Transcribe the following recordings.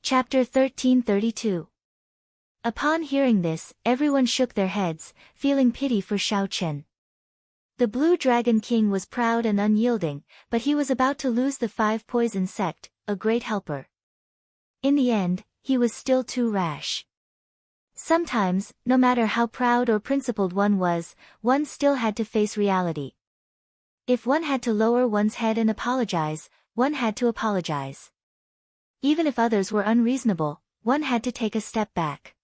Chapter 1332. Upon hearing this, everyone shook their heads, feeling pity for Xiao Chen. The Blue Dragon King was proud and unyielding, but he was about to lose the 5 poison sect, a great helper. In the end, he was still too rash. Sometimes, no matter how proud or principled one was, one still had to face reality. If one had to lower one's head and apologize, one had to apologize. Even if others were unreasonable, one had to take a step back.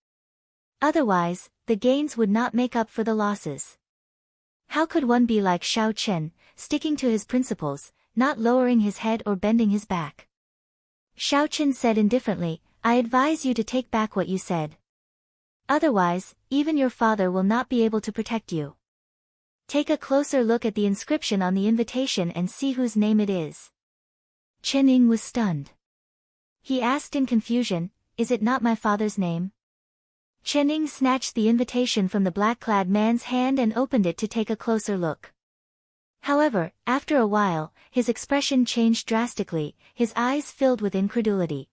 Otherwise, the gains would not make up for the losses. How could one be like Xiao Chen, sticking to his principles, not lowering his head or bending his back? Xiao Chen said indifferently, "I advise you to take back what you said. Otherwise, even your father will not be able to protect you. Take a closer look at the inscription on the invitation and see whose name it is." Chen Ying was stunned. He asked in confusion, "Is it not my father's name?" Chen Ying snatched the invitation from the black-clad man's hand and opened it to take a closer look. However, after a while, his expression changed drastically, his eyes filled with incredulity.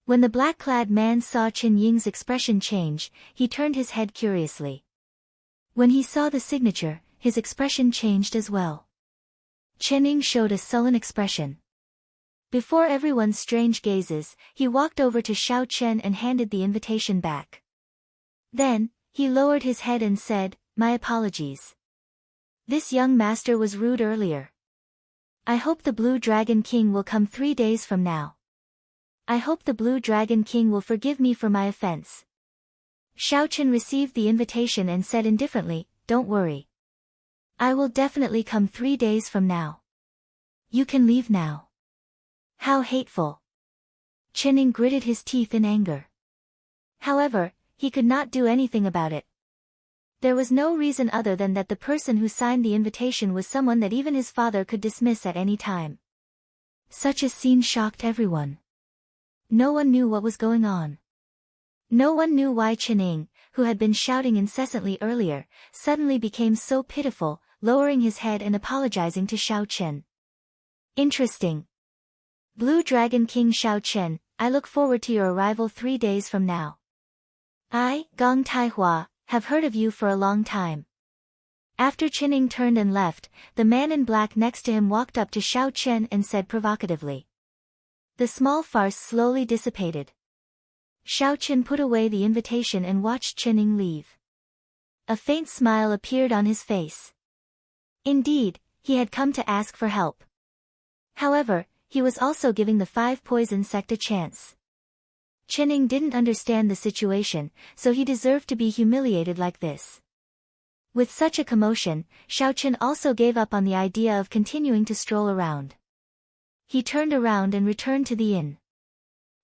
When the black-clad man saw Chen Ying's expression change, he turned his head curiously. When he saw the signature, his expression changed as well. Chen Ying showed a sullen expression. Before everyone's strange gazes, he walked over to Xiao Chen and handed the invitation back. Then, he lowered his head and said, "My apologies. This young master was rude earlier. I hope the Blue Dragon King will come 3 days from now. I hope the Blue Dragon King will forgive me for my offense." Xiao Chen received the invitation and said indifferently, "Don't worry. I will definitely come 3 days from now. You can leave now." How hateful! Chen Ying gritted his teeth in anger. However, he could not do anything about it. There was no reason other than that the person who signed the invitation was someone that even his father could dismiss at any time. Such a scene shocked everyone. No one knew what was going on. No one knew why Chen Ying, who had been shouting incessantly earlier, suddenly became so pitiful, lowering his head and apologizing to Xiao Chen. Interesting. Blue Dragon King Xiao Chen, I look forward to your arrival 3 days from now. I, Gong Taihua, have heard of you for a long time. After Chen Ying turned and left, the man in black next to him walked up to Xiao Chen and said provocatively. The small farce slowly dissipated. Xiao Chen put away the invitation and watched Chen Ying leave. A faint smile appeared on his face. Indeed, he had come to ask for help. However, he was also giving the 5 poison sect a chance. Chen Ying didn't understand the situation, so he deserved to be humiliated like this. With such a commotion, Xiao Chen also gave up on the idea of continuing to stroll around. He turned around and returned to the inn.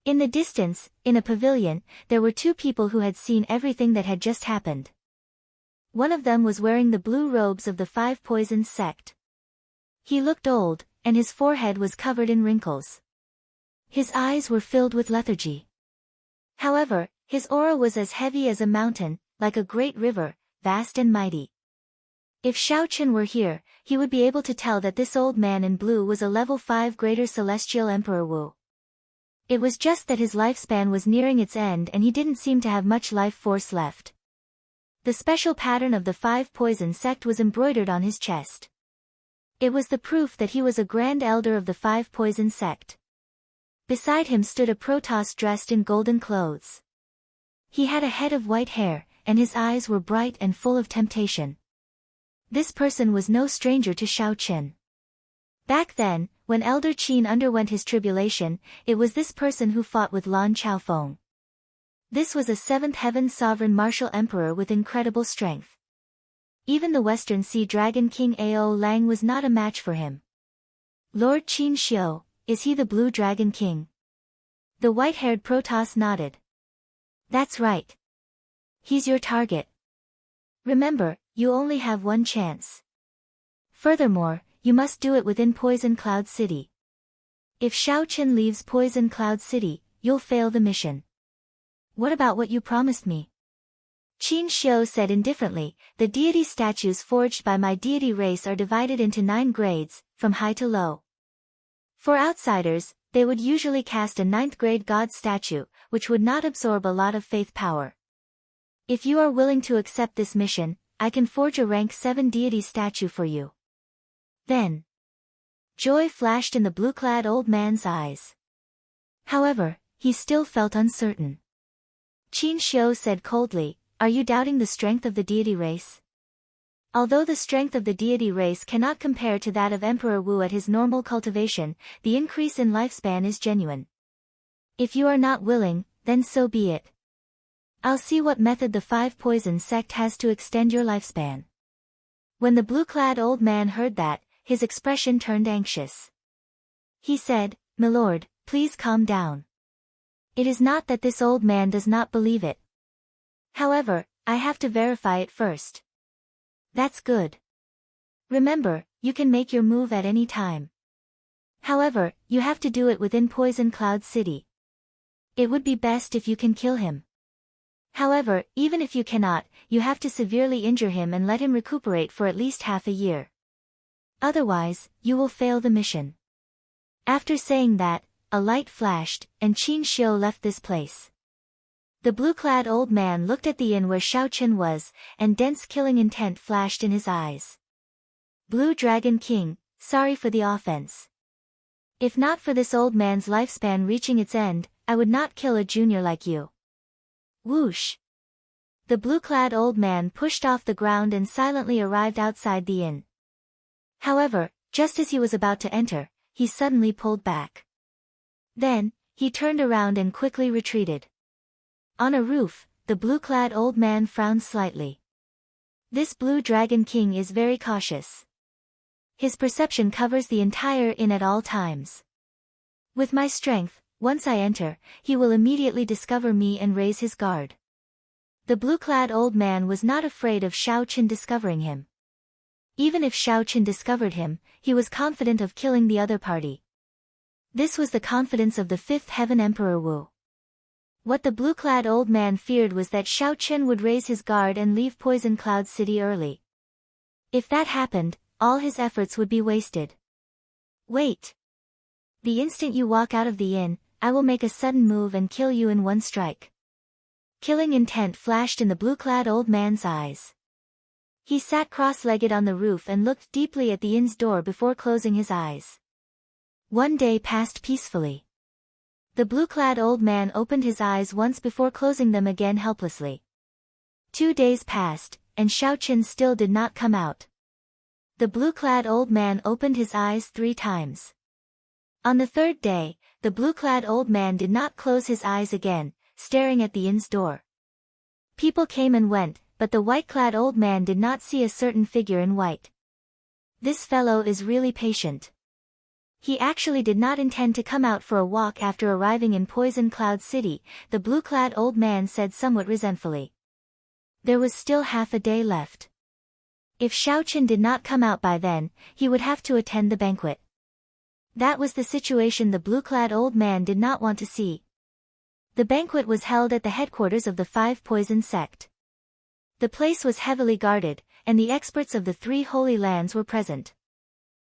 In the distance, in a pavilion, there were 2 people who had seen everything that had just happened. One of them was wearing the blue robes of the 5 poison sect. He looked old, and his forehead was covered in wrinkles. His eyes were filled with lethargy. However, his aura was as heavy as a mountain, like a great river, vast and mighty. If Xiao Chen were here, he would be able to tell that this old man in blue was a level 5 greater celestial Emperor Wu. It was just that his lifespan was nearing its end and he didn't seem to have much life force left. The special pattern of the 5 poison sect was embroidered on his chest. It was the proof that he was a grand elder of the 5 poison sect. Beside him stood a Protoss dressed in golden clothes. He had a head of white hair, and his eyes were bright and full of temptation. This person was no stranger to Xiao Chen. Back then, when Elder Qin underwent his tribulation, it was this person who fought with Lan Chaofeng. This was a 7th heaven sovereign martial emperor with incredible strength. Even the Western Sea Dragon King Ao Lang was not a match for him. Lord Qin Xiu, is he the Blue Dragon King? The white-haired Protoss nodded. That's right. He's your target. Remember, you only have 1 chance. Furthermore, you must do it within Poison Cloud City. If Xiao Chen leaves Poison Cloud City, you'll fail the mission. What about what you promised me? Qin Xiu said indifferently, the deity statues forged by my deity race are divided into 9 grades, from high to low. For outsiders, They would usually cast a 9th-grade god statue, which would not absorb a lot of faith power. If you are willing to accept this mission, I can forge a rank 7 deity statue for you. Then, joy flashed in the blue-clad old man's eyes. However, he still felt uncertain. Qin Xiu said coldly, "Are you doubting the strength of the deity race?" Although the strength of the deity race cannot compare to that of Emperor Wu at his normal cultivation, the increase in lifespan is genuine. If you are not willing, then so be it. I'll see what method the 5 Poison sect has to extend your lifespan. When the blue-clad old man heard that, his expression turned anxious. He said, "Milord, please calm down. It is not that this old man does not believe it. However, I have to verify it first." "That's good. Remember, you can make your move at any time. However, you have to do it within Poison Cloud City. It would be best if you can kill him. However, even if you cannot, you have to severely injure him and let him recuperate for at least half a year. Otherwise, you will fail the mission." After saying that, a light flashed, and Qin Xiu left this place. The blue-clad old man looked at the inn where Xiao Chen was, and dense killing intent flashed in his eyes. "Blue Dragon King, sorry for the offense. If not for this old man's lifespan reaching its end, I would not kill a junior like you." Whoosh! The blue-clad old man pushed off the ground and silently arrived outside the inn. However, just as he was about to enter, he suddenly pulled back. Then, he turned around and quickly retreated. On a roof, the blue-clad old man frowned slightly. This Blue Dragon King is very cautious. His perception covers the entire inn at all times. With my strength, once I enter, he will immediately discover me and raise his guard. The blue-clad old man was not afraid of Xiao Chen discovering him. Even if Xiao Chen discovered him, he was confident of killing the other party. This was the confidence of the 5th Heaven Emperor Wu. What the blue-clad old man feared was that Xiao Chen would raise his guard and leave Poison Cloud City early. If that happened, all his efforts would be wasted. "Wait. The instant you walk out of the inn, I will make a sudden move and kill you in one strike." Killing intent flashed in the blue-clad old man's eyes. He sat cross-legged on the roof and looked deeply at the inn's door before closing his eyes. One day passed peacefully. The blue-clad old man opened his eyes once before closing them again helplessly. 2 days passed, and Xiao Chen still did not come out. The blue-clad old man opened his eyes 3 times. On the 3rd day, the blue-clad old man did not close his eyes again, staring at the inn's door. People came and went, but the white-clad old man did not see a certain figure in white. This fellow is really patient. He actually did not intend to come out for a walk after arriving in Poison Cloud City, the blue-clad old man said somewhat resentfully. There was still half a day left. If Xiao Chen did not come out by then, he would have to attend the banquet. That was the situation the blue-clad old man did not want to see. The banquet was held at the headquarters of the 5 Poison sect. The place was heavily guarded, and the experts of the 3 Holy Lands were present.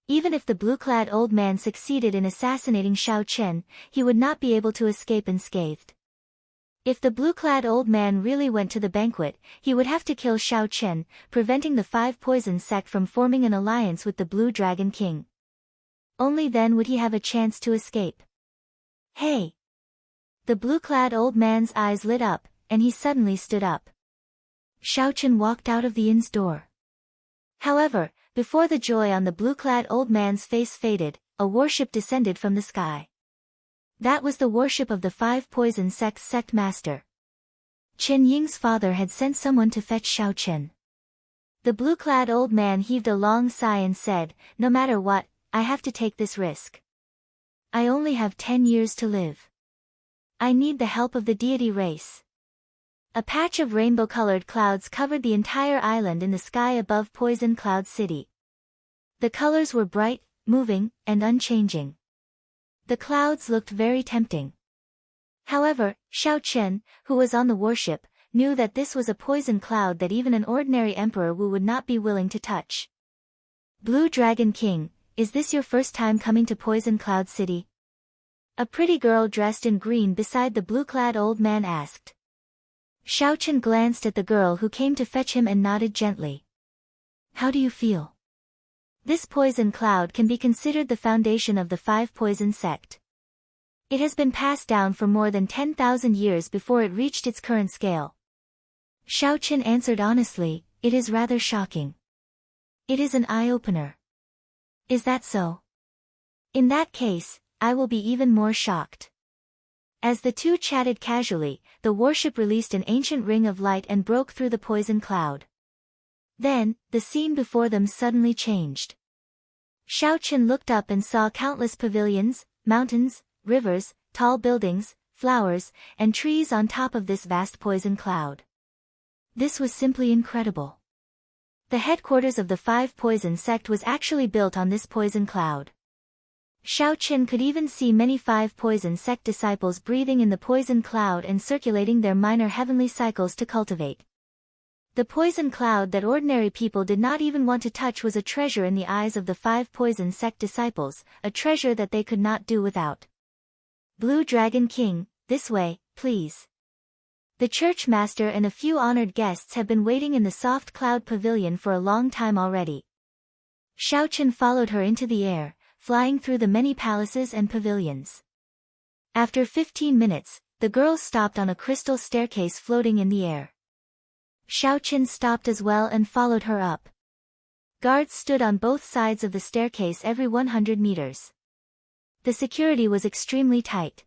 Even if the blue-clad old man succeeded in assassinating Xiao Chen, he would not be able to escape unscathed. If the blue-clad old man really went to the banquet, he would have to kill Xiao Chen, preventing the 5 Poison sect from forming an alliance with the Blue Dragon King. Only then would he have a chance to escape. "Hey!" The blue-clad old man's eyes lit up, and he suddenly stood up. Xiao Chen walked out of the inn's door. However, before the joy on the blue-clad old man's face faded, a warship descended from the sky. That was the warship of the 5 Poison sect's sect master. Chen Ying's father had sent someone to fetch Xiao Chen. The blue-clad old man heaved a long sigh and said, "No matter what, I have to take this risk. I only have 10 years to live. I need the help of the deity race." A patch of rainbow-colored clouds covered the entire island in the sky above Poison Cloud City. The colors were bright, moving, and unchanging. The clouds looked very tempting. However, Xiao Chen, who was on the warship, knew that this was a poison cloud that even an ordinary Emperor Wu would not be willing to touch. "Blue Dragon King, is this your first time coming to Poison Cloud City?" A pretty girl dressed in green beside the blue-clad old man asked. Xiao Chen glanced at the girl who came to fetch him and nodded gently. How do you feel? This poison cloud can be considered the foundation of the five poison sect. It has been passed down for more than 10,000 years before it reached its current scale. Xiao Chen answered honestly, it is rather shocking. It is an eye-opener. Is that so? In that case, I will be even more shocked. As the two chatted casually, the warship released an ancient ring of light and broke through the poison cloud. Then, the scene before them suddenly changed. Xiao Chen looked up and saw countless pavilions, mountains, rivers, tall buildings, flowers, and trees on top of this vast poison cloud. This was simply incredible. The headquarters of the five poison sect was actually built on this poison cloud. Xiao Chen could even see many five poison sect disciples breathing in the poison cloud and circulating their minor heavenly cycles to cultivate. The poison cloud that ordinary people did not even want to touch was a treasure in the eyes of the five poison sect disciples, a treasure that they could not do without. Blue Dragon King, this way, please. The church master and a few honored guests have been waiting in the soft cloud pavilion for a long time already. Xiao Chen followed her into the air, flying through the many palaces and pavilions. After 15 minutes, the girls stopped on a crystal staircase floating in the air. Xiao Chen stopped as well and followed her up. Guards stood on both sides of the staircase every 100 meters. The security was extremely tight.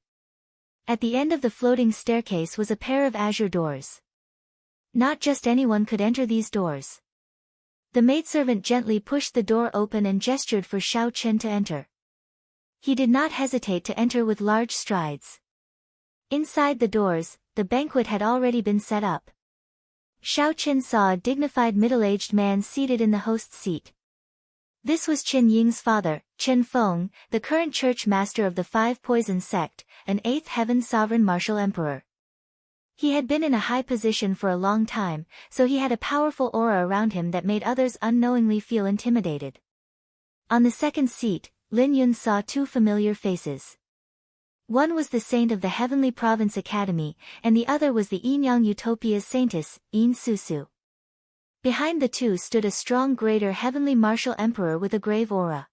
At the end of the floating staircase was a pair of azure doors. Not just anyone could enter these doors. The maidservant gently pushed the door open and gestured for Xiao Chen to enter. He did not hesitate to enter with large strides. Inside the doors, the banquet had already been set up. Xiao Chen saw a dignified middle-aged man seated in the host's seat. This was Qin Ying's father, Chen Feng, the current church master of the five poison sect, an eighth heaven sovereign martial emperor. He had been in a high position for a long time, so he had a powerful aura around him that made others unknowingly feel intimidated. On the second seat, Lin Yun saw two familiar faces. One was the saint of the Heavenly Province Academy, and the other was the Yinyang Utopia's saintess, Yin Susu. Behind the two stood a strong greater heavenly martial emperor with a grave aura.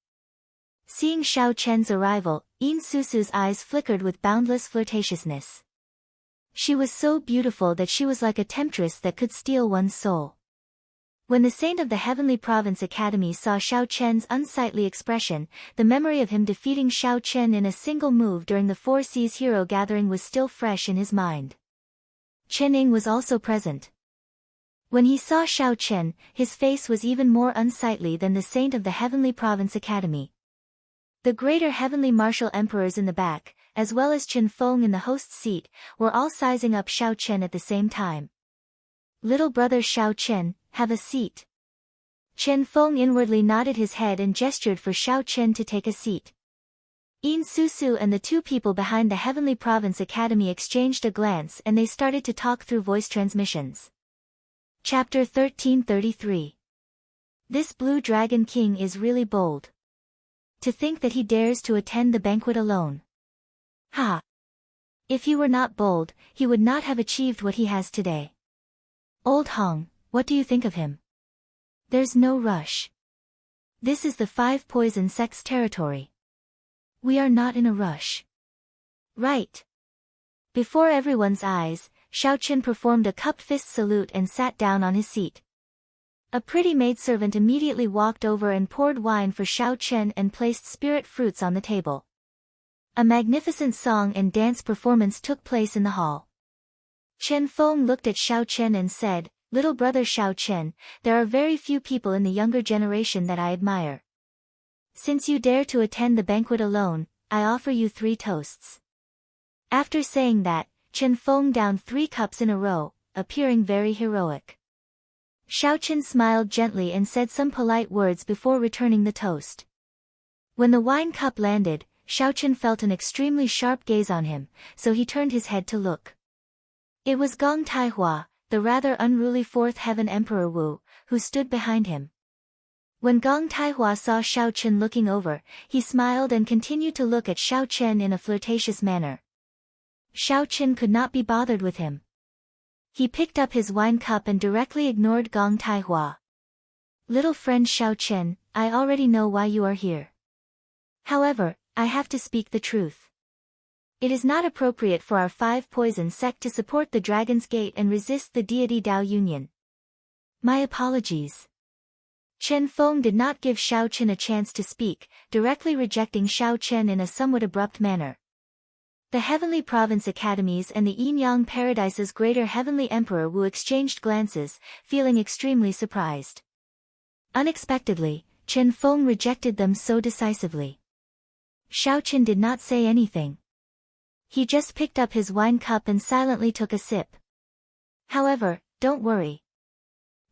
Seeing Xiao Chen's arrival, Yin Susu's eyes flickered with boundless flirtatiousness. She was so beautiful that she was like a temptress that could steal one's soul. When the saint of the Heavenly Province Academy saw Xiao Chen's unsightly expression, the memory of him defeating Xiao Chen in a single move during the Four Seas Hero Gathering was still fresh in his mind. Chen Ying was also present. When he saw Xiao Chen, his face was even more unsightly than the saint of the Heavenly Province Academy. The greater heavenly martial emperors in the back, as well as Chen Feng in the host's seat, were all sizing up Xiao Chen at the same time. Little brother Xiao Chen, have a seat. Chen Feng inwardly nodded his head and gestured for Xiao Chen to take a seat. Yin Susu and the two people behind the Heavenly Province Academy exchanged a glance and they started to talk through voice transmissions. Chapter 1333. This Blue Dragon King is really bold. To think that he dares to attend the banquet alone. Ha! If he were not bold, he would not have achieved what he has today. Old Hong, what do you think of him? There's no rush. This is the five poison sect's territory. We are not in a rush. Right. Before everyone's eyes, Xiao Chen performed a cupped fist salute and sat down on his seat. A pretty maidservant immediately walked over and poured wine for Xiao Chen and placed spirit fruits on the table. A magnificent song and dance performance took place in the hall. Chen Feng looked at Xiao Chen and said, "Little brother Xiao Chen, there are very few people in the younger generation that I admire. Since you dare to attend the banquet alone, I offer you 3 toasts." After saying that, Chen Feng downed 3 cups in a row, appearing very heroic. Xiao Chen smiled gently and said some polite words before returning the toast. When the wine cup landed, Xiao Chen felt an extremely sharp gaze on him, so he turned his head to look. It was Gong Taihua, the rather unruly 4th Heaven Emperor Wu, who stood behind him. When Gong Taihua saw Xiao Chen looking over, he smiled and continued to look at Xiao Chen in a flirtatious manner. Xiao Chen could not be bothered with him. He picked up his wine cup and directly ignored Gong Taihua. Little friend Xiao Chen, I already know why you are here. However, I have to speak the truth. It is not appropriate for our 5 poison sect to support the Dragon's Gate and resist the deity Dao Union. My apologies. Chen Feng did not give Xiao Chen a chance to speak, directly rejecting Xiao Chen in a somewhat abrupt manner. The Heavenly Province Academies and the Yin-Yang Paradise's Greater Heavenly Emperor Wu exchanged glances, feeling extremely surprised. Unexpectedly, Chen Feng rejected them so decisively. Xiao Chen did not say anything. He just picked up his wine cup and silently took a sip. However, don't worry.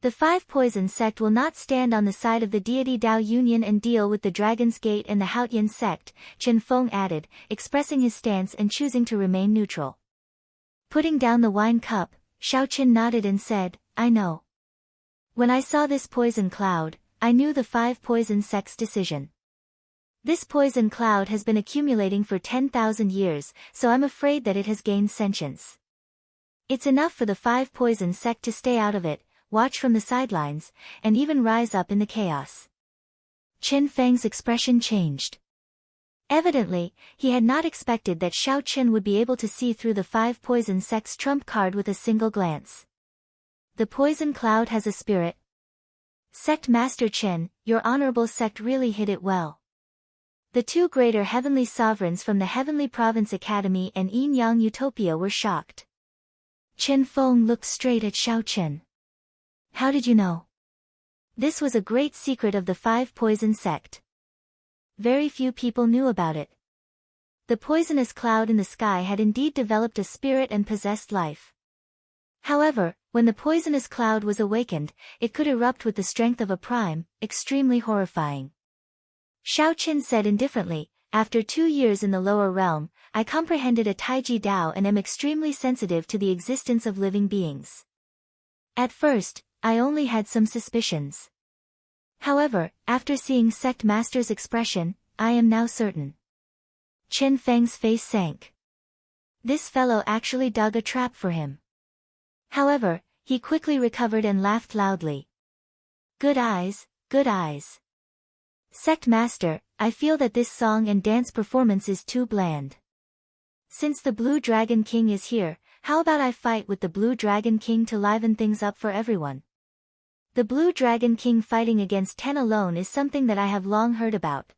The 5 poison sect will not stand on the side of the deity Dao Union and deal with the Dragon's Gate and the Haotian sect, Chen Feng added, expressing his stance and choosing to remain neutral. Putting down the wine cup, Xiao Chen nodded and said, I know. When I saw this poison cloud, I knew the 5 poison sect's decision. This poison cloud has been accumulating for 10,000 years, so I'm afraid that it has gained sentience. It's enough for the 5 poison sect to stay out of it, watch from the sidelines, and even rise up in the chaos. Chen Feng's expression changed. Evidently, he had not expected that Xiao Chen would be able to see through the 5 poison sect's trump card with a single glance. The poison cloud has a spirit. Sect Master Chen, your honorable sect really hid it well. The 2 greater heavenly sovereigns from the Heavenly Province Academy and Yin-Yang Utopia were shocked. Chen Feng looked straight at Xiao Chen. How did you know? This was a great secret of the 5 poison sect. Very few people knew about it. The poisonous cloud in the sky had indeed developed a spirit and possessed life. However, when the poisonous cloud was awakened, it could erupt with the strength of a prime, extremely horrifying. Xiao Chen said indifferently, after 2 years in the lower realm, I comprehended a Taiji Dao and am extremely sensitive to the existence of living beings. At first, I only had some suspicions. However, after seeing Sect Master's expression, I am now certain. Chen Feng's face sank. This fellow actually dug a trap for him. However, he quickly recovered and laughed loudly. Good eyes, good eyes. Sect Master, I feel that this song and dance performance is too bland. Since the Blue Dragon King is here, how about I fight with the Blue Dragon King to liven things up for everyone? The Blue Dragon King fighting against 10 alone is something that I have long heard about.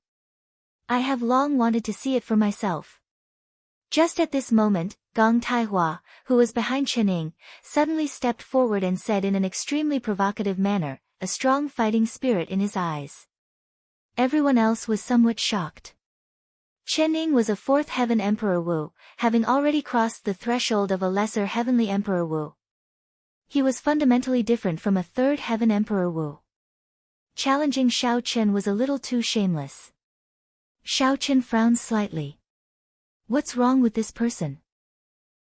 I have long wanted to see it for myself. Just at this moment, Gong Taihua, who was behind Chening, suddenly stepped forward and said in an extremely provocative manner, a strong fighting spirit in his eyes. Everyone else was somewhat shocked. Chening was a 4th Heaven Emperor Wu, having already crossed the threshold of a lesser Heavenly Emperor Wu. He was fundamentally different from a 3rd Heaven Emperor Wu. Challenging Xiao Chen was a little too shameless. Xiao Chen frowned slightly. What's wrong with this person?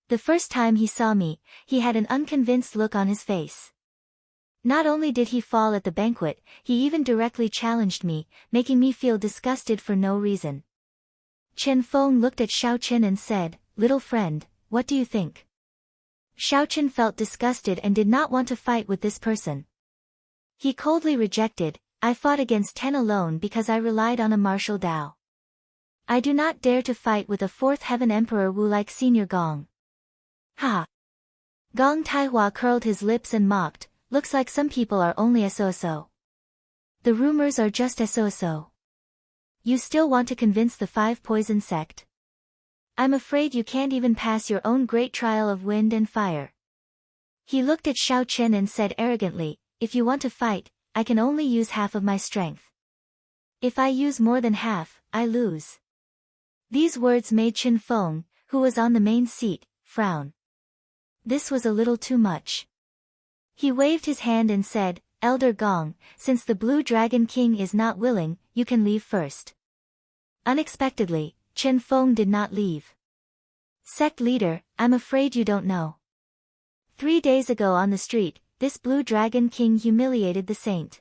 The first time he saw me, he had an unconvinced look on his face. Not only did he fall at the banquet, he even directly challenged me, making me feel disgusted for no reason. Chen Feng looked at Xiao Chen and said, Little friend, what do you think? Xiao Chen felt disgusted and did not want to fight with this person. He coldly rejected, I fought against 10 alone because I relied on a martial Dao. I do not dare to fight with a 4th Heaven Emperor Wu like Senior Gong. Ha! Gong Taihua curled his lips and mocked, looks like some people are only so-so. The rumors are just so-so. You still want to convince the 5 poison sect? I'm afraid you can't even pass your own great trial of wind and fire. He looked at Xiao Chen and said arrogantly, if you want to fight, I can only use half of my strength. If I use more than half, I lose. These words made Chen Feng, who was on the main seat, frown. This was a little too much. He waved his hand and said, Elder Gong, since the Blue Dragon King is not willing, you can leave first. Unexpectedly, Chen Feng did not leave. Sect leader, I'm afraid you don't know. 3 days ago on the street, this Blue Dragon King humiliated the saint.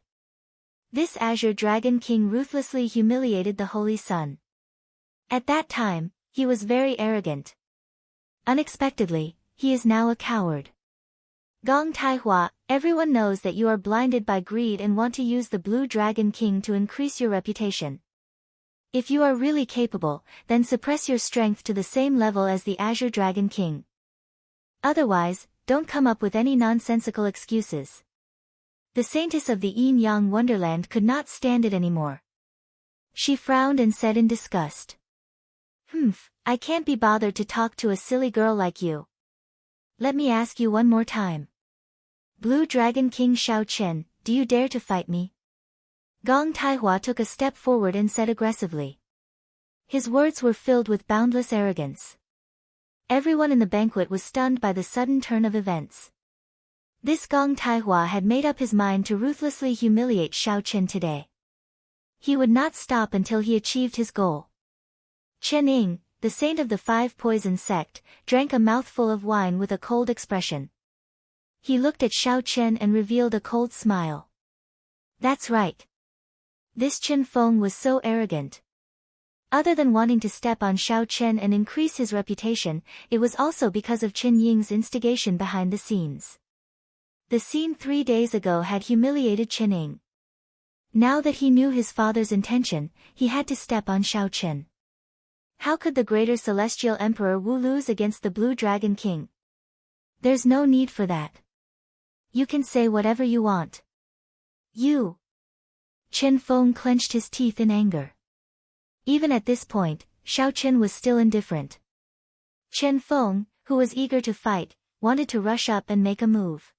This Azure Dragon King ruthlessly humiliated the Holy Sun. At that time, he was very arrogant. Unexpectedly, he is now a coward. Gong Taihua, everyone knows that you are blinded by greed and want to use the Blue Dragon King to increase your reputation. If you are really capable, then suppress your strength to the same level as the Azure Dragon King. Otherwise, don't come up with any nonsensical excuses. The Saintess of the Yin-Yang Wonderland could not stand it anymore. She frowned and said in disgust. I can't be bothered to talk to a silly girl like you. Let me ask you one more time. Blue Dragon King Shao Chen, do you dare to fight me? Gong Taihua took a step forward and said aggressively. His words were filled with boundless arrogance. Everyone in the banquet was stunned by the sudden turn of events. This Gong Taihua had made up his mind to ruthlessly humiliate Shao Chen today. He would not stop until he achieved his goal. Chen Ying, the saint of the Five Poison sect, drank a mouthful of wine with a cold expression. He looked at Shao Chen and revealed a cold smile. That's right. This Chen Feng was so arrogant. Other than wanting to step on Shao Chen and increase his reputation, it was also because of Chen Ying's instigation behind the scenes. The scene 3 days ago had humiliated Chen Ying. Now that he knew his father's intention, he had to step on Shao Chen. How could the greater celestial emperor Wu lose against the Blue Dragon King? There's no need for that. You can say whatever you want. You. Chen Feng clenched his teeth in anger. Even at this point, Shao Chen was still indifferent. Chen Feng, who was eager to fight, wanted to rush up and make a move.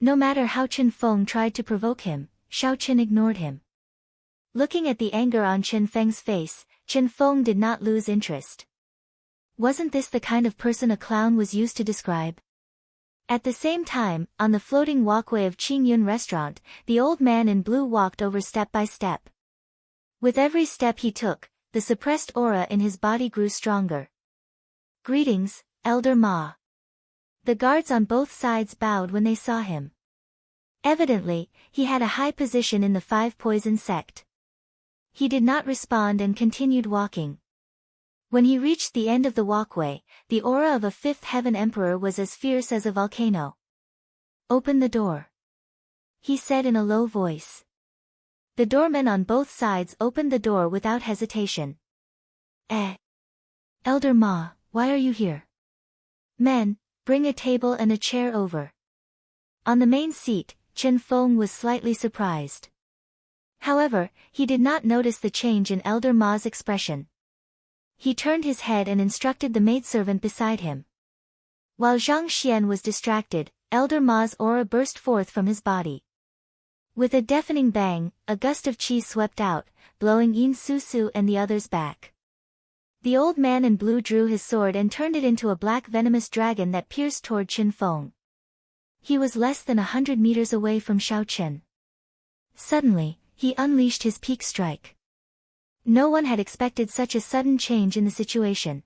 No matter how Chen Feng tried to provoke him, Shao Chen ignored him. Looking at the anger on Chen Feng's face, Chen Feng did not lose interest. Wasn't this the kind of person a clown was used to describe? At the same time, on the floating walkway of Qingyun restaurant, the old man in blue walked over step by step. With every step he took, the suppressed aura in his body grew stronger. Greetings, Elder Ma. The guards on both sides bowed when they saw him. Evidently, he had a high position in the Five Poison sect. He did not respond and continued walking. When he reached the end of the walkway, the aura of a fifth heaven emperor was as fierce as a volcano. Open the door, he said in a low voice. The doormen on both sides opened the door without hesitation. Elder Ma, why are you here? Men, bring a table and a chair over. On the main seat, Chen Feng was slightly surprised. However, he did not notice the change in Elder Ma's expression. He turned his head and instructed the maidservant beside him. While Zhang Xian was distracted, Elder Ma's aura burst forth from his body. With a deafening bang, a gust of qi swept out, blowing Yin Su and the others back. The old man in blue drew his sword and turned it into a black venomous dragon that pierced toward Chen Feng. He was less than 100 meters away from Shao Chen. Suddenly, he unleashed his peak strike. No one had expected such a sudden change in the situation.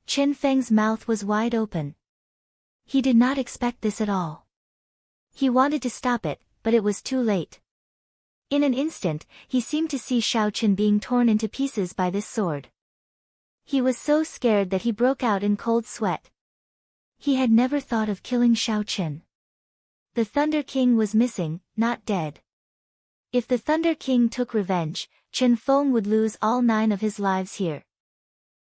Chen Feng's mouth was wide open. He did not expect this at all. He wanted to stop it, but it was too late. In an instant, he seemed to see Shao Chen being torn into pieces by this sword. He was so scared that he broke out in cold sweat. He had never thought of killing Shao Chen. The Thunder King was missing, not dead. If the Thunder King took revenge, Chen Feng would lose all 9 of his lives here.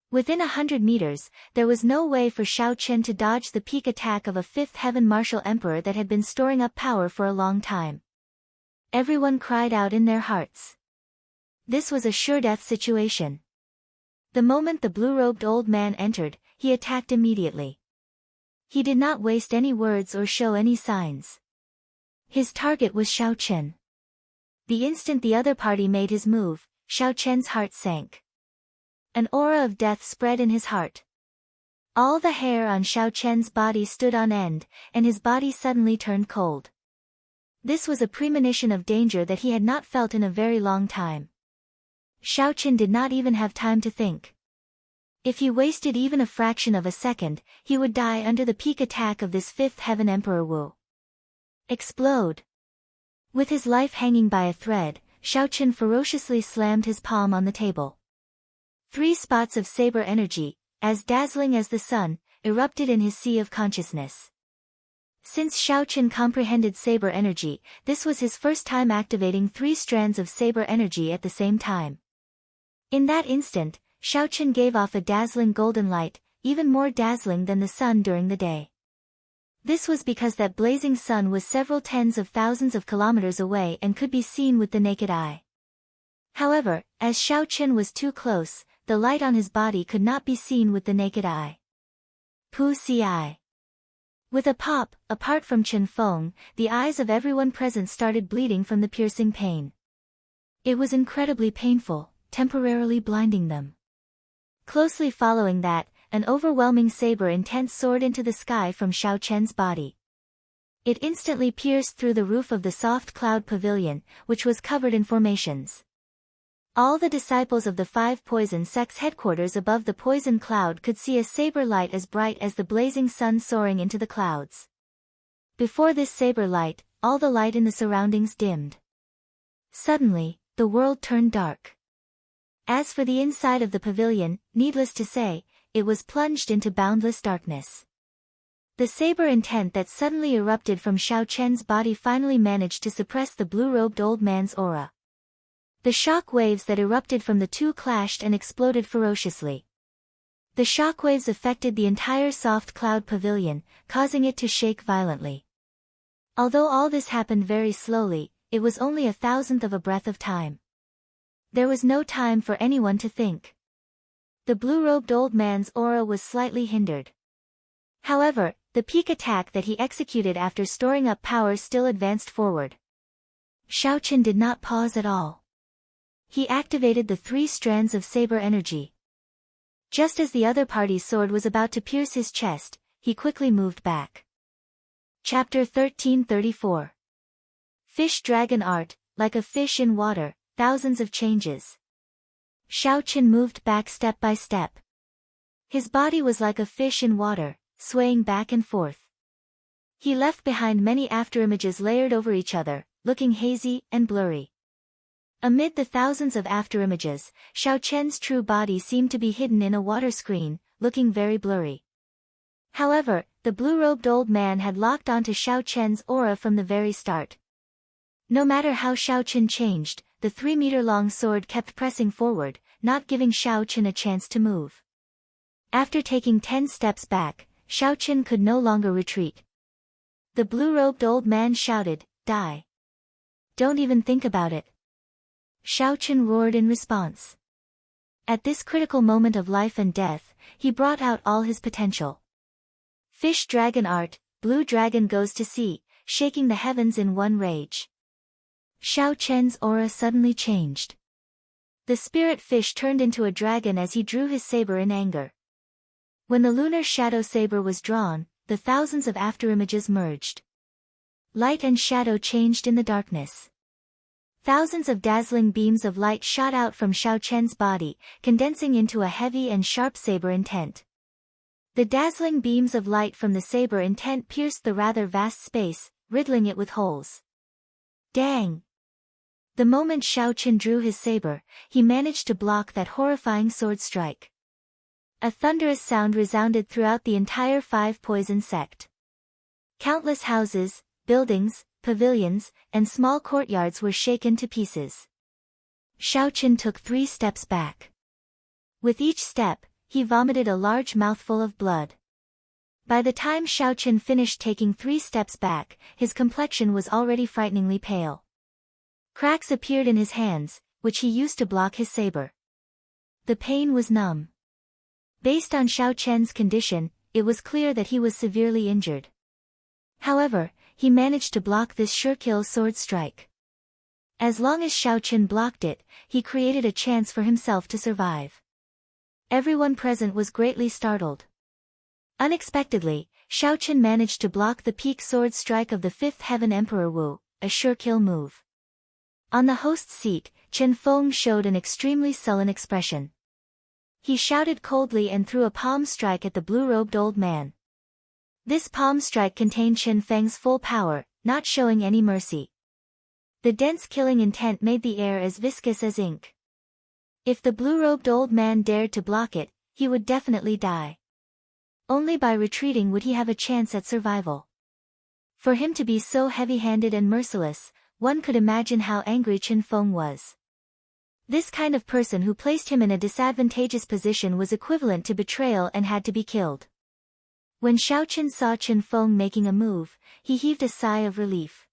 Within 100 meters, there was no way for Shao Chen to dodge the peak attack of a fifth heaven martial emperor that had been storing up power for a long time. Everyone cried out in their hearts. This was a sure-death situation. The moment the blue-robed old man entered, he attacked immediately. He did not waste any words or show any signs. His target was Shao Chen. The instant the other party made his move, Shao Chen's heart sank. An aura of death spread in his heart. All the hair on Shao Chen's body stood on end, and his body suddenly turned cold. This was a premonition of danger that he had not felt in a very long time. Shao Chen did not even have time to think. If he wasted even a fraction of a second, he would die under the peak attack of this fifth heaven emperor Wu. Explode! With his life hanging by a thread, Xiaochen ferociously slammed his palm on the table. 3 spots of saber energy, as dazzling as the sun, erupted in his sea of consciousness. Since Xiaochen comprehended saber energy, this was his first time activating 3 strands of saber energy at the same time. In that instant, Xiaochen gave off a dazzling golden light, even more dazzling than the sun during the day. This was because that blazing sun was several tens of thousands of kilometers away and could be seen with the naked eye. However, as Xiaochen was too close, the light on his body could not be seen with the naked eye. Pu-ci. With a pop, apart from Chen Feng, the eyes of everyone present started bleeding from the piercing pain. It was incredibly painful, temporarily blinding them. Closely following that, an overwhelming saber intent soared into the sky from Xiaochen's body. It instantly pierced through the roof of the soft cloud pavilion, which was covered in formations. All the disciples of the 5 poison sects headquarters above the poison cloud could see a saber light as bright as the blazing sun soaring into the clouds. Before this saber light, all the light in the surroundings dimmed. Suddenly, the world turned dark. As for the inside of the pavilion, needless to say, it was plunged into boundless darkness. The saber intent that suddenly erupted from Xiaochen's body finally managed to suppress the blue-robed old man's aura. The shock waves that erupted from the 2 clashed and exploded ferociously. The shock waves affected the entire soft cloud pavilion, causing it to shake violently. Although all this happened very slowly, it was only 1,000th of a breath of time. There was no time for anyone to think. The blue-robed old man's aura was slightly hindered. However, the peak attack that he executed after storing up power still advanced forward. Xiaochen did not pause at all. He activated the 3 strands of saber energy. Just as the other party's sword was about to pierce his chest, he quickly moved back. Chapter 1334. Fish Dragon Art, like a fish in water, thousands of changes. Xiaochen moved back step by step. His body was like a fish in water, swaying back and forth. He left behind many afterimages layered over each other, looking hazy and blurry. Amid the thousands of afterimages, Xiaochen's true body seemed to be hidden in a water screen, looking very blurry. However, the blue-robed old man had locked onto Xiaochen's aura from the very start. No matter how Xiaochen changed, the 3-meter-long sword kept pressing forward, not giving Xiaochen a chance to move. After taking 10 steps back, Xiaochen could no longer retreat. The blue-robed old man shouted, "Die! Don't even think about it." Xiaochen roared in response. At this critical moment of life and death, he brought out all his potential. Fish Dragon Art, Blue Dragon Goes to Sea, shaking the heavens in one rage. Xiaochen's aura suddenly changed. The spirit fish turned into a dragon as he drew his saber in anger. When the lunar shadow saber was drawn, the thousands of afterimages merged. Light and shadow changed in the darkness. Thousands of dazzling beams of light shot out from Xiaochen's body, condensing into a heavy and sharp saber intent. The dazzling beams of light from the saber intent pierced the rather vast space, riddling it with holes. Dang! The moment Xiaochen drew his saber, he managed to block that horrifying sword strike. A thunderous sound resounded throughout the entire 5 poison sect. Countless houses, buildings, pavilions, and small courtyards were shaken to pieces. Xiaochen took 3 steps back. With each step, he vomited a large mouthful of blood. By the time Xiaochen finished taking 3 steps back, his complexion was already frighteningly pale. Cracks appeared in his hands, which he used to block his saber. The pain was numb. Based on Xiaochen's condition, it was clear that he was severely injured. However, he managed to block this sure-kill sword strike. As long as Xiaochen blocked it, he created a chance for himself to survive. Everyone present was greatly startled. Unexpectedly, Xiaochen managed to block the peak sword strike of the 5th Heaven Emperor Wu, a sure-kill move. On the host's seat, Chen Feng showed an extremely sullen expression. He shouted coldly and threw a palm strike at the blue-robed old man. This palm strike contained Chen Feng's full power, not showing any mercy. The dense killing intent made the air as viscous as ink. If the blue-robed old man dared to block it, he would definitely die. Only by retreating would he have a chance at survival. For him to be so heavy-handed and merciless, one could imagine how angry Chen Feng was. This kind of person who placed him in a disadvantageous position was equivalent to betrayal and had to be killed. When Xiaochen saw Chen Feng making a move, he heaved a sigh of relief.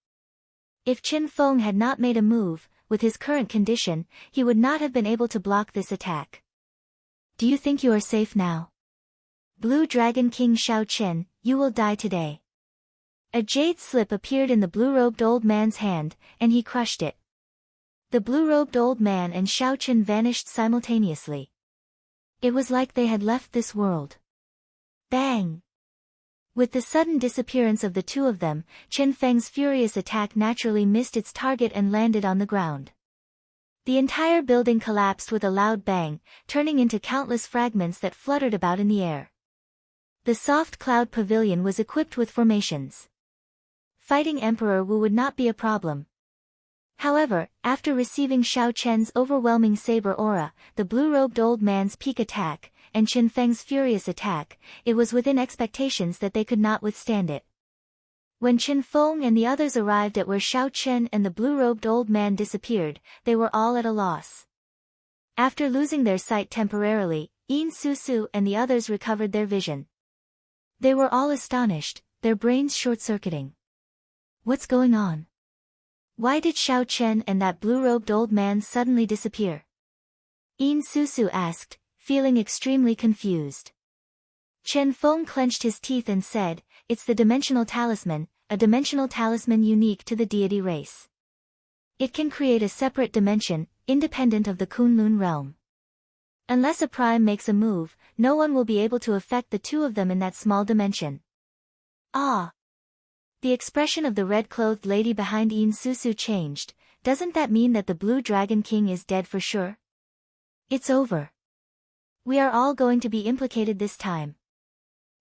If Chen Feng had not made a move, with his current condition, he would not have been able to block this attack. Do you think you are safe now? Blue Dragon King Xiaochen, you will die today. A jade slip appeared in the blue-robed old man's hand, and he crushed it. The blue-robed old man and Xiaochen vanished simultaneously. It was like they had left this world. Bang! With the sudden disappearance of the two of them, Chen Feng's furious attack naturally missed its target and landed on the ground. The entire building collapsed with a loud bang, turning into countless fragments that fluttered about in the air. The soft cloud pavilion was equipped with formations. Fighting Emperor Wu would not be a problem. However, after receiving Xiao Chen's overwhelming saber aura, the blue-robed old man's peak attack, and Chen Feng's furious attack, it was within expectations that they could not withstand it. When Chen Feng and the others arrived at where Xiao Chen and the blue-robed old man disappeared, they were all at a loss. After losing their sight temporarily, Yin Susu and the others recovered their vision. They were all astonished, their brains short-circuiting. What's going on? Why did Xiao Chen and that blue-robed old man suddenly disappear? Yin Susu asked, feeling extremely confused. Chen Feng clenched his teeth and said, "It's the dimensional talisman, a dimensional talisman unique to the deity race. It can create a separate dimension, independent of the Kunlun realm. Unless a prime makes a move, no one will be able to affect the two of them in that small dimension." Ah! The expression of the red-clothed lady behind Yin Susu changed. Doesn't that mean that the Blue Dragon King is dead for sure? It's over. We are all going to be implicated this time.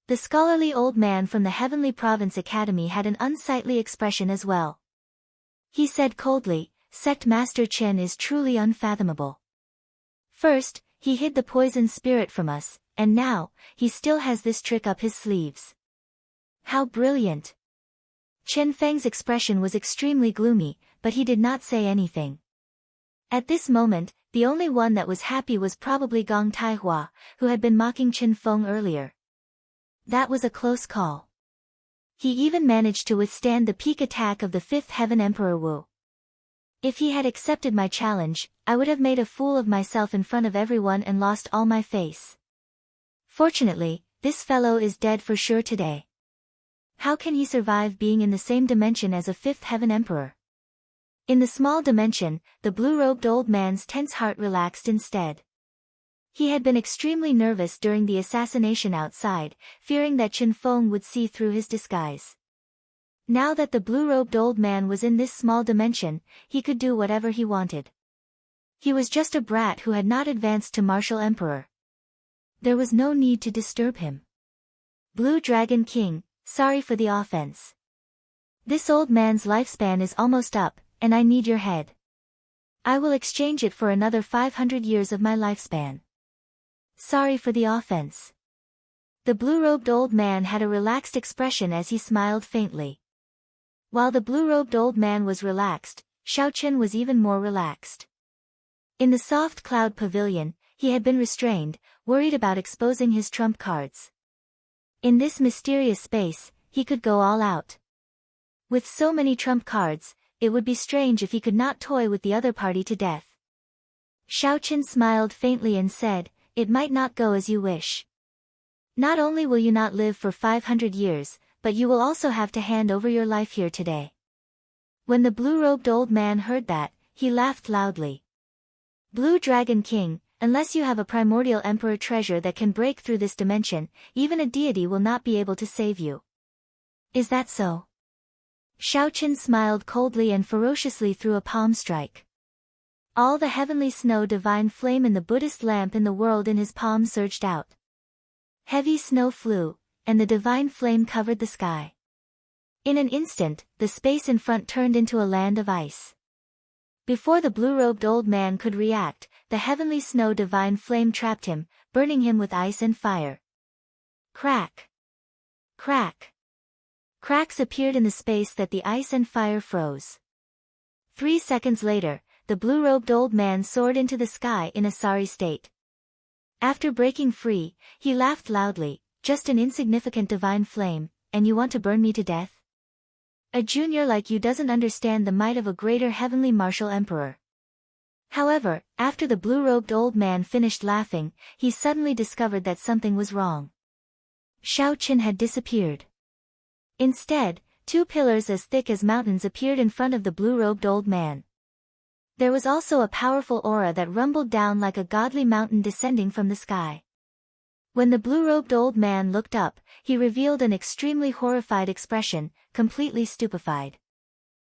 The scholarly old man from the Heavenly Province Academy had an unsightly expression as well. He said coldly, "Sect Master Chen is truly unfathomable. First, he hid the poison spirit from us, and now, he still has this trick up his sleeves. How brilliant!" Chen Feng's expression was extremely gloomy, but he did not say anything. At this moment, the only one that was happy was probably Gong Taihua, who had been mocking Chen Feng earlier. That was a close call. He even managed to withstand the peak attack of the fifth heaven Emperor Wu. If he had accepted my challenge, I would have made a fool of myself in front of everyone and lost all my face. Fortunately, this fellow is dead for sure today. How can he survive being in the same dimension as a fifth heaven emperor? In the small dimension, the blue-robed old man's tense heart relaxed instead. He had been extremely nervous during the assassination outside, fearing that Chen Feng would see through his disguise. Now that the blue-robed old man was in this small dimension, he could do whatever he wanted. He was just a brat who had not advanced to martial emperor. There was no need to disturb him. Blue Dragon King, sorry for the offense. This old man's lifespan is almost up, and I need your head. I will exchange it for another 500 years of my lifespan. Sorry for the offense. The blue-robed old man had a relaxed expression as he smiled faintly. While the blue-robed old man was relaxed, Xiaochen was even more relaxed. In the soft cloud pavilion, he had been restrained, worried about exposing his trump cards. In this mysterious space, he could go all out. With so many trump cards, it would be strange if he could not toy with the other party to death. Xiaochen smiled faintly and said, "It might not go as you wish. Not only will you not live for 500 years, but you will also have to hand over your life here today." When the blue-robed old man heard that, he laughed loudly. Blue Dragon King, unless you have a primordial emperor treasure that can break through this dimension, even a deity will not be able to save you. Is that so? Xiaochen smiled coldly and ferociously threw a palm strike. All the heavenly snow divine flame in the Buddhist lamp in the world in his palm surged out. Heavy snow flew, and the divine flame covered the sky. In an instant, the space in front turned into a land of ice. Before the blue-robed old man could react, the heavenly snow divine flame trapped him, burning him with ice and fire. Crack! Crack! Cracks appeared in the space that the ice and fire froze. 3 seconds later, the blue-robed old man soared into the sky in a sorry state. After breaking free, he laughed loudly, "Just an insignificant divine flame, and you want to burn me to death? A junior like you doesn't understand the might of a greater heavenly martial emperor." However, after the blue-robed old man finished laughing, he suddenly discovered that something was wrong. Shao Qin had disappeared. Instead, 2 pillars as thick as mountains appeared in front of the blue-robed old man. There was also a powerful aura that rumbled down like a godly mountain descending from the sky. When the blue-robed old man looked up, he revealed an extremely horrified expression, completely stupefied.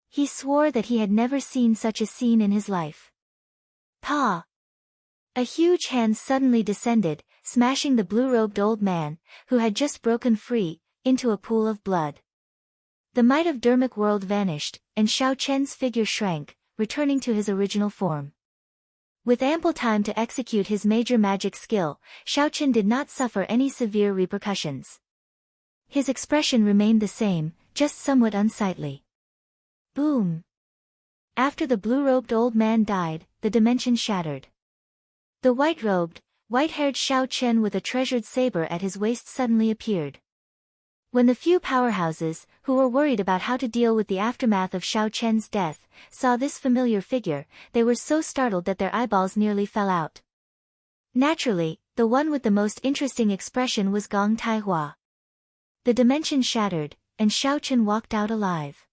He swore that he had never seen such a scene in his life. Pa! A huge hand suddenly descended, smashing the blue-robed old man, who had just broken free, into a pool of blood. The might of Dermic world vanished, and Shao Chen's figure shrank, returning to his original form. With ample time to execute his major magic skill, Shao Chen did not suffer any severe repercussions. His expression remained the same, just somewhat unsightly. Boom! After the blue-robed old man died, the dimension shattered. The white-robed, white-haired Shao Chen with a treasured saber at his waist suddenly appeared. When the few powerhouses, who were worried about how to deal with the aftermath of Shao Chen's death, saw this familiar figure, they were so startled that their eyeballs nearly fell out. Naturally, the one with the most interesting expression was Gong Taihua. The dimension shattered, and Shao Chen walked out alive.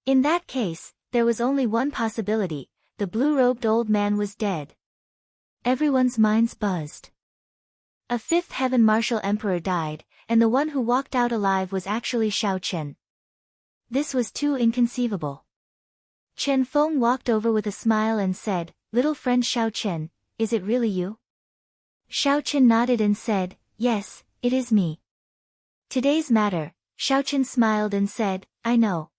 In that case, there was only one possibility: the blue-robed old man was dead. Everyone's minds buzzed. A 5th heaven martial emperor died, and the one who walked out alive was actually Shao Chen. This was too inconceivable. Chen Feng walked over with a smile and said, "Little friend Shao Chen, is it really you?" Shao Chen nodded and said, "Yes, it is me." Today's matter, Shao Chen smiled and said, "I know.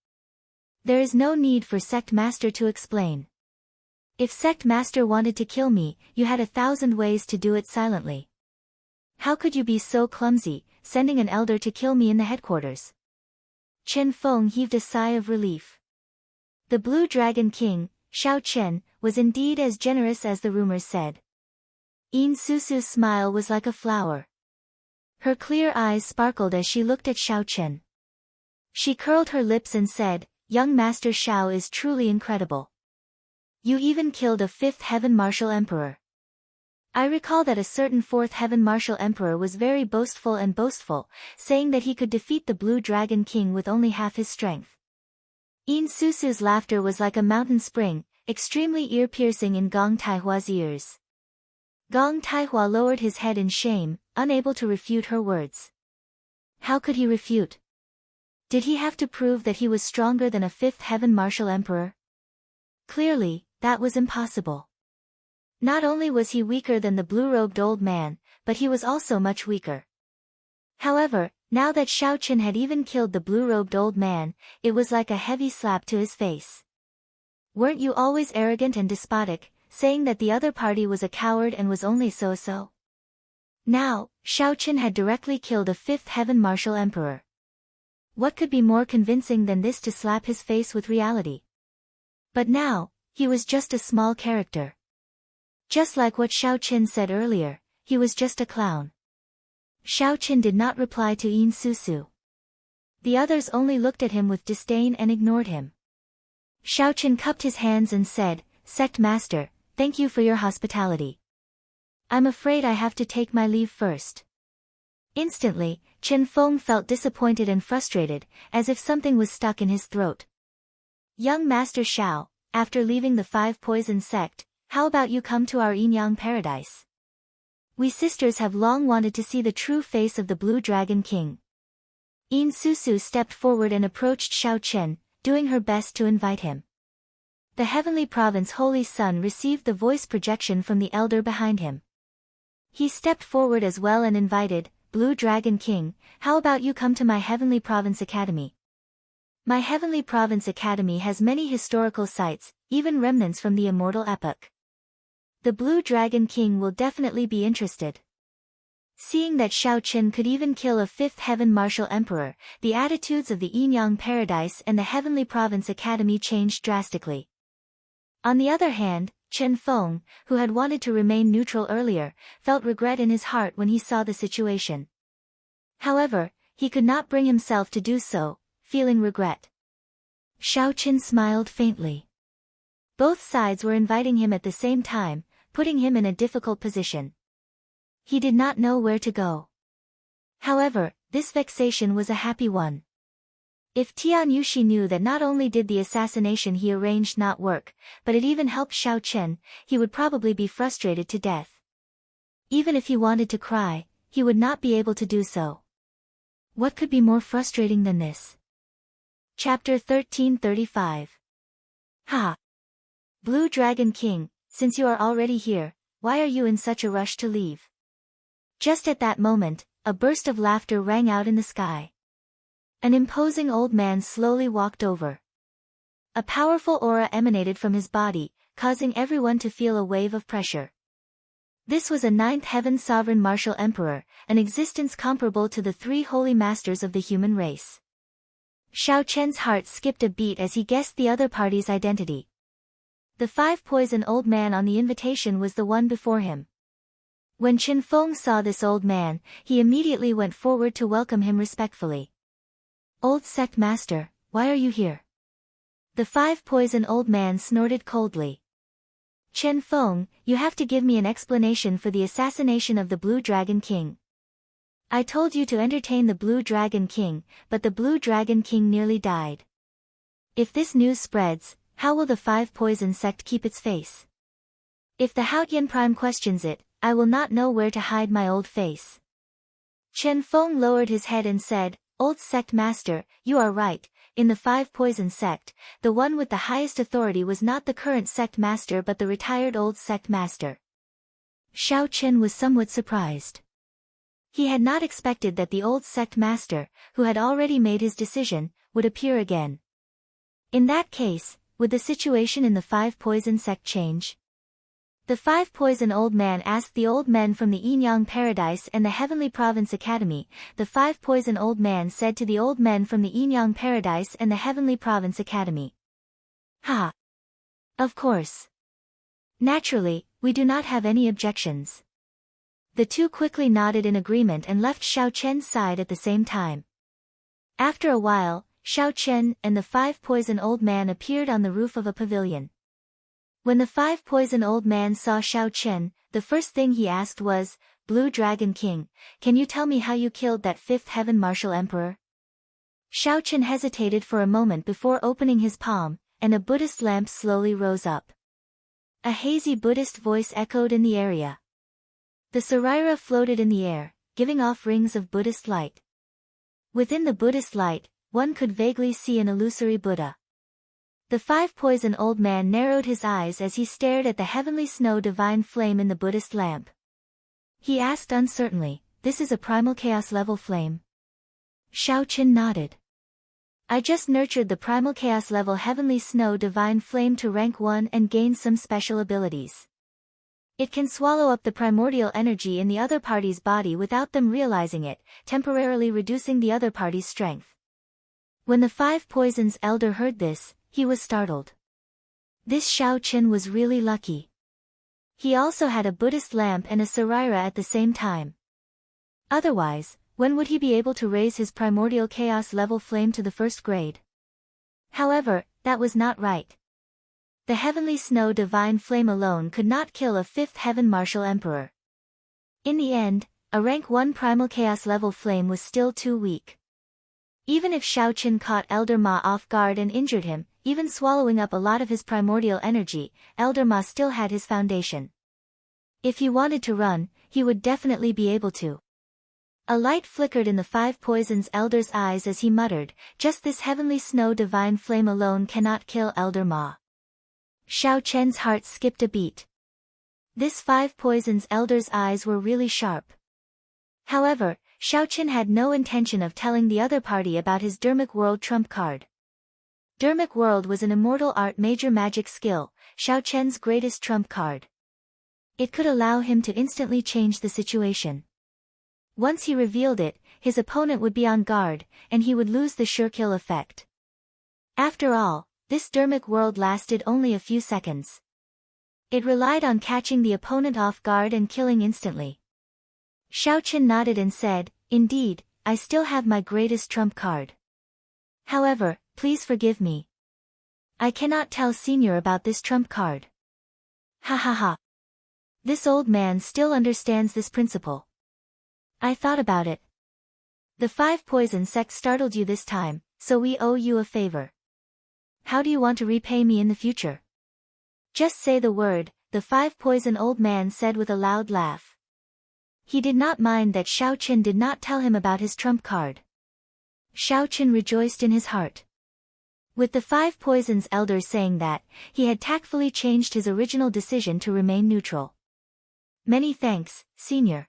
There is no need for Sect Master to explain. If Sect Master wanted to kill me, you had 1,000 ways to do it silently. How could you be so clumsy, sending an elder to kill me in the headquarters?" Chen Feng heaved a sigh of relief. The Blue Dragon King, Shao Chen, was indeed as generous as the rumors said. Yin Susu's smile was like a flower. Her clear eyes sparkled as she looked at Shao Chen. She curled her lips and said, "Young Master Shao is truly incredible. You even killed a 5th heaven martial emperor. I recall that a certain 4th heaven martial emperor was very boastful, saying that he could defeat the Blue Dragon King with only half his strength." Yin Susu's laughter was like a mountain spring, extremely ear-piercing in Gong Taihua's ears. Gong Taihua lowered his head in shame, unable to refute her words. How could he refute? Did he have to prove that he was stronger than a 5th heaven martial emperor? Clearly, that was impossible. Not only was he weaker than the blue-robed old man, but he was also much weaker. However, now that Shao Chen had even killed the blue-robed old man, it was like a heavy slap to his face. Weren't you always arrogant and despotic, saying that the other party was a coward and was only so-so? Now, Shao Chen had directly killed a 5th heaven martial emperor. What could be more convincing than this to slap his face with reality? But now, he was just a small character. Just like what Shao Chen said earlier, he was just a clown. Shao Chen did not reply to Yin Susu. The others only looked at him with disdain and ignored him. Shao Chen cupped his hands and said, "Sect Master, thank you for your hospitality. I'm afraid I have to take my leave first." Instantly, Chen Feng felt disappointed and frustrated, as if something was stuck in his throat. "Young Master Shao, after leaving the 5 Poison Sect, how about you come to our Yin-Yang paradise? We sisters have long wanted to see the true face of the Blue Dragon King." Yin Susu stepped forward and approached Shao Chen, doing her best to invite him. The Heavenly Province Holy Sun received the voice projection from the elder behind him. He stepped forward as well and invited, "Blue Dragon King, how about you come to my Heavenly Province Academy? My Heavenly Province Academy has many historical sites, even remnants from the immortal epoch. The Blue Dragon King will definitely be interested. Seeing that Shao Chen could even kill a fifth heaven martial emperor, the attitudes of the Yin-Yang Paradise and the Heavenly Province Academy changed drastically. On the other hand, Chen Feng, who had wanted to remain neutral earlier, felt regret in his heart when he saw the situation. However, he could not bring himself to do so, feeling regret. Shao Chen smiled faintly. Both sides were inviting him at the same time, putting him in a difficult position. He did not know where to go. However, this vexation was a happy one. If Tian Yushi knew that not only did the assassination he arranged not work, but it even helped Shao Chen, he would probably be frustrated to death. Even if he wanted to cry, he would not be able to do so. What could be more frustrating than this? Chapter 1335. Ha! Blue Dragon King, since you are already here, why are you in such a rush to leave? Just at that moment, a burst of laughter rang out in the sky. An imposing old man slowly walked over. A powerful aura emanated from his body, causing everyone to feel a wave of pressure. This was a ninth heaven sovereign martial emperor, an existence comparable to the three holy masters of the human race. Shao Chen's heart skipped a beat as he guessed the other party's identity. The five-poison old man on the invitation was the one before him. When Chen Feng saw this old man, he immediately went forward to welcome him respectfully. Old sect master, why are you here? The five-poison old man snorted coldly. Chen Feng, you have to give me an explanation for the assassination of the Blue Dragon King. I told you to entertain the Blue Dragon King, but the Blue Dragon King nearly died. If this news spreads, how will the five-poison sect keep its face? If the Haotian Prime questions it, I will not know where to hide my old face. Chen Feng lowered his head and said, Old sect master, you are right, in the five-poison sect, the one with the highest authority was not the current sect master but the retired old sect master. Shao Chen was somewhat surprised. He had not expected that the old sect master, who had already made his decision, would appear again. In that case, would the situation in the five-poison sect change? The five-poison old man asked the old men from the Yin-Yang Paradise and the Heavenly Province Academy. The five-poison old man said to the old men from the Yin-Yang Paradise and the Heavenly Province Academy. Ha! Of course. Naturally, we do not have any objections. The two quickly nodded in agreement and left Shao Chen's side at the same time. After a while, Shao Chen and the five-poison old man appeared on the roof of a pavilion. When the five-poison old man saw Shao Chen, the first thing he asked was, Blue Dragon King, can you tell me how you killed that fifth heaven martial emperor? Shao Chen hesitated for a moment before opening his palm, and a Buddhist lamp slowly rose up. A hazy Buddhist voice echoed in the area. The Saraira floated in the air, giving off rings of Buddhist light. Within the Buddhist light, one could vaguely see an illusory Buddha. The five-poison old man narrowed his eyes as he stared at the heavenly snow divine flame in the Buddhist lamp. He asked uncertainly, this is a primal chaos level flame? Shao Chen nodded. I just nurtured the primal chaos level heavenly snow divine flame to rank 1 and gained some special abilities. It can swallow up the primordial energy in the other party's body without them realizing it, temporarily reducing the other party's strength. When the five poisons elder heard this, he was startled. This Shao Chen was really lucky. He also had a Buddhist lamp and a Saraira at the same time. Otherwise, when would he be able to raise his primordial chaos level flame to the first grade? However, that was not right. The heavenly snow divine flame alone could not kill a fifth heaven martial emperor. In the end, a rank 1 primal chaos level flame was still too weak. Even if Shao Chen caught Elder Ma off guard and injured him, even swallowing up a lot of his primordial energy, Elder Ma still had his foundation. If he wanted to run, he would definitely be able to. A light flickered in the five poisons elder's eyes as he muttered, just this heavenly snow divine flame alone cannot kill Elder Ma. Shao Chen's heart skipped a beat. This five poisons elder's eyes were really sharp. However, Shao Chen had no intention of telling the other party about his Dermic World trump card. Dermic World was an immortal art major magic skill, Xiao Chen's greatest trump card. It could allow him to instantly change the situation. Once he revealed it, his opponent would be on guard, and he would lose the sure kill effect. After all, this Dermic World lasted only a few seconds. It relied on catching the opponent off guard and killing instantly. Xiao Chen nodded and said, "Indeed, I still have my greatest trump card. However, please forgive me. I cannot tell Senior about this trump card." Ha ha ha. This old man still understands this principle. I thought about it. The 5 poison sect startled you this time, so we owe you a favor. How do you want to repay me in the future? Just say the word, the 5 poison old man said with a loud laugh. He did not mind that Xiao Chen did not tell him about his trump card. Xiao Chen rejoiced in his heart. With the 5 poisons elder saying that, he had tactfully changed his original decision to remain neutral. Many thanks, Senior.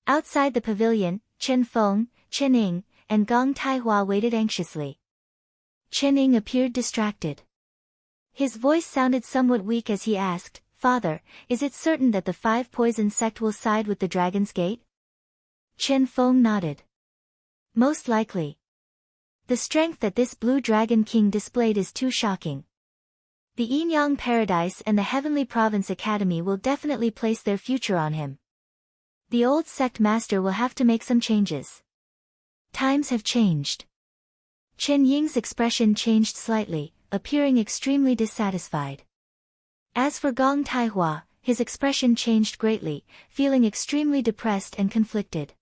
Outside the pavilion, Chen Feng, Chen Ying, and Gong Taihua waited anxiously. Chen Ying appeared distracted. His voice sounded somewhat weak as he asked, "Father, is it certain that the 5 poison sect will side with the Dragon's Gate?" Chen Feng nodded. Most likely. The strength that this Blue Dragon King displayed is too shocking. The Yin-Yang Paradise and the Heavenly Province Academy will definitely place their future on him. The old sect master will have to make some changes. Times have changed. Chen Ying's expression changed slightly, appearing extremely dissatisfied. As for Gong Taihua, his expression changed greatly, feeling extremely depressed and conflicted.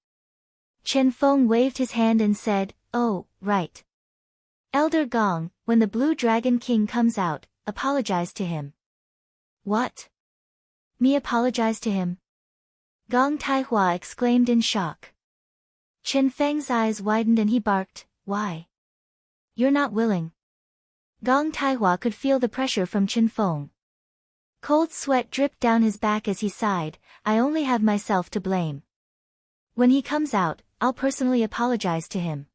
Chen Feng waved his hand and said, "Oh, right. Elder Gong, when the Blue Dragon King comes out, apologize to him." What? Me apologize to him? Gong Taihua exclaimed in shock. Chen Feng's eyes widened and he barked, "Why? You're not willing." Gong Taihua could feel the pressure from Chen Feng. Cold sweat dripped down his back as he sighed, "I only have myself to blame. When he comes out, I'll personally apologize to him."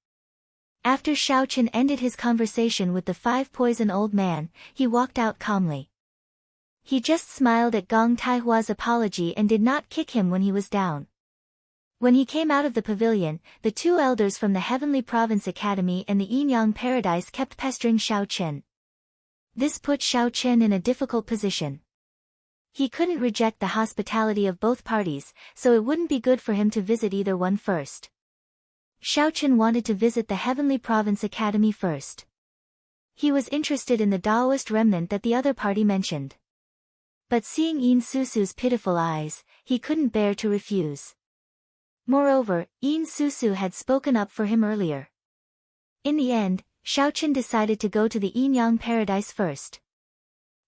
After Xiao Chen ended his conversation with the 5 poison old man, he walked out calmly. He just smiled at Gong Taihua's apology and did not kick him when he was down. When he came out of the pavilion, the 2 elders from the Heavenly Province Academy and the Yin-Yang Paradise kept pestering Xiao Chen. This put Xiao Chen in a difficult position. He couldn't reject the hospitality of both parties, so it wouldn't be good for him to visit either one first. Xiao Chen wanted to visit the Heavenly Province Academy first. He was interested in the Taoist remnant that the other party mentioned. But seeing Yin Susu's pitiful eyes, he couldn't bear to refuse. Moreover, Yin Susu had spoken up for him earlier. In the end, Xiao Chen decided to go to the Yin-Yang Paradise first.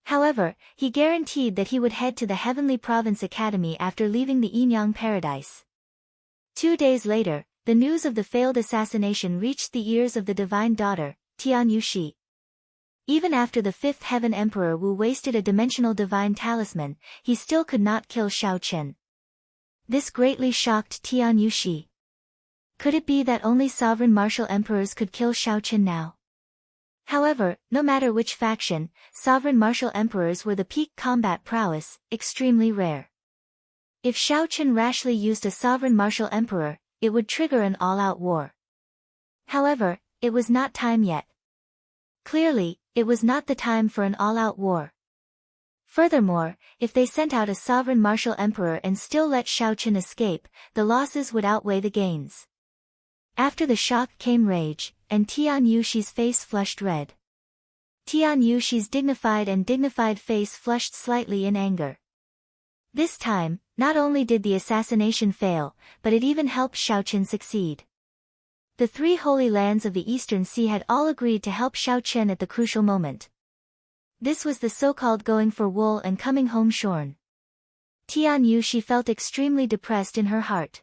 However, he guaranteed that he would head to the Heavenly Province Academy after leaving the Yin-Yang Paradise. 2 days later, the news of the failed assassination reached the ears of the Divine Daughter, Tian Yushi. Even after the 5th Heaven Emperor Wu wasted a dimensional divine talisman, he still could not kill Xiao Chen. This greatly shocked Tian Yushi. Could it be that only sovereign martial emperors could kill Xiao Chen now? However, no matter which faction, sovereign martial emperors were the peak combat prowess, extremely rare. If Xiao Chen rashly used a sovereign martial emperor, it would trigger an all-out war. However, it was not time yet. Clearly, it was not the time for an all-out war. Furthermore, if they sent out a sovereign martial emperor and still let Xiao Chen escape, the losses would outweigh the gains. After the shock came rage, and Tian Yushi's face flushed red. Tian Yushi's dignified face flushed slightly in anger. This time, not only did the assassination fail, but it even helped Xiao Chen succeed. The 3 holy lands of the Eastern Sea had all agreed to help Xiao Chen at the crucial moment. This was the so-called going for wool and coming home shorn. Tian Yushi felt extremely depressed in her heart.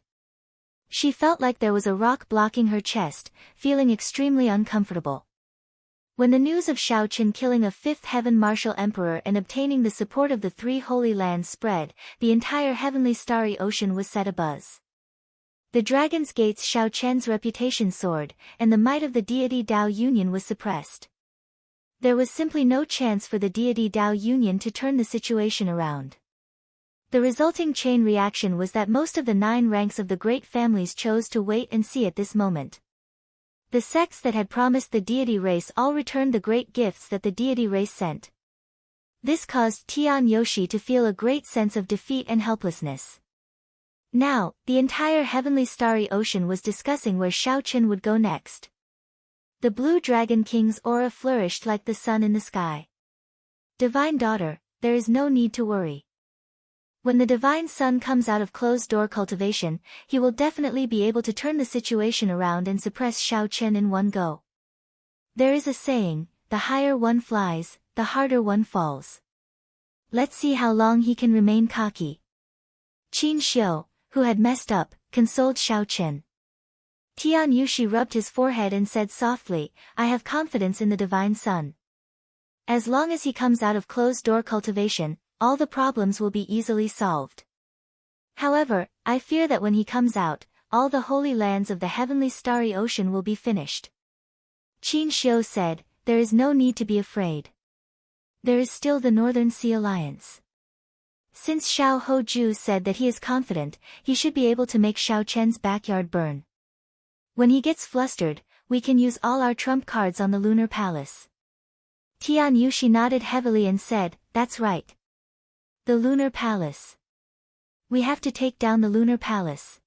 She felt like there was a rock blocking her chest, feeling extremely uncomfortable. When the news of Xiao Chen killing a 5th Heaven Martial Emperor and obtaining the support of the 3 Holy Lands spread, the entire heavenly starry ocean was set abuzz. The Dragon's Gate's Xiao Chen's reputation soared, and the might of the deity Tao Union was suppressed. There was simply no chance for the deity Dao Union to turn the situation around. The resulting chain reaction was that most of the 9 ranks of the great families chose to wait and see at this moment. The sects that had promised the deity race all returned the great gifts that the deity race sent. This caused Tian Yoshi to feel a great sense of defeat and helplessness. Now, the entire heavenly starry ocean was discussing where Xiaochen would go next. The Blue Dragon King's aura flourished like the sun in the sky. Divine Daughter, there is no need to worry. When the Divine Son comes out of closed-door cultivation, he will definitely be able to turn the situation around and suppress Xiaochen in one go. There is a saying, the higher one flies, the harder one falls. Let's see how long he can remain cocky. Qin Xiu, who had messed up, consoled Xiaochen. Tian Yushi rubbed his forehead and said softly, I have confidence in the Divine Son. As long as he comes out of closed-door cultivation, all the problems will be easily solved. However, I fear that when he comes out, all the holy lands of the heavenly starry ocean will be finished. Qin Xiu said, there is no need to be afraid. There is still the Northern Sea Alliance. Since Xiao Hoju said that he is confident, he should be able to make Xiaochen's backyard burn. When he gets flustered, we can use all our trump cards on the Lunar Palace. Tian Yushi nodded heavily and said, that's right. The Lunar Palace. We have to take down the Lunar Palace.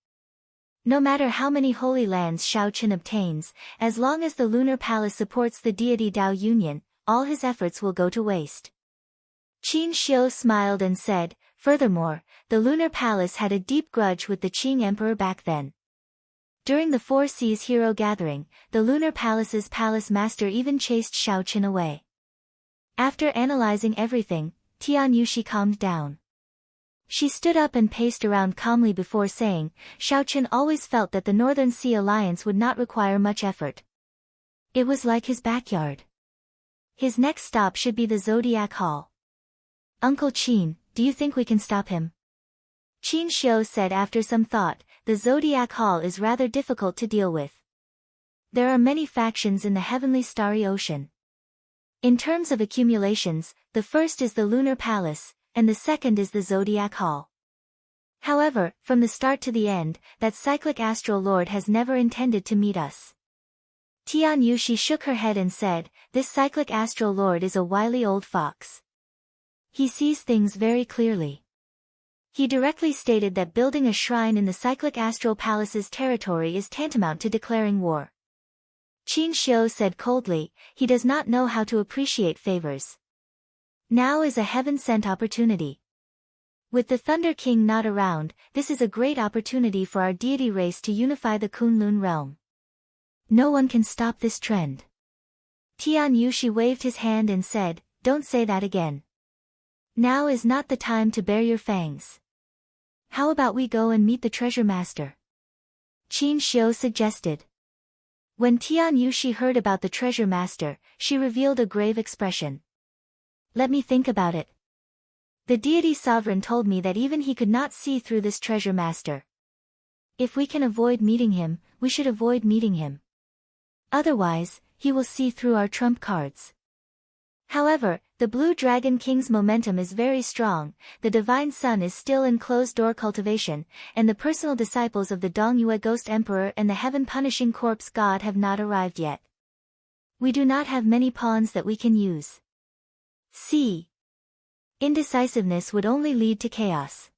No matter how many holy lands Xiaochen obtains, as long as the Lunar Palace supports the deity Dao Union, all his efforts will go to waste. Qin Xiu smiled and said, furthermore, the Lunar Palace had a deep grudge with the Qing Emperor back then. During the Four Seas Hero Gathering, the Lunar Palace's palace master even chased Xiaochen away. After analyzing everything, Tian Yushi calmed down. She stood up and paced around calmly before saying, Xiaochen always felt that the Northern Sea Alliance would not require much effort. It was like his backyard. His next stop should be the Zodiac Hall. Uncle Qin, do you think we can stop him? Qin Xiu said after some thought, the Zodiac Hall is rather difficult to deal with. There are many factions in the heavenly starry ocean. In terms of accumulations, the first is the Lunar Palace, and the second is the Zodiac Hall. However, from the start to the end, that cyclic astral lord has never intended to meet us. Tian Yushi shook her head and said, this cyclic astral lord is a wily old fox. He sees things very clearly. He directly stated that building a shrine in the cyclic astral palace's territory is tantamount to declaring war. Qin Xiu said coldly, he does not know how to appreciate favors. Now is a heaven-sent opportunity. With the Thunder King not around, this is a great opportunity for our deity race to unify the Kunlun realm. No one can stop this trend. Tian Yushi waved his hand and said, don't say that again. Now is not the time to bare your fangs. How about we go and meet the treasure master? Qin Xiu suggested. When Tian Yushi heard about the treasure master, she revealed a grave expression. Let me think about it. The deity sovereign told me that even he could not see through this treasure master. If we can avoid meeting him, we should avoid meeting him. Otherwise, he will see through our trump cards. However, the Blue Dragon King's momentum is very strong, the Divine Son is still in closed-door cultivation, and the personal disciples of the Dongyue Ghost Emperor and the Heaven-Punishing Corpse God have not arrived yet. We do not have many pawns that we can use. C. Indecisiveness would only lead to chaos.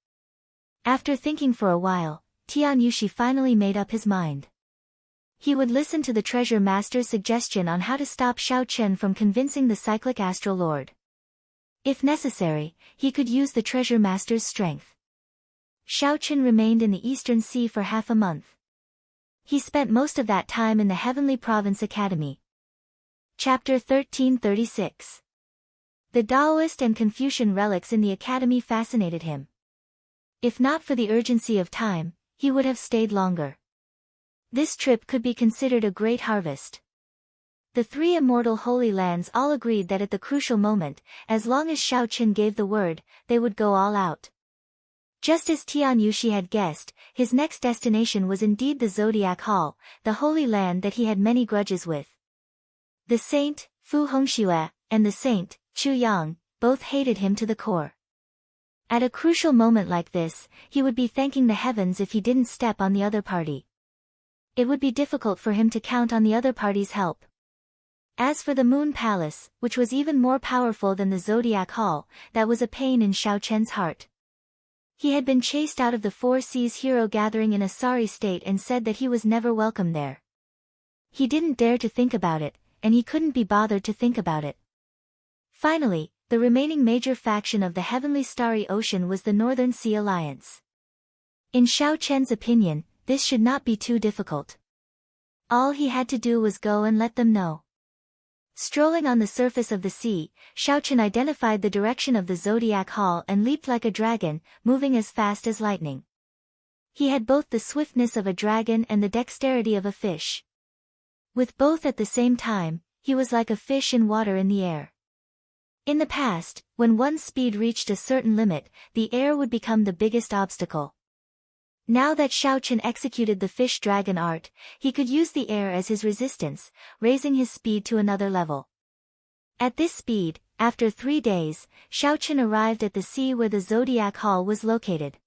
After thinking for a while, Tian Yushi finally made up his mind. He would listen to the treasure master's suggestion on how to stop Xiaochen from convincing the cyclic astral lord. If necessary, he could use the treasure master's strength. Xiaochen remained in the Eastern Sea for half a month. He spent most of that time in the Heavenly Province Academy. Chapter 1336. The Taoist and Confucian relics in the academy fascinated him. If not for the urgency of time, he would have stayed longer. This trip could be considered a great harvest. The three immortal holy lands all agreed that at the crucial moment, as long as Xiaochen gave the word, they would go all out. Just as Tian Yushi had guessed, his next destination was indeed the Zodiac Hall, the holy land that he had many grudges with. The saint, Fu Hongxue, and the saint, Chu Yang, both hated him to the core. At a crucial moment like this, he would be thanking the heavens if he didn't step on the other party. It would be difficult for him to count on the other party's help. As for the Moon Palace, which was even more powerful than the Zodiac Hall, that was a pain in Xiao Chen's heart. He had been chased out of the Four Seas hero gathering in a sorry state and said that he was never welcome there. He didn't dare to think about it, and he couldn't be bothered to think about it. Finally, the remaining major faction of the Heavenly Starry Ocean was the Northern Sea Alliance. In Xiao Chen's opinion, this should not be too difficult. All he had to do was go and let them know. Strolling on the surface of the sea, Xiao Chen identified the direction of the Zodiac Hall and leaped like a dragon, moving as fast as lightning. He had both the swiftness of a dragon and the dexterity of a fish. With both at the same time, he was like a fish in water in the air. In the past, when one's speed reached a certain limit, the air would become the biggest obstacle. Now that Xiao Chen executed the fish dragon art, he could use the air as his resistance, raising his speed to another level. At this speed, after 3 days, Xiao Chen arrived at the sea where the Zodiac Hall was located.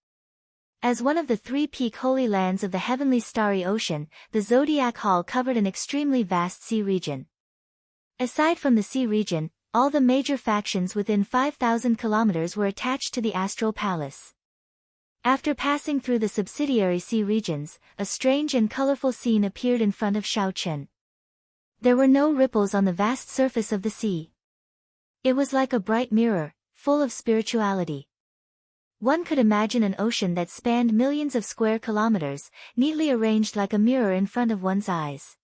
As one of the 3 peak holy lands of the Heavenly Starry Ocean, the Zodiac Hall covered an extremely vast sea region. Aside from the sea region, all the major factions within 5,000 kilometers were attached to the Astral Palace. After passing through the subsidiary sea regions, a strange and colorful scene appeared in front of Xiao Chen. There were no ripples on the vast surface of the sea. It was like a bright mirror, full of spirituality. One could imagine an ocean that spanned millions of square kilometers, neatly arranged like a mirror in front of one's eyes.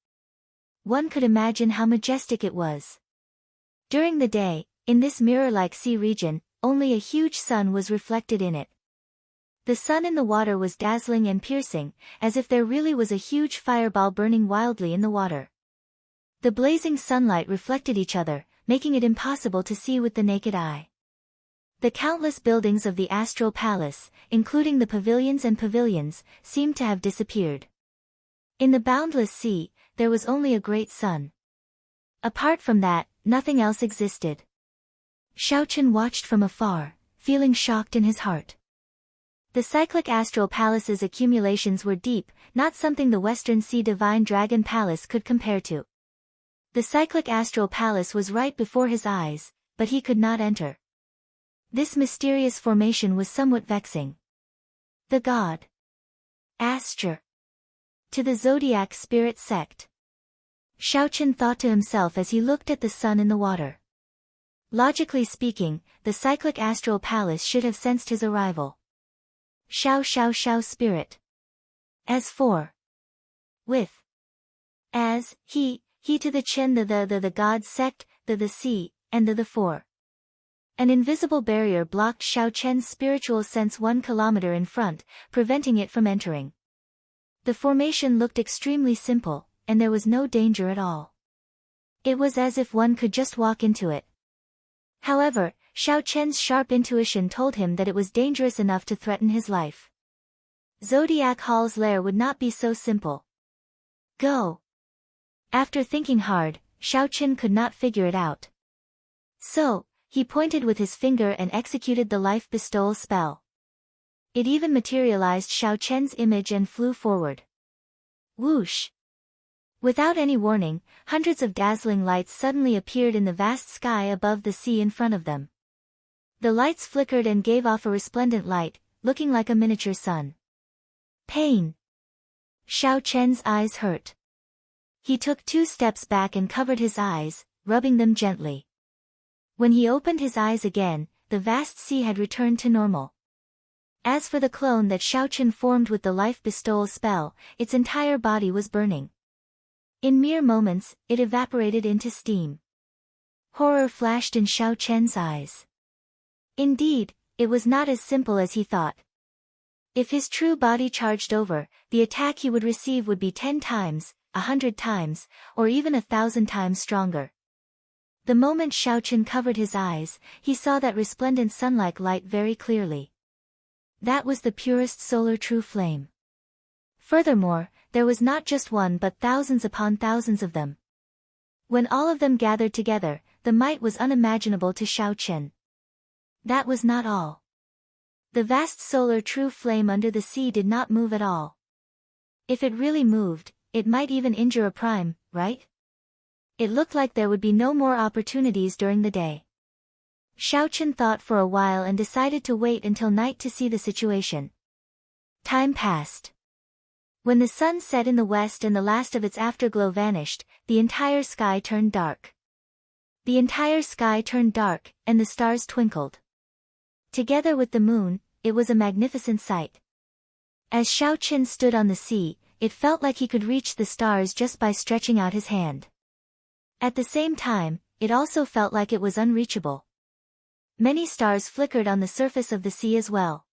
One could imagine how majestic it was. During the day, in this mirror-like sea region, only a huge sun was reflected in it. The sun in the water was dazzling and piercing, as if there really was a huge fireball burning wildly in the water. The blazing sunlight reflected each other, making it impossible to see with the naked eye. The countless buildings of the Astral Palace, including the pavilions, seemed to have disappeared. In the boundless sea, there was only a great sun. Apart from that, nothing else existed. Xiao Chen watched from afar, feeling shocked in his heart. The cyclic Astral Palace's accumulations were deep, not something the Western Sea Divine Dragon Palace could compare to. The cyclic Astral Palace was right before his eyes, but he could not enter. This mysterious formation was somewhat vexing. The god. Astra. To the Zodiac Spirit Sect. Xiao Chen thought to himself as he looked at the sun in the water. Logically speaking, the cyclic Astral Palace should have sensed his arrival. Xiao Spirit. As for. With. As, he to the Chen the god sect, the sea, and the four. An invisible barrier blocked Xiao Chen's spiritual sense 1 kilometer in front, preventing it from entering. The formation looked extremely simple, and there was no danger at all. It was as if one could just walk into it. However, Xiao Chen's sharp intuition told him that it was dangerous enough to threaten his life. Zodiac Hall's lair would not be so simple. Go. After thinking hard, Xiao Chen could not figure it out. So, he pointed with his finger and executed the life bestowal spell. It even materialized Xiao Chen's image and flew forward. Whoosh! Without any warning, hundreds of dazzling lights suddenly appeared in the vast sky above the sea in front of them. The lights flickered and gave off a resplendent light, looking like a miniature sun. Pain! Xiao Chen's eyes hurt. He took 2 steps back and covered his eyes, rubbing them gently. When he opened his eyes again, the vast sea had returned to normal. As for the clone that Xiao Chen formed with the life bestowal spell, its entire body was burning. In mere moments, it evaporated into steam. Horror flashed in Xiao Chen's eyes. Indeed, it was not as simple as he thought. If his true body charged over, the attack he would receive would be 10 times, 100 times, or even 1,000 times stronger. The moment Xiao Chen covered his eyes, he saw that resplendent sun-like light very clearly. That was the purest solar true flame. Furthermore, there was not just one but thousands upon thousands of them. When all of them gathered together, the might was unimaginable to Xiao Chen. That was not all. The vast solar true flame under the sea did not move at all. If it really moved, it might even injure a prime, right? It looked like there would be no more opportunities during the day. Xiao Chen thought for a while and decided to wait until night to see the situation. Time passed. When the sun set in the west and the last of its afterglow vanished, the entire sky turned dark. The entire sky turned dark, and the stars twinkled. Together with the moon, it was a magnificent sight. As Xiao Chen stood on the sea, it felt like he could reach the stars just by stretching out his hand. At the same time, it also felt like it was unreachable. Many stars flickered on the surface of the sea as well.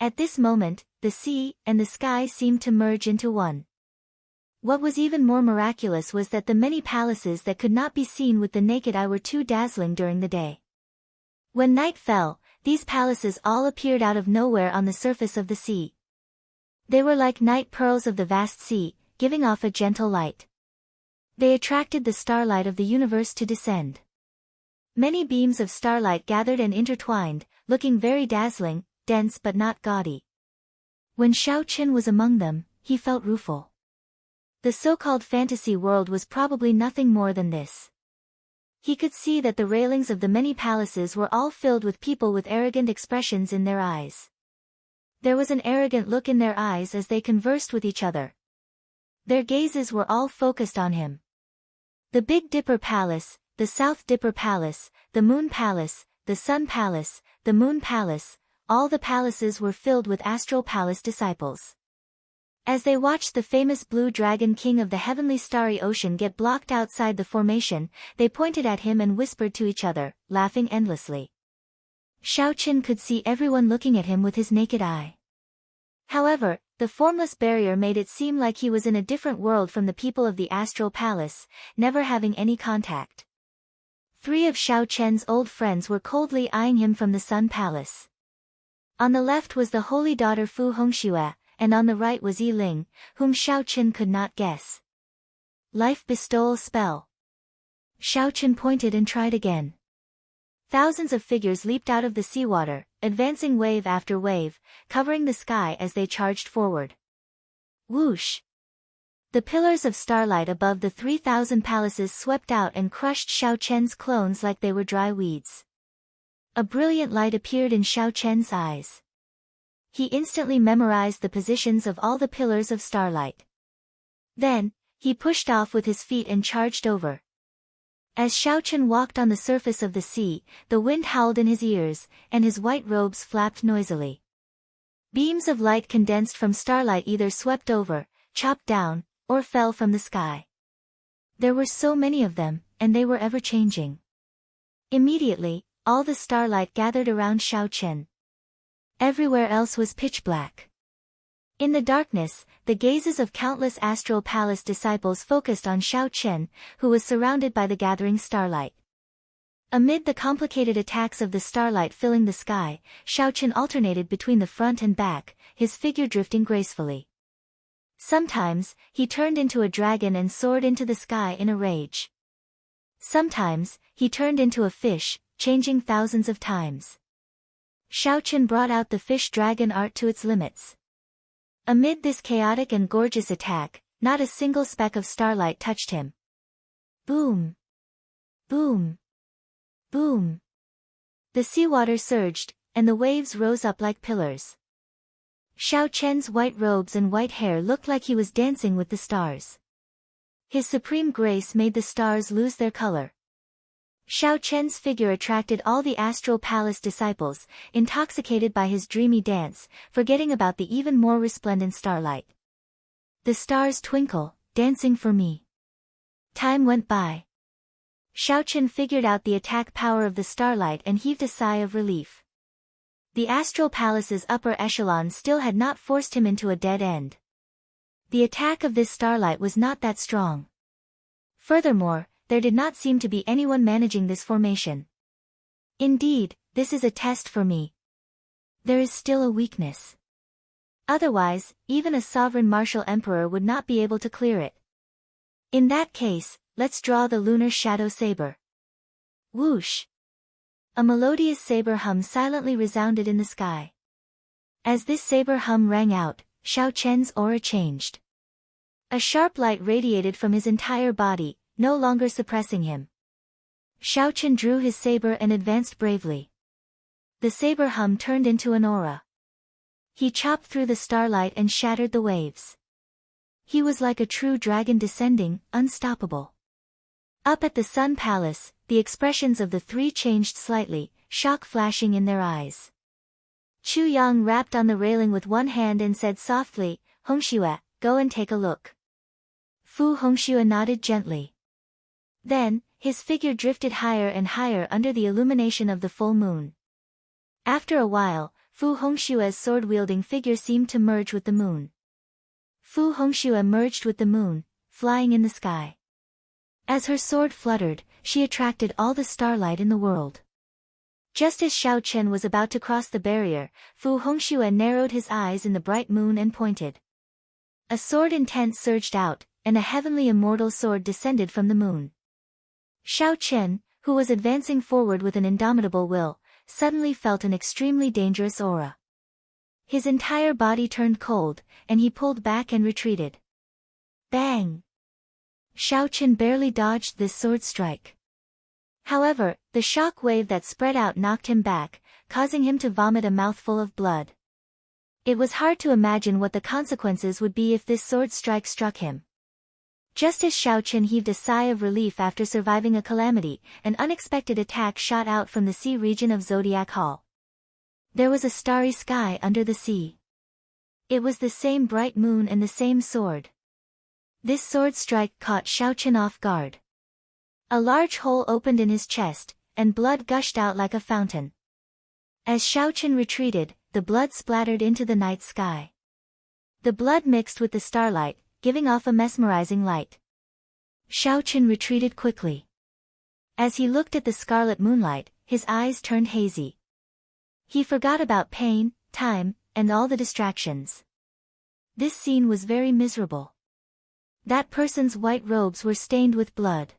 At this moment, the sea and the sky seemed to merge into one. What was even more miraculous was that the many palaces that could not be seen with the naked eye were too dazzling during the day. When night fell, these palaces all appeared out of nowhere on the surface of the sea. They were like night pearls of the vast sea, giving off a gentle light. They attracted the starlight of the universe to descend. Many beams of starlight gathered and intertwined, looking very dazzling, dense but not gaudy. When Xiao Chen was among them, he felt rueful. The so-called fantasy world was probably nothing more than this. He could see that the railings of the many palaces were all filled with people with arrogant expressions in their eyes. There was an arrogant look in their eyes as they conversed with each other. Their gazes were all focused on him. The Big Dipper Palace, the South Dipper Palace, the Moon Palace, the Sun Palace, the Moon Palace, all the palaces were filled with Astral Palace disciples. As they watched the famous Blue Dragon King of the heavenly starry ocean get blocked outside the formation, they pointed at him and whispered to each other, laughing endlessly. Xiao Chen could see everyone looking at him with his naked eye. However, the formless barrier made it seem like he was in a different world from the people of the Astral Palace, never having any contact. 3 of Xiao Chen's old friends were coldly eyeing him from the Sun Palace. On the left was the holy daughter Fu Hongxue, and on the right was Yi Ling, whom Xiao Chen could not guess. Life bestowal spell. Xiao Chen pointed and tried again. Thousands of figures leaped out of the seawater, advancing wave after wave, covering the sky as they charged forward. Whoosh! The pillars of starlight above the 3,000 palaces swept out and crushed Xiao Chen's clones like they were dry weeds. A brilliant light appeared in Xiao Chen's eyes. He instantly memorized the positions of all the pillars of starlight. Then, he pushed off with his feet and charged over. As Xiao Chen walked on the surface of the sea, the wind howled in his ears, and his white robes flapped noisily. Beams of light condensed from starlight either swept over, chopped down, or fell from the sky. There were so many of them, and they were ever-changing. Immediately, all the starlight gathered around Xiao Chen. Everywhere else was pitch black. In the darkness, the gazes of countless Astral Palace disciples focused on Xiao Chen, who was surrounded by the gathering starlight. Amid the complicated attacks of the starlight filling the sky, Xiao Chen alternated between the front and back, his figure drifting gracefully. Sometimes, he turned into a dragon and soared into the sky in a rage. Sometimes, he turned into a fish, changing thousands of times. Xiao Chen brought out the fish-dragon art to its limits. Amid this chaotic and gorgeous attack, not a single speck of starlight touched him. Boom! Boom! Boom! The seawater surged, and the waves rose up like pillars. Xiao Chen's white robes and white hair looked like he was dancing with the stars. His supreme grace made the stars lose their color. Xiao Chen's figure attracted all the Astral Palace disciples, intoxicated by his dreamy dance, forgetting about the even more resplendent starlight. The stars twinkle, dancing for me. Time went by. Xiao Chen figured out the attack power of the starlight and heaved a sigh of relief. The Astral Palace's upper echelon still had not forced him into a dead end. The attack of this starlight was not that strong. Furthermore, there did not seem to be anyone managing this formation. Indeed, this is a test for me. There is still a weakness. Otherwise, even a sovereign martial emperor would not be able to clear it. In that case, let's draw the lunar shadow saber. Whoosh! A melodious saber hum silently resounded in the sky. As this saber hum rang out, Xiao Chen's aura changed. A sharp light radiated from his entire body, no longer suppressing him. Xiao Chen drew his saber and advanced bravely. The saber hum turned into an aura. He chopped through the starlight and shattered the waves. He was like a true dragon descending, unstoppable. Up at the Sun Palace, the expressions of the three changed slightly, shock flashing in their eyes. Chu Yang rapped on the railing with one hand and said softly, "Hongxue, go and take a look." Fu Hongxue nodded gently. Then, his figure drifted higher and higher under the illumination of the full moon. After a while, Fu Hongxue's sword-wielding figure seemed to merge with the moon. Fu Hongxue merged with the moon, flying in the sky. As her sword fluttered, she attracted all the starlight in the world. Just as Xiao Chen was about to cross the barrier, Fu Hongxue narrowed his eyes in the bright moon and pointed. A sword intent surged out, and a heavenly immortal sword descended from the moon. Xiao Chen, who was advancing forward with an indomitable will, suddenly felt an extremely dangerous aura. His entire body turned cold, and he pulled back and retreated. Bang! Xiao Chen barely dodged this sword strike. However, the shock wave that spread out knocked him back, causing him to vomit a mouthful of blood. It was hard to imagine what the consequences would be if this sword strike struck him. Just as Xiao Chen heaved a sigh of relief after surviving a calamity, an unexpected attack shot out from the sea region of Zodiac Hall. There was a starry sky under the sea. It was the same bright moon and the same sword. This sword strike caught Xiao Chen off guard. A large hole opened in his chest, and blood gushed out like a fountain. As Xiao Chen retreated, the blood splattered into the night sky. The blood mixed with the starlight, giving off a mesmerizing light. Xiao Chen retreated quickly. As he looked at the scarlet moonlight, his eyes turned hazy. He forgot about pain, time, and all the distractions. This scene was very miserable. That person's white robes were stained with blood.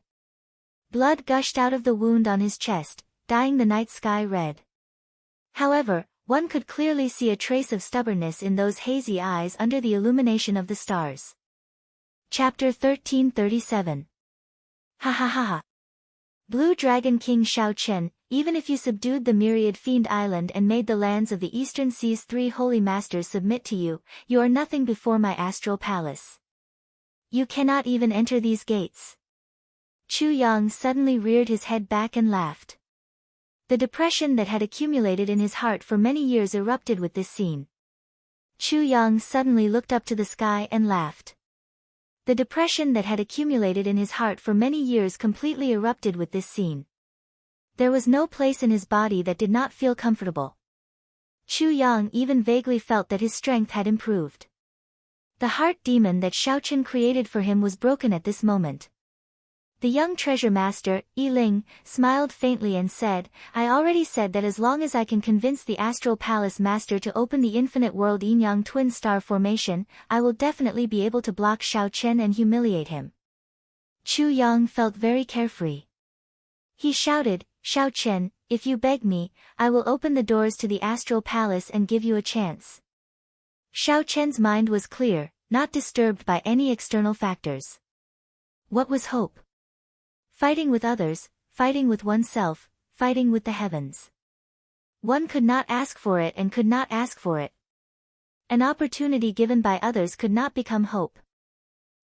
Blood gushed out of the wound on his chest, dyeing the night sky red. However, one could clearly see a trace of stubbornness in those hazy eyes under the illumination of the stars. Chapter 1337. Ha ha ha ha. Blue Dragon King Xiao Chen, even if you subdued the myriad fiend island and made the lands of the eastern seas three holy masters submit to you, you are nothing before my astral palace. You cannot even enter these gates. Chu Yang suddenly reared his head back and laughed. The depression that had accumulated in his heart for many years erupted with this scene. Chu Yang suddenly looked up to the sky and laughed. The depression that had accumulated in his heart for many years completely erupted with this scene. There was no place in his body that did not feel comfortable. Chu Yang even vaguely felt that his strength had improved. The heart demon that Xiao Chen created for him was broken at this moment. The young treasure master, Yi Ling, smiled faintly and said, I already said that as long as I can convince the Astral Palace Master to open the infinite world yin-yang twin star formation, I will definitely be able to block Xiao Chen and humiliate him. Chu Yang felt very carefree. He shouted, Xiao Chen, if you beg me, I will open the doors to the Astral Palace and give you a chance. Xiao Chen's mind was clear, not disturbed by any external factors. What was hope? Fighting with others, fighting with oneself, fighting with the heavens. One could not ask for it and could not ask for it. An opportunity given by others could not become hope.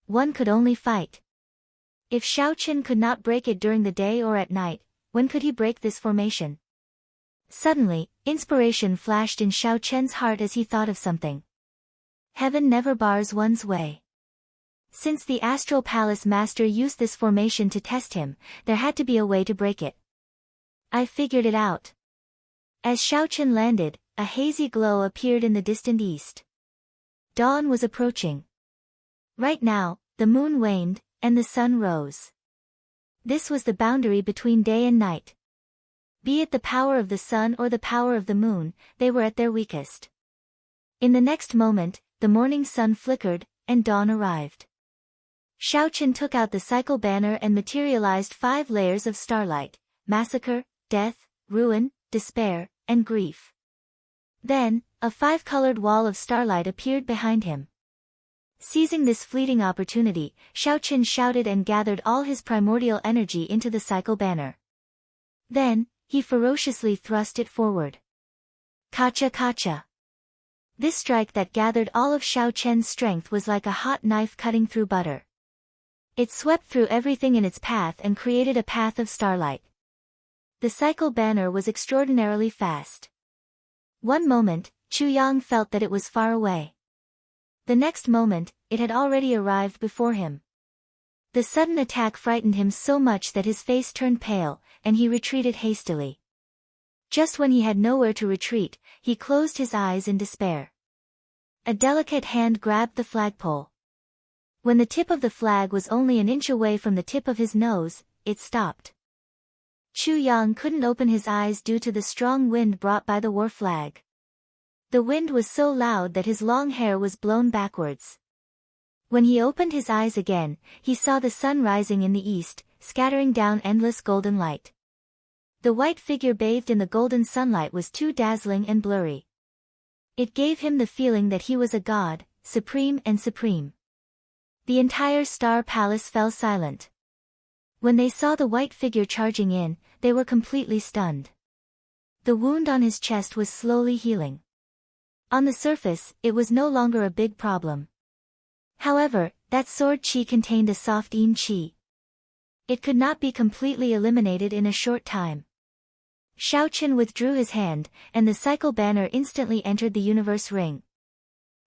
One could only fight. If Xiao Chen could not break it during the day or at night, when could he break this formation? Suddenly, inspiration flashed in Xiao Chen's heart as he thought of something. Heaven never bars one's way. Since the Astral Palace Master used this formation to test him, there had to be a way to break it. I figured it out. As Xiao Chen landed, a hazy glow appeared in the distant east. Dawn was approaching. Right now, the moon waned, and the sun rose. This was the boundary between day and night. Be it the power of the sun or the power of the moon, they were at their weakest. In the next moment, the morning sun flickered, and dawn arrived. Xiao Chen took out the cycle banner and materialized 5 layers of starlight, massacre, death, ruin, despair, and grief. Then, a five-colored wall of starlight appeared behind him. Seizing this fleeting opportunity, Xiaoqian shouted and gathered all his primordial energy into the cycle banner. Then, he ferociously thrust it forward. Kacha kacha. This strike that gathered all of Xiaoqian's strength was like a hot knife cutting through butter. It swept through everything in its path and created a path of starlight. The cycle banner was extraordinarily fast. One moment, Chu Yang felt that it was far away. The next moment, it had already arrived before him. The sudden attack frightened him so much that his face turned pale, and he retreated hastily. Just when he had nowhere to retreat, he closed his eyes in despair. A delicate hand grabbed the flagpole. When the tip of the flag was only an inch away from the tip of his nose, it stopped. Chu Yang couldn't open his eyes due to the strong wind brought by the war flag. The wind was so loud that his long hair was blown backwards. When he opened his eyes again, he saw the sun rising in the east, scattering down endless golden light. The white figure bathed in the golden sunlight was too dazzling and blurry. It gave him the feeling that he was a god, supreme and supreme. The entire star palace fell silent. When they saw the white figure charging in, they were completely stunned. The wound on his chest was slowly healing. On the surface, it was no longer a big problem. However, that sword qi contained a soft yin qi. It could not be completely eliminated in a short time. Xiaoqian withdrew his hand, and the cycle banner instantly entered the universe ring.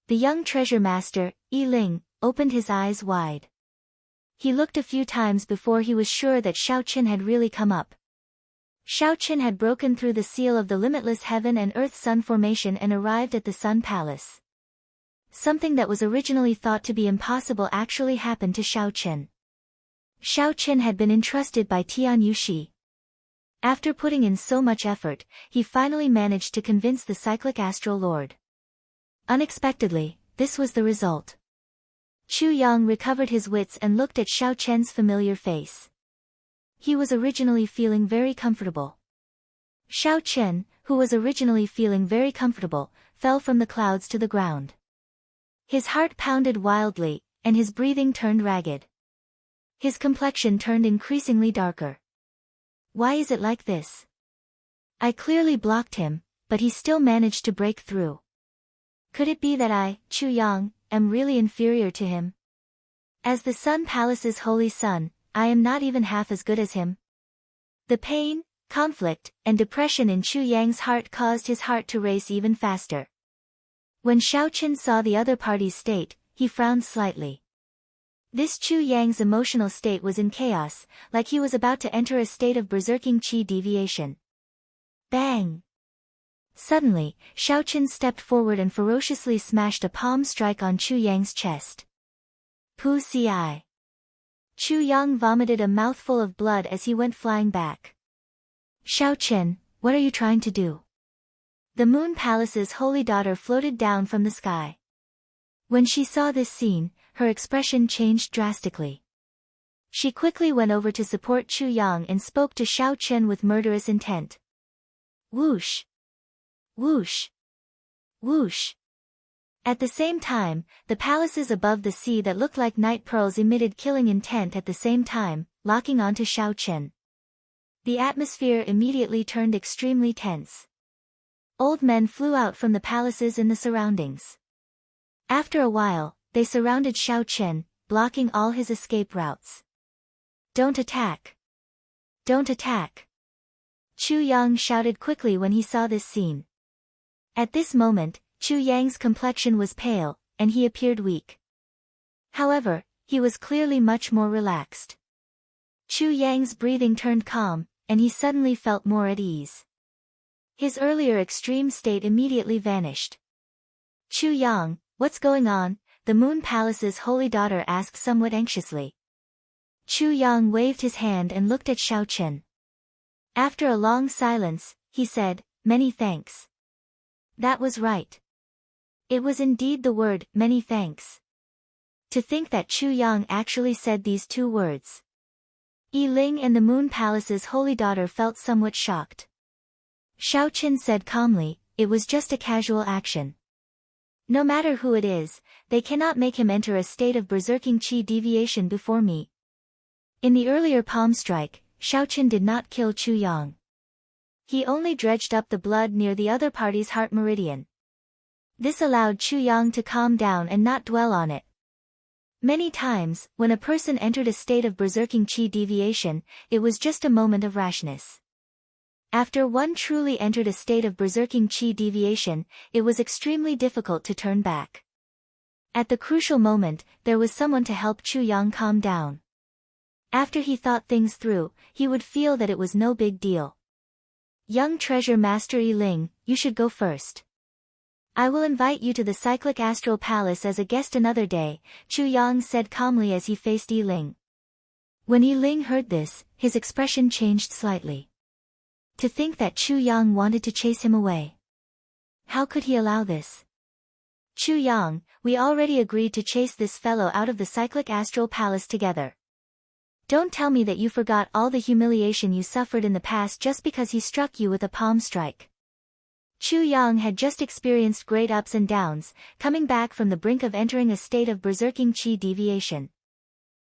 The young treasure master, Yi Ling, opened his eyes wide. He looked a few times before he was sure that Xiaoqian had really come up. Xiaoqian had broken through the seal of the limitless heaven and earth sun formation and arrived at the Sun Palace. Something that was originally thought to be impossible actually happened to Xiaoqian. Xiaoqian had been entrusted by Tian Yushi. After putting in so much effort, he finally managed to convince the cyclic astral lord. Unexpectedly, this was the result. Chu Yang recovered his wits and looked at Xiaoqian's familiar face. He was originally feeling very comfortable. Xiaoqian, who was originally feeling very comfortable, fell from the clouds to the ground. His heart pounded wildly, and his breathing turned ragged. His complexion turned increasingly darker. Why is it like this? I clearly blocked him, but he still managed to break through. Could it be that I, Chu Yang, am really inferior to him? As the Sun Palace's holy son, I am not even half as good as him. The pain, conflict, and depression in Chu Yang's heart caused his heart to race even faster. When Xiaoqian saw the other party's state, he frowned slightly. This Chu Yang's emotional state was in chaos, like he was about to enter a state of berserking qi deviation. Bang! Suddenly, Xiaoqian stepped forward and ferociously smashed a palm strike on Chu Yang's chest. Pu ci. Chu Yang vomited a mouthful of blood as he went flying back. Xiaoqian, what are you trying to do? The Moon Palace's holy daughter floated down from the sky. When she saw this scene, her expression changed drastically. She quickly went over to support Chu Yang and spoke to Xiaoqian with murderous intent. Whoosh! Whoosh! Whoosh! At the same time, the palaces above the sea that looked like night pearls emitted killing intent at the same time, locking onto Xiaoqian. The atmosphere immediately turned extremely tense. Old men flew out from the palaces in the surroundings. After a while, they surrounded Xiaoqian, blocking all his escape routes. Don't attack! Don't attack! Chu Yang shouted quickly when he saw this scene. At this moment, Chu Yang's complexion was pale, and he appeared weak. However, he was clearly much more relaxed. Chu Yang's breathing turned calm, and he suddenly felt more at ease. His earlier extreme state immediately vanished. Chu Yang, what's going on? The Moon Palace's holy daughter asked somewhat anxiously. Chu Yang waved his hand and looked at Xiaoqian. After a long silence, he said, "Many thanks." That was right. It was indeed the word, "many thanks." To think that Chu Yang actually said these two words. Yi Ling and the Moon Palace's holy daughter felt somewhat shocked. Shao Qin said calmly, "It was just a casual action. No matter who it is, they cannot make him enter a state of berserking qi deviation before me." In the earlier palm strike, Shao Qin did not kill Chu Yang. He only dredged up the blood near the other party's heart meridian. This allowed Chu Yang to calm down and not dwell on it. Many times, when a person entered a state of berserking qi deviation, it was just a moment of rashness. After one truly entered a state of berserking qi deviation, it was extremely difficult to turn back. At the crucial moment, there was someone to help Chu Yang calm down. After he thought things through, he would feel that it was no big deal. "Young treasure master Yi Ling, you should go first. I will invite you to the cyclic astral palace as a guest another day," Chu Yang said calmly as he faced Yi Ling. When Yi Ling heard this, his expression changed slightly. To think that Chu Yang wanted to chase him away. How could he allow this? "Chu Yang, we already agreed to chase this fellow out of the cyclic astral palace together. Don't tell me that you forgot all the humiliation you suffered in the past just because he struck you with a palm strike." Chu Yang had just experienced great ups and downs, coming back from the brink of entering a state of berserking qi deviation.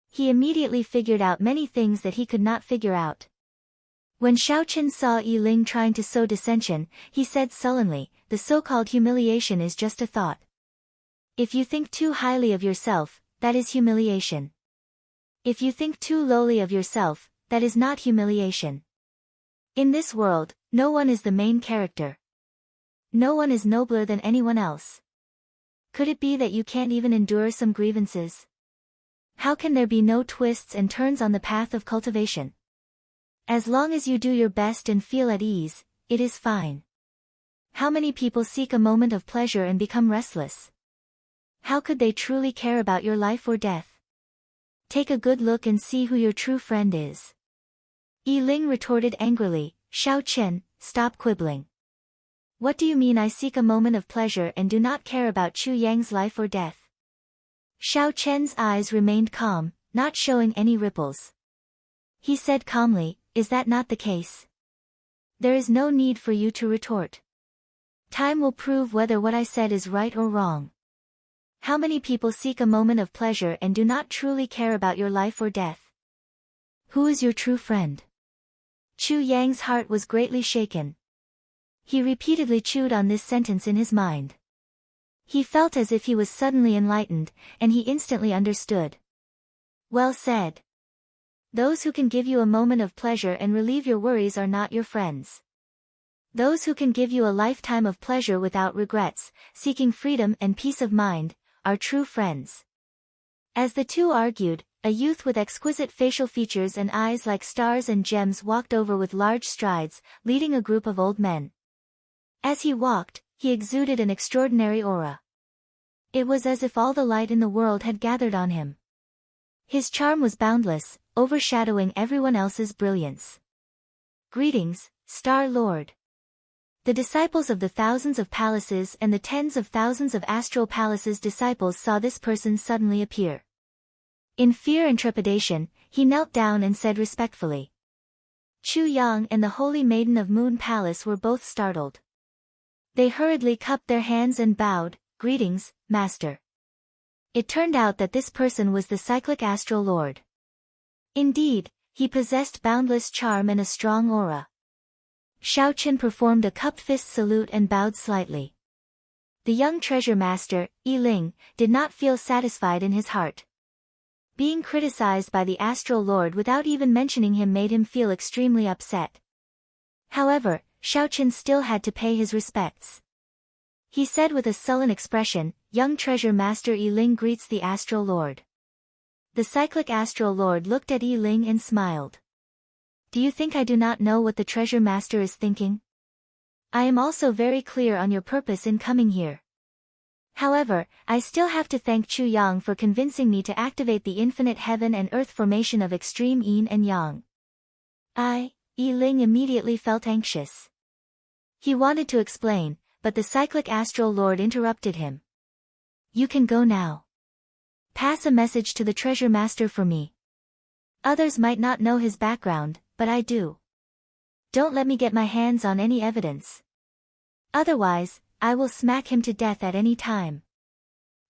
He immediately figured out many things that he could not figure out. When Shao Qin saw Yi Ling trying to sow dissension, he said sullenly, "The so-called humiliation is just a thought. If you think too highly of yourself, that is humiliation. If you think too lowly of yourself, that is not humiliation. In this world, no one is the main character. No one is nobler than anyone else. Could it be that you can't even endure some grievances? How can there be no twists and turns on the path of cultivation? As long as you do your best and feel at ease, it is fine. How many people seek a moment of pleasure and become restless? How could they truly care about your life or death? Take a good look and see who your true friend is." Yi Ling retorted angrily, "Shao Qin, stop quibbling. What do you mean I seek a moment of pleasure and do not care about Chu Yang's life or death?" Shao Qin's eyes remained calm, not showing any ripples. He said calmly, "Is that not the case? There is no need for you to retort. Time will prove whether what I said is right or wrong. How many people seek a moment of pleasure and do not truly care about your life or death? Who is your true friend?" Chu Yang's heart was greatly shaken. He repeatedly chewed on this sentence in his mind. He felt as if he was suddenly enlightened, and he instantly understood. Well said. Those who can give you a moment of pleasure and relieve your worries are not your friends. Those who can give you a lifetime of pleasure without regrets, seeking freedom and peace of mind, are true friends. As the two argued, a youth with exquisite facial features and eyes like stars and gems walked over with large strides, leading a group of old men. As he walked, he exuded an extraordinary aura. It was as if all the light in the world had gathered on him. His charm was boundless, overshadowing everyone else's brilliance. "Greetings, Star Lord." The disciples of the thousands of palaces and the tens of thousands of astral palaces disciples saw this person suddenly appear. In fear and trepidation, he knelt down and said respectfully. Chu Yang and the Holy Maiden of Moon Palace were both startled. They hurriedly cupped their hands and bowed, "Greetings, Master." It turned out that this person was the cyclic astral lord. Indeed, he possessed boundless charm and a strong aura. Shao Qin performed a cupped fist salute and bowed slightly. The young treasure master, Yi Ling, did not feel satisfied in his heart. Being criticized by the astral lord without even mentioning him made him feel extremely upset. However, Shao Qin still had to pay his respects. He said with a sullen expression, "Young treasure master Yi Ling greets the astral lord." The cyclic astral lord looked at Yi Ling and smiled. "Do you think I do not know what the treasure master is thinking? I am also very clear on your purpose in coming here. However, I still have to thank Chu Yang for convincing me to activate the infinite heaven and earth formation of extreme yin and yang." Yi Ling immediately felt anxious. He wanted to explain, but the cyclic astral lord interrupted him. "You can go now. Pass a message to the treasure master for me." Others might not know his background, but I do. Don't let me get my hands on any evidence. Otherwise, I will smack him to death at any time.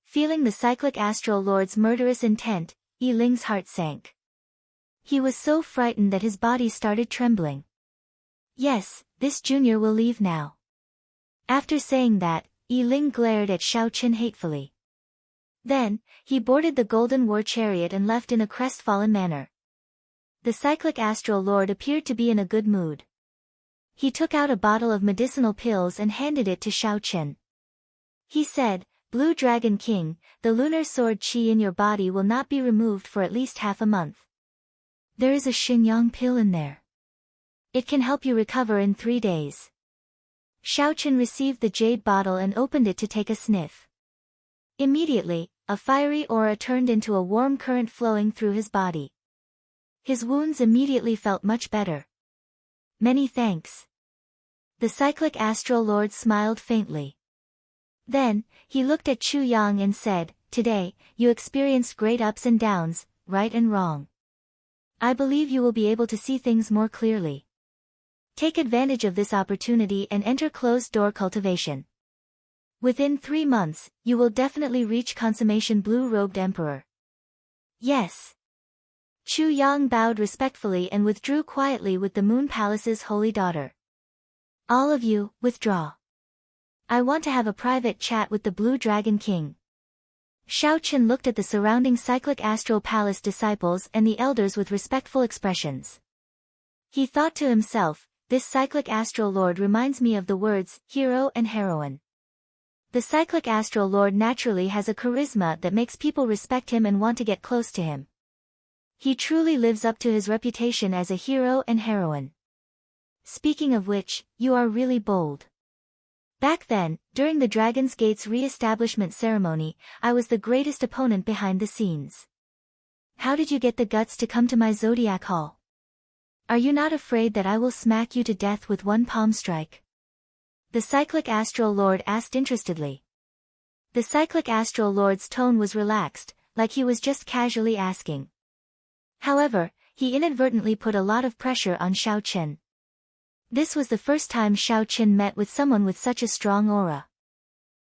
Feeling the cyclic astral lord's murderous intent, Yi Ling's heart sank. He was so frightened that his body started trembling. Yes, this junior will leave now. After saying that, Yi Ling glared at Xiao Qin hatefully. Then, he boarded the golden war chariot and left in a crestfallen manner. The cyclic astral lord appeared to be in a good mood. He took out a bottle of medicinal pills and handed it to Xiao Qin. He said, "Blue Dragon King, the lunar sword qi in your body will not be removed for at least half a month. There is a Xinyang pill in there. It can help you recover in 3 days." Xiao Qin received the jade bottle and opened it to take a sniff. Immediately, a fiery aura turned into a warm current flowing through his body. His wounds immediately felt much better. "Many thanks." The cyclic astral lord smiled faintly. Then, he looked at Chu Yang and said, "Today, you experienced great ups and downs, right and wrong. I believe you will be able to see things more clearly. Take advantage of this opportunity and enter closed-door cultivation. Within 3 months, you will definitely reach consummation blue-robed emperor." "Yes." Chu Yang bowed respectfully and withdrew quietly with the Moon Palace's holy daughter. "All of you, withdraw. I want to have a private chat with the Blue Dragon King." Xiao Qin looked at the surrounding cyclic astral palace disciples and the elders with respectful expressions. He thought to himself, "This cyclic astral lord reminds me of the words, hero and heroine." The cyclic astral lord naturally has a charisma that makes people respect him and want to get close to him. He truly lives up to his reputation as a hero and heroine. Speaking of which, you are really bold. Back then, during the Dragon's Gate's re-establishment ceremony, I was the greatest opponent behind the scenes. How did you get the guts to come to my Zodiac Hall? Are you not afraid that I will smack you to death with one palm strike?" The cyclic astral lord asked interestedly. The cyclic astral lord's tone was relaxed, like he was just casually asking. However, he inadvertently put a lot of pressure on Xiao Qin. This was the first time Xiao Qin met with someone with such a strong aura.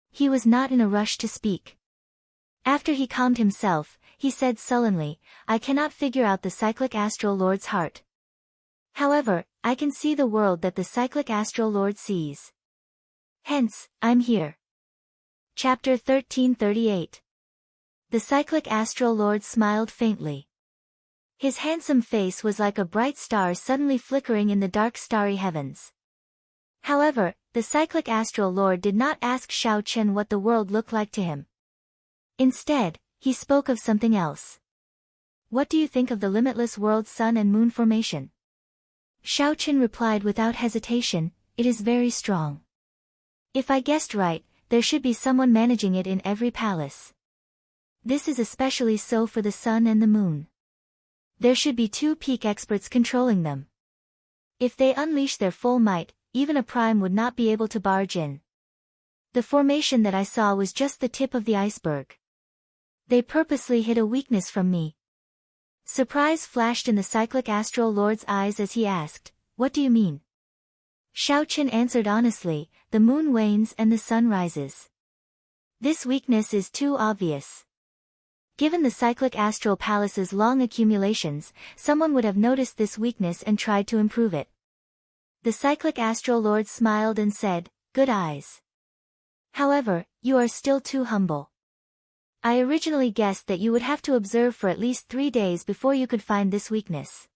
He was not in a rush to speak. After he calmed himself, he said sullenly, "I cannot figure out the cyclic astral lord's heart. However, I can see the world that the cyclic astral lord sees. Hence, I'm here." Chapter 1338. The cyclic astral lord smiled faintly. His handsome face was like a bright star suddenly flickering in the dark starry heavens. However, the cyclic astral lord did not ask Xiao Qin what the world looked like to him. Instead, he spoke of something else. "What do you think of the limitless world's sun and moon formation?" Xiao Qin replied without hesitation, "It is very strong. If I guessed right, there should be someone managing it in every palace. This is especially so for the sun and the moon. There should be 2 peak experts controlling them. If they unleash their full might, even a prime would not be able to barge in. The formation that I saw was just the tip of the iceberg. They purposely hid a weakness from me." Surprise flashed in the cyclic astral lord's eyes as he asked, "What do you mean?" Xiao Qin answered honestly, "The moon wanes and the sun rises. This weakness is too obvious. Given the cyclic astral palace's long accumulations, someone would have noticed this weakness and tried to improve it." The cyclic astral lord smiled and said, "Good eyes. However, you are still too humble. I originally guessed that you would have to observe for at least 3 days before you could find this weakness.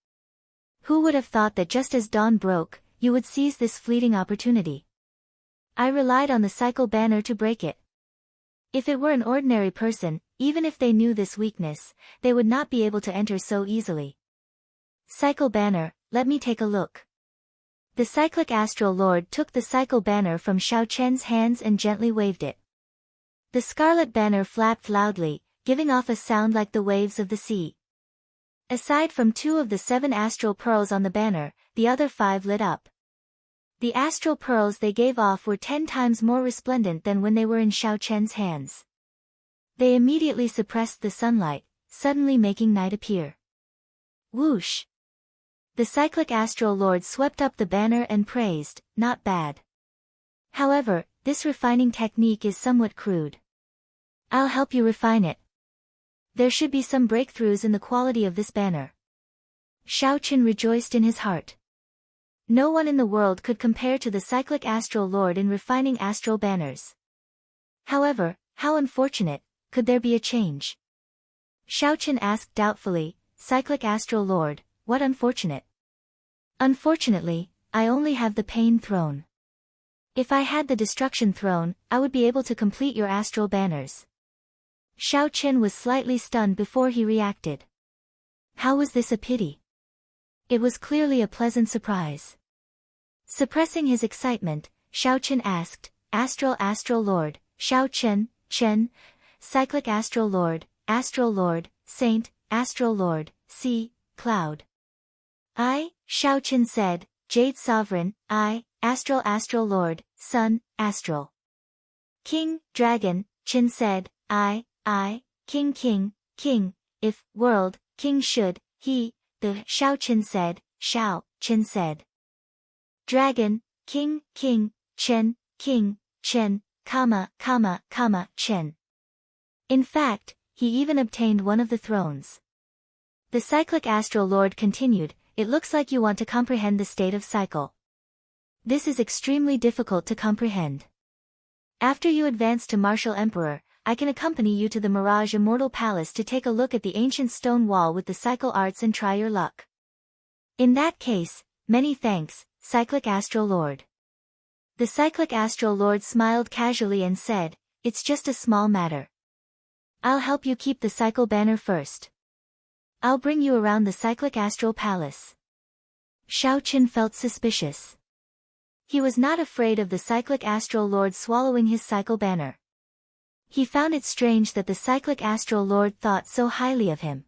Who would have thought that just as dawn broke, you would seize this fleeting opportunity? I relied on the cycle banner to break it. If it were an ordinary person, even if they knew this weakness, they would not be able to enter so easily. Cycle banner, let me take a look." The cyclic astral lord took the cycle banner from Xiao Qin's hands and gently waved it. The scarlet banner flapped loudly, giving off a sound like the waves of the sea. Aside from 2 of the 7 astral pearls on the banner, the other 5 lit up. The astral pearls they gave off were 10 times more resplendent than when they were in Xiao Qin's hands. They immediately suppressed the sunlight, suddenly making night appear. Whoosh! The cyclic astral lord swept up the banner and praised, "Not bad. However, this refining technique is somewhat crude. I'll help you refine it. There should be some breakthroughs in the quality of this banner." Shao Chen rejoiced in his heart. No one in the world could compare to the cyclic astral lord in refining astral banners. However, how unfortunate, could there be a change? Shao Chen asked doubtfully, "Cyclic astral lord, what unfortunate?" "Unfortunately, I only have the pain throne. If I had the destruction throne, I would be able to complete your astral banners." Shao Chen was slightly stunned before he reacted. How was this a pity? It was clearly a pleasant surprise. Suppressing his excitement, Shao Chen asked, Astral Lord, Shao Chen, Cyclic Astral Lord, Saint, Astral Lord, Sea, Cloud. I, Shao Chen said, Jade Sovereign, I, Astral Lord, Sun, Astral. King, Dragon, Chen said, I, King, if, world, King should, he, the, Shao Chen said, Chen said. Dragon, King, Chen, comma, Chen. In fact, he even obtained one of the thrones. The cyclic astral lord continued, "It looks like you want to comprehend the state of cycle. This is extremely difficult to comprehend. After you advance to Martial Emperor, I can accompany you to the Mirage Immortal Palace to take a look at the ancient stone wall with the cycle arts and try your luck. In that case, many thanks, Cyclic Astral Lord." The Cyclic Astral Lord smiled casually and said, "It's just a small matter. I'll help you keep the cycle banner first. I'll bring you around the Cyclic Astral Palace." Shao Chen felt suspicious. He was not afraid of the Cyclic Astral Lord swallowing his cycle banner. He found it strange that the Cyclic Astral Lord thought so highly of him.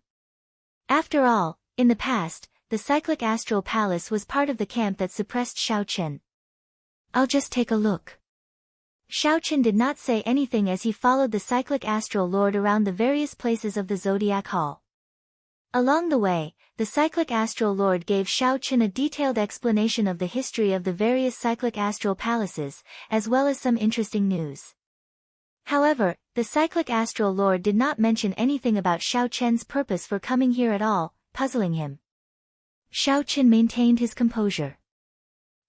After all, in the past, the Cyclic Astral Palace was part of the camp that suppressed Shao Chen. "I'll just take a look." Shao Chen did not say anything as he followed the Cyclic Astral Lord around the various places of the Zodiac Hall. Along the way, the Cyclic Astral Lord gave Shao Chen a detailed explanation of the history of the various Cyclic Astral Palaces, as well as some interesting news. However, the Cyclic Astral Lord did not mention anything about Shao Chen's purpose for coming here at all, puzzling him. Shao Chen maintained his composure.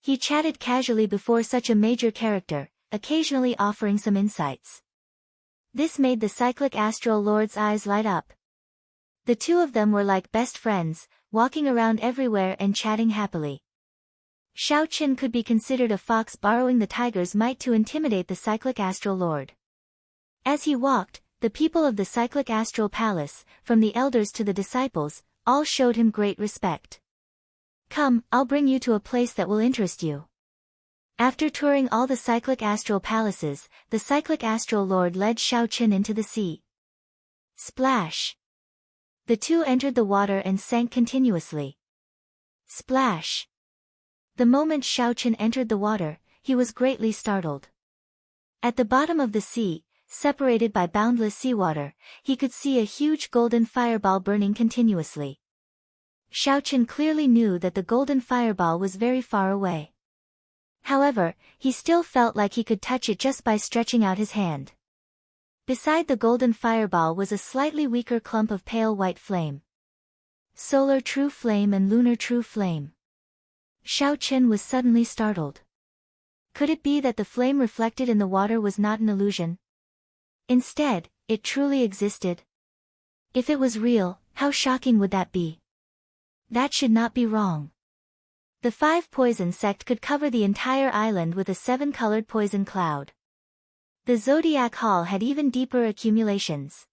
He chatted casually before such a major character, occasionally offering some insights. This made the Cyclic Astral Lord's eyes light up. The two of them were like best friends, walking around everywhere and chatting happily. Shao Chen could be considered a fox borrowing the tiger's might to intimidate the Cyclic Astral Lord. As he walked, the people of the Cyclic Astral Palace, from the elders to the disciples, all showed him great respect. "Come, I'll bring you to a place that will interest you." After touring all the Cyclic Astral Palaces, the Cyclic Astral Lord led Shao Chen into the sea. Splash! The two entered the water and sank continuously. Splash! The moment Shao Chen entered the water, he was greatly startled. At the bottom of the sea, separated by boundless seawater, he could see a huge golden fireball burning continuously. Shao Chen clearly knew that the golden fireball was very far away. However, he still felt like he could touch it just by stretching out his hand. Beside the golden fireball was a slightly weaker clump of pale white flame. Solar true flame and lunar true flame. Shao Chen was suddenly startled. Could it be that the flame reflected in the water was not an illusion? Instead, it truly existed. If it was real, how shocking would that be? That should not be wrong. The 5 poison sect could cover the entire island with a 7-colored poison cloud. The Zodiac Hall had even deeper accumulations.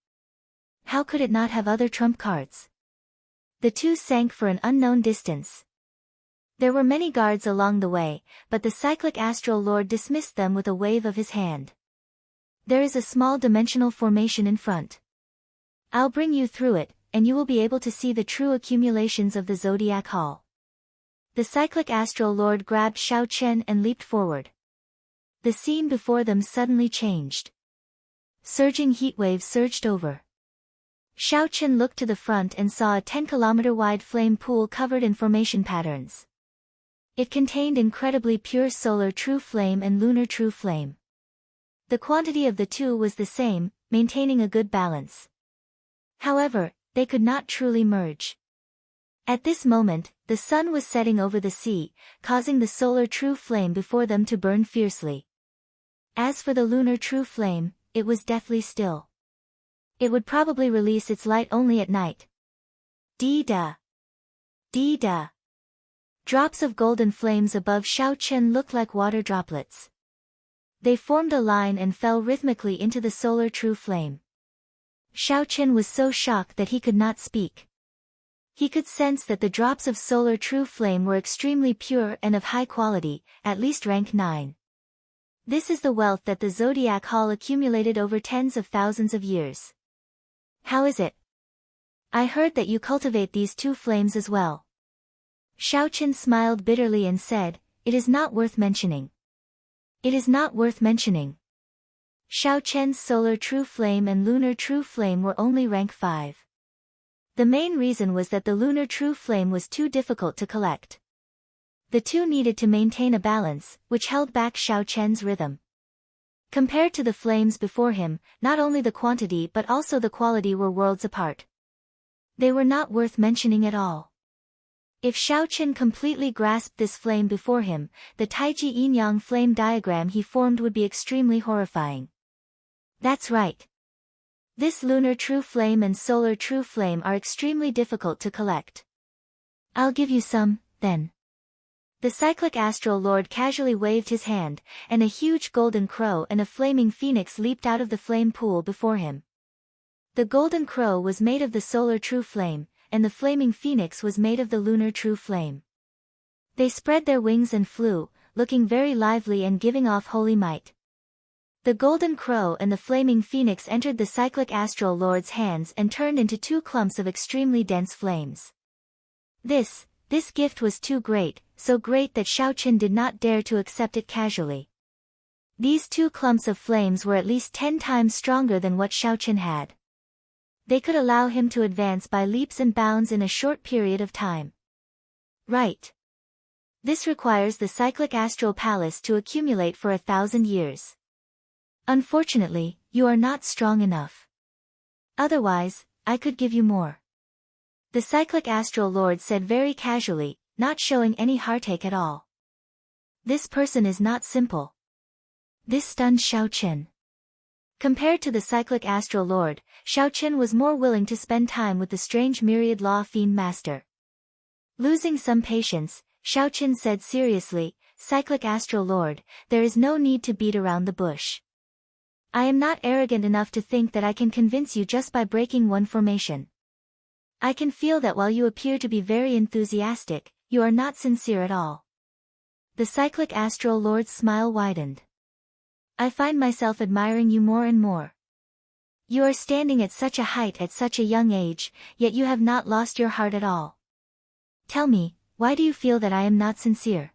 How could it not have other trump cards? The two sank for an unknown distance. There were many guards along the way, but the Cyclic Astral Lord dismissed them with a wave of his hand. "There is a small dimensional formation in front. I'll bring you through it, and you will be able to see the true accumulations of the Zodiac Hall." The Cyclic Astral Lord grabbed Shao Chen and leaped forward. The scene before them suddenly changed. Surging heat waves surged over. Xiao Chen looked to the front and saw a 10-kilometer-wide flame pool covered in formation patterns. It contained incredibly pure solar true flame and lunar true flame. The quantity of the two was the same, maintaining a good balance. However, they could not truly merge. At this moment, the sun was setting over the sea, causing the solar true flame before them to burn fiercely. As for the lunar true flame, it was deathly still. It would probably release its light only at night. Dee-da. Dee-da. Drops of golden flames above Xiao Chen looked like water droplets. They formed a line and fell rhythmically into the solar true flame. Xiao Chen was so shocked that he could not speak. He could sense that the drops of solar true flame were extremely pure and of high quality, at least rank 9. This is the wealth that the Zodiac Hall accumulated over tens of thousands of years. How is it? I heard that you cultivate these two flames as well. Xiao Chen smiled bitterly and said, "It is not worth mentioning. It is not worth mentioning." Xiao Chen's solar true flame and lunar true flame were only rank 5. The main reason was that the lunar true flame was too difficult to collect. The two needed to maintain a balance, which held back Xiao Chen's rhythm. Compared to the flames before him, not only the quantity but also the quality were worlds apart. They were not worth mentioning at all. If Xiao Chen completely grasped this flame before him, the Taiji yin-yang flame diagram he formed would be extremely horrifying. That's right. This lunar true flame and solar true flame are extremely difficult to collect. I'll give you some, then. The cyclic astral lord casually waved his hand, and a huge golden crow and a flaming phoenix leaped out of the flame pool before him. The golden crow was made of the solar true flame, and the flaming phoenix was made of the lunar true flame. They spread their wings and flew, looking very lively and giving off holy might. The golden crow and the flaming phoenix entered the cyclic astral lord's hands and turned into two clumps of extremely dense flames. This gift was too great, so great that Xiao Chen did not dare to accept it casually. These two clumps of flames were at least 10 times stronger than what Xiao Chen had. They could allow him to advance by leaps and bounds in a short period of time. Right. This requires the cyclic astral palace to accumulate for 1,000 years. Unfortunately, you are not strong enough. Otherwise, I could give you more. The cyclic astral lord said very casually, not showing any heartache at all. This person is not simple. This stunned Xiao Chen. Compared to the cyclic astral lord, Xiao Chen was more willing to spend time with the strange myriad law fiend master. Losing some patience, Xiao Chen said seriously, "Cyclic astral lord, there is no need to beat around the bush. I am not arrogant enough to think that I can convince you just by breaking one formation. I can feel that while you appear to be very enthusiastic, you are not sincere at all." The cyclic astral lord's smile widened. "I find myself admiring you more and more. You are standing at such a height at such a young age, yet you have not lost your heart at all. Tell me, why do you feel that I am not sincere?"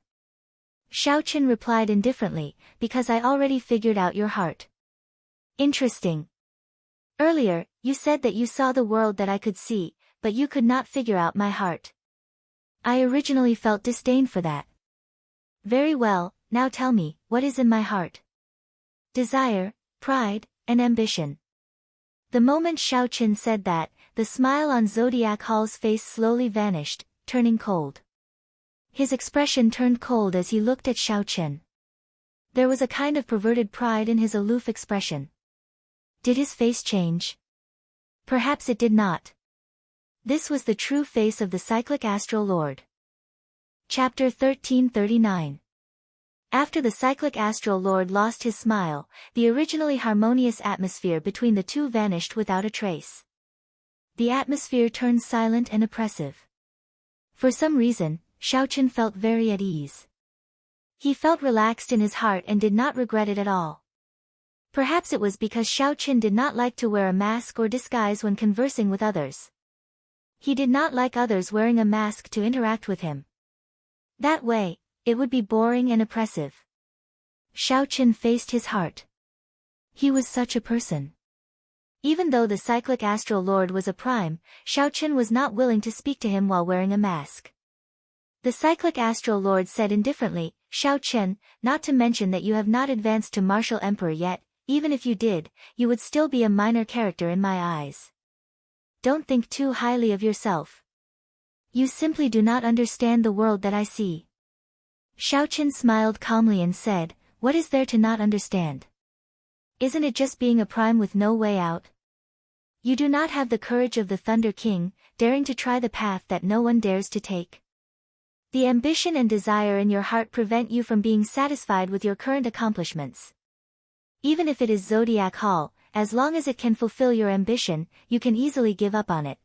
Xiao Chen replied indifferently, "Because I already figured out your heart." Interesting. Earlier, you said that you saw the world that I could see, but you could not figure out my heart. I originally felt disdain for that. Very well, now tell me, what is in my heart? Desire, pride, and ambition. The moment Xiao Chen said that, the smile on Zodiac Hall's face slowly vanished, turning cold. His expression turned cold as he looked at Xiao Chen. There was a kind of perverted pride in his aloof expression. Did his face change? Perhaps it did not. This was the true face of the cyclic astral lord. Chapter 1339. After the cyclic astral lord lost his smile, the originally harmonious atmosphere between the two vanished without a trace. The atmosphere turned silent and oppressive. For some reason, Xiao Chen felt very at ease. He felt relaxed in his heart and did not regret it at all. Perhaps it was because Xiao Chen did not like to wear a mask or disguise when conversing with others. He did not like others wearing a mask to interact with him. That way, it would be boring and oppressive. Xiao Chen faced his heart. He was such a person. Even though the cyclic astral lord was a prime, Xiaochen was not willing to speak to him while wearing a mask. The cyclic astral lord said indifferently, Xiaochen, not to mention that you have not advanced to martial emperor yet, even if you did, you would still be a minor character in my eyes. Don't think too highly of yourself. You simply do not understand the world that I see. Xiaochen smiled calmly and said, what is there to not understand? Isn't it just being a prime with no way out? You do not have the courage of the Thunder King, daring to try the path that no one dares to take. The ambition and desire in your heart prevent you from being satisfied with your current accomplishments. Even if it is Zodiac Hall, as long as it can fulfill your ambition, you can easily give up on it.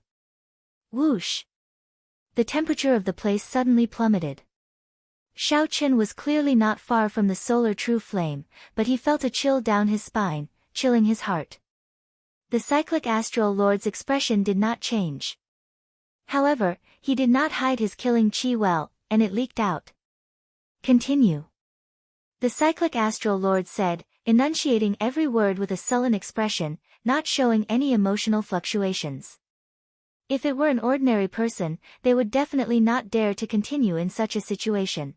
Whoosh! The temperature of the place suddenly plummeted. Xiaochen was clearly not far from the solar true flame, but he felt a chill down his spine, chilling his heart. The cyclic astral lord's expression did not change. However, he did not hide his killing chi well, and it leaked out. Continue. The cyclic astral lord said, enunciating every word with a sullen expression, not showing any emotional fluctuations. If it were an ordinary person, they would definitely not dare to continue in such a situation.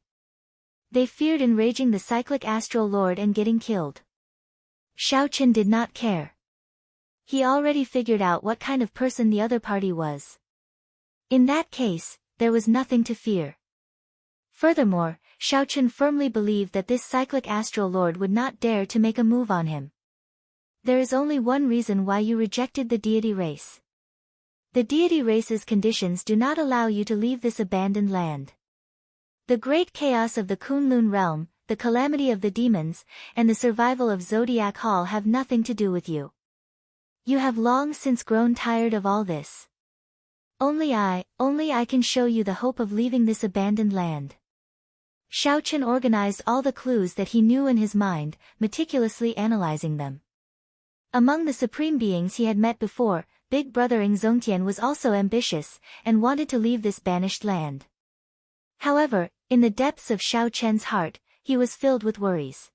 They feared enraging the cyclic astral lord and getting killed. Xiaochen did not care. He already figured out what kind of person the other party was. In that case, there was nothing to fear. Furthermore, Xiaochen firmly believed that this cyclic astral lord would not dare to make a move on him. There is only one reason why you rejected the deity race. The deity race's conditions do not allow you to leave this abandoned land. The great chaos of the Kunlun realm, the calamity of the demons, and the survival of Zodiac Hall have nothing to do with you. You have long since grown tired of all this. Only I can show you the hope of leaving this abandoned land. Xiaochen organized all the clues that he knew in his mind, meticulously analyzing them. Among the supreme beings he had met before, Big Brother Ng Zongtian was also ambitious, and wanted to leave this banished land. However, in the depths of Xiaochen's heart, he was filled with worries.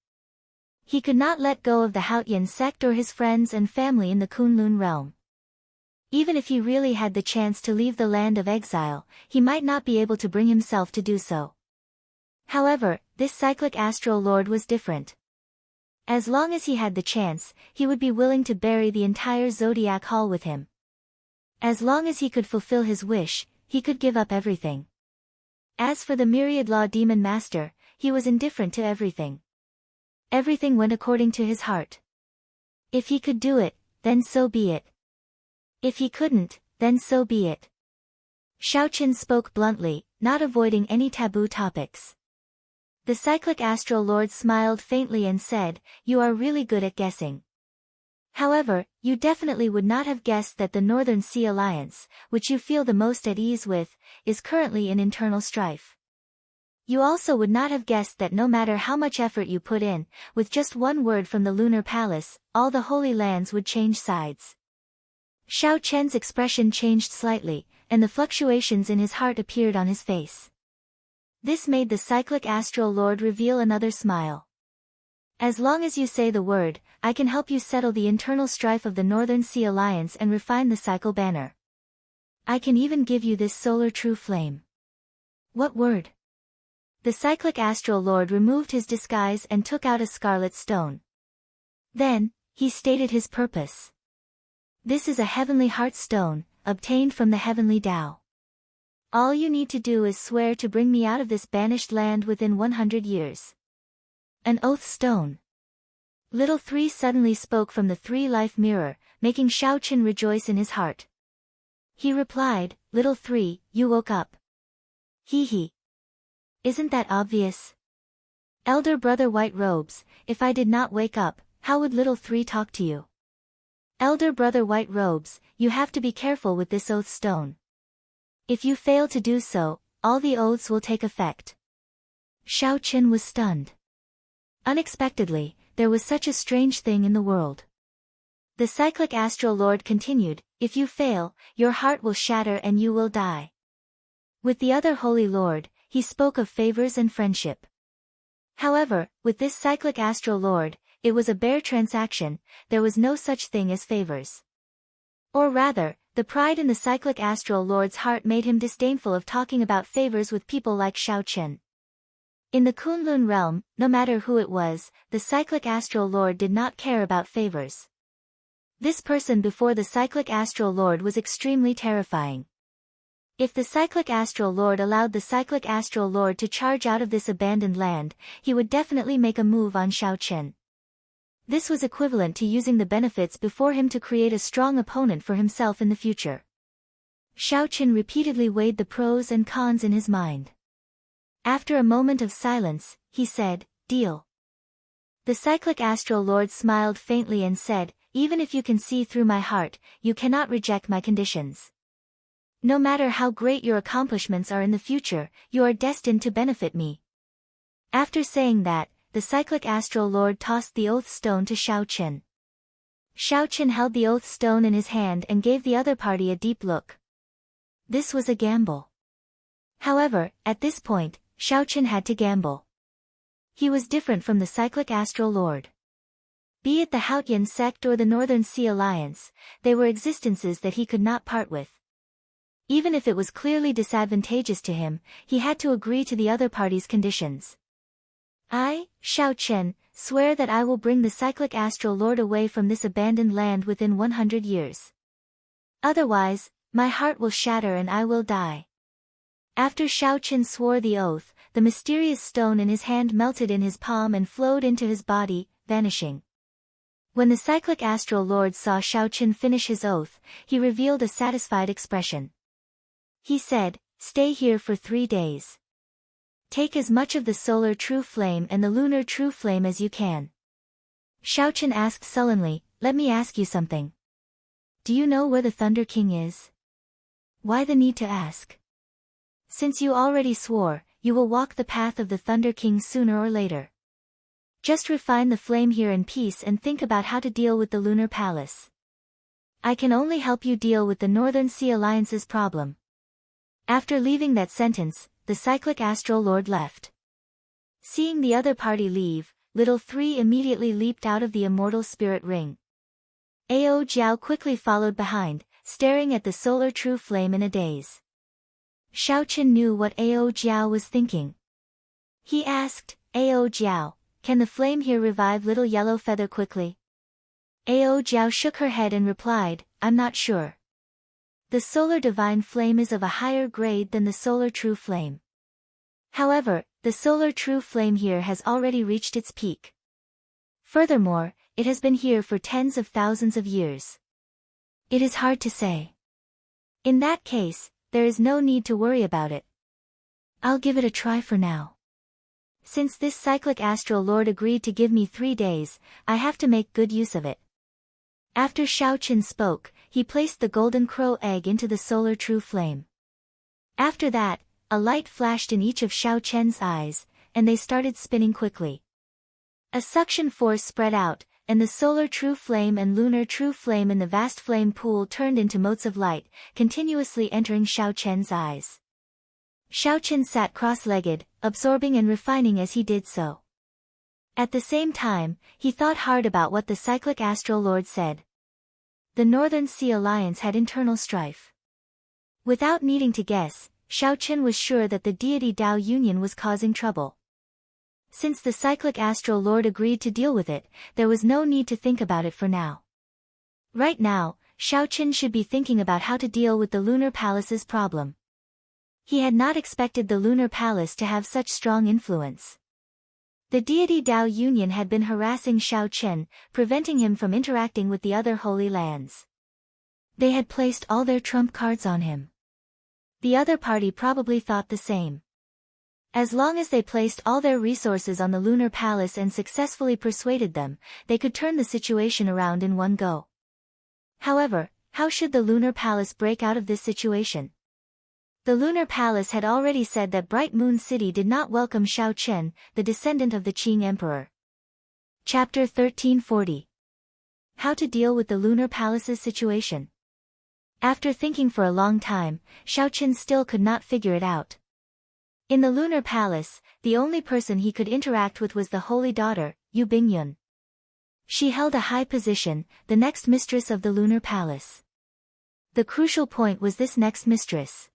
He could not let go of the Haotian sect or his friends and family in the Kunlun realm. Even if he really had the chance to leave the land of exile, he might not be able to bring himself to do so. However, this cyclic astral lord was different. As long as he had the chance, he would be willing to bury the entire Zodiac Hall with him. As long as he could fulfill his wish, he could give up everything. As for the myriad law demon master, he was indifferent to everything. Everything went according to his heart. If he could do it, then so be it. If he couldn't, then so be it. Xiaochen spoke bluntly, not avoiding any taboo topics. The cyclic astral lord smiled faintly and said, you are really good at guessing. However, you definitely would not have guessed that the Northern Sea Alliance, which you feel the most at ease with, is currently in internal strife. You also would not have guessed that no matter how much effort you put in, with just one word from the Lunar Palace, all the Holy Lands would change sides. Xiaochen's expression changed slightly, and the fluctuations in his heart appeared on his face. This made the cyclic astral lord reveal another smile. As long as you say the word, I can help you settle the internal strife of the Northern Sea Alliance and refine the cycle banner. I can even give you this solar true flame. What word? The cyclic astral lord removed his disguise and took out a scarlet stone. Then, he stated his purpose. This is a heavenly heart stone, obtained from the heavenly Tao. All you need to do is swear to bring me out of this banished land within 100 years. An oath stone. Little Three suddenly spoke from the three-life mirror, making Xiaochen rejoice in his heart. He replied, Little Three, you woke up. Hee hee. Isn't that obvious? Elder Brother White Robes, if I did not wake up, how would Little Three talk to you? Elder Brother White Robes, you have to be careful with this oath stone. If you fail to do so, all the oaths will take effect. Xiaochen was stunned. Unexpectedly, there was such a strange thing in the world. The cyclic astral lord continued, if you fail, your heart will shatter and you will die. With the other holy lord, he spoke of favors and friendship. However, with this cyclic astral lord, it was a bare transaction, there was no such thing as favors. Or rather, the pride in the cyclic astral lord's heart made him disdainful of talking about favors with people like Shao Chen. In the Kunlun realm, no matter who it was, the cyclic astral lord did not care about favors. This person before the cyclic astral lord was extremely terrifying. If the cyclic astral lord allowed the cyclic astral lord to charge out of this abandoned land, he would definitely make a move on Shao Chen. This was equivalent to using the benefits before him to create a strong opponent for himself in the future. Shao Chen repeatedly weighed the pros and cons in his mind. After a moment of silence, he said, "Deal." The cyclic astral lord smiled faintly and said, "Even if you can see through my heart, you cannot reject my conditions. No matter how great your accomplishments are in the future, you are destined to benefit me." After saying that, the cyclic astral lord tossed the oath stone to Shao Chen. Shao Chen held the oath stone in his hand and gave the other party a deep look. This was a gamble. However, at this point, Shao Chen had to gamble. He was different from the cyclic astral lord. Be it the Haotian sect or the Northern Sea Alliance, they were existences that he could not part with. Even if it was clearly disadvantageous to him, he had to agree to the other party's conditions. "I, Shao Chen, swear that I will bring the cyclic astral lord away from this abandoned land within 100 years. Otherwise, my heart will shatter and I will die." After Shao Chen swore the oath, the mysterious stone in his hand melted in his palm and flowed into his body, vanishing. When the cyclic astral lord saw Shao Chen finish his oath, he revealed a satisfied expression. He said, "Stay here for 3 days. Take as much of the solar true flame and the lunar true flame as you can." Shao Chen asked sullenly, "Let me ask you something. Do you know where the Thunder King is?" "Why the need to ask? Since you already swore, you will walk the path of the Thunder King sooner or later. Just refine the flame here in peace and think about how to deal with the Lunar Palace. I can only help you deal with the Northern Sea Alliance's problem." After leaving that sentence, the cyclic astral lord left. Seeing the other party leave, Little Three immediately leaped out of the immortal spirit ring. Ao Jiao quickly followed behind, staring at the solar true flame in a daze. Shao Chen knew what Ao Jiao was thinking. He asked, "Ao Jiao, can the flame here revive Little Yellow Feather quickly?" Ao Jiao shook her head and replied, "I'm not sure. The solar divine flame is of a higher grade than the solar true flame. However, the solar true flame here has already reached its peak. Furthermore, it has been here for tens of thousands of years. It is hard to say. In that case, there is no need to worry about it. I'll give it a try for now. Since this cyclic astral lord agreed to give me 3 days, I have to make good use of it." After Shao Chen spoke, he placed the golden crow egg into the solar true flame. After that, a light flashed in each of Shao Chen's eyes, and they started spinning quickly. A suction force spread out, and the solar true flame and lunar true flame in the vast flame pool turned into motes of light, continuously entering Shao Chen's eyes. Shao Chen sat cross-legged, absorbing and refining as he did so. At the same time, he thought hard about what the cyclic astral lord said. The Northern Sea Alliance had internal strife. Without needing to guess, Shao Chen was sure that the deity Dao Union was causing trouble. Since the cyclic astral lord agreed to deal with it, there was no need to think about it for now. Right now, Shao Chen should be thinking about how to deal with the Lunar Palace's problem. He had not expected the Lunar Palace to have such strong influence. The deity Dao Union had been harassing Shao Chen, preventing him from interacting with the other holy lands. They had placed all their trump cards on him. The other party probably thought the same. As long as they placed all their resources on the Lunar Palace and successfully persuaded them, they could turn the situation around in one go. However, how should the Lunar Palace break out of this situation? The Lunar Palace had already said that Bright Moon City did not welcome Shao Chen, the descendant of the Qing Emperor. Chapter 1340. How to deal with the Lunar Palace's situation. After thinking for a long time, Shao Chen still could not figure it out. In the Lunar Palace, the only person he could interact with was the holy daughter, Yu Bingyun. She held a high position, the next mistress of the Lunar Palace. The crucial point was this next mistress.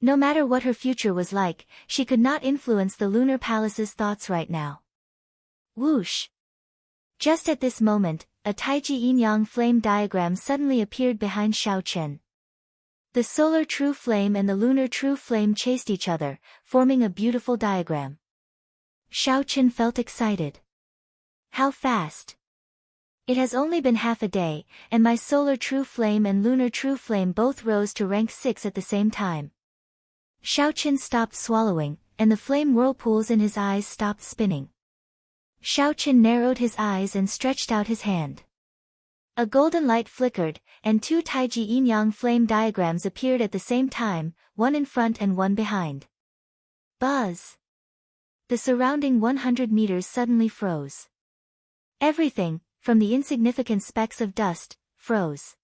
No matter what her future was like, she could not influence the lunar palace's thoughts right now. Whoosh! Just at this moment, a Taiji yin-yang flame diagram suddenly appeared behind Xiao Chen. The solar true flame and the lunar true flame chased each other, forming a beautiful diagram. Xiao Chen felt excited. How fast! It has only been half a day, and my solar true flame and lunar true flame both rose to rank 6 at the same time. Xiao Chen stopped swallowing, and the flame whirlpools in his eyes stopped spinning. Xiao Chen narrowed his eyes and stretched out his hand. A golden light flickered, and two Taiji yin-yang flame diagrams appeared at the same time, one in front and one behind. Buzz! The surrounding 100 meters suddenly froze. Everything, from the insignificant specks of dust, froze.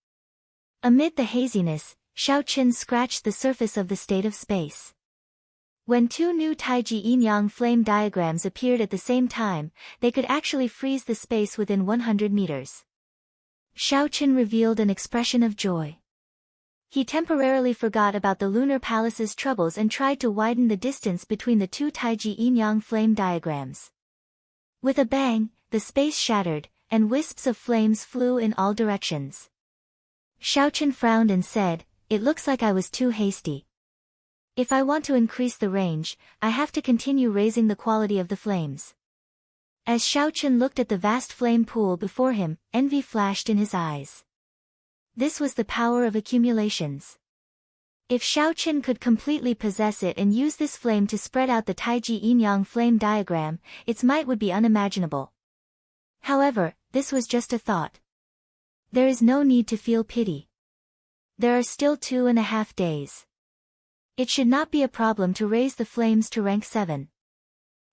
Amid the haziness, Xiao Chen scratched the surface of the state of space. When two new Taiji yin-yang flame diagrams appeared at the same time, they could actually freeze the space within 100 meters. Xiao Chen revealed an expression of joy. He temporarily forgot about the lunar palace's troubles and tried to widen the distance between the two Taiji yin-yang flame diagrams. With a bang, the space shattered, and wisps of flames flew in all directions. Xiao Chen frowned and said, "It looks like I was too hasty. If I want to increase the range, I have to continue raising the quality of the flames." As Xiao Chen looked at the vast flame pool before him, envy flashed in his eyes. This was the power of accumulations. If Xiao Chen could completely possess it and use this flame to spread out the Taiji yin-yang flame diagram, its might would be unimaginable. However, this was just a thought. There is no need to feel pity. There are still 2.5 days. It should not be a problem to raise the flames to rank 7.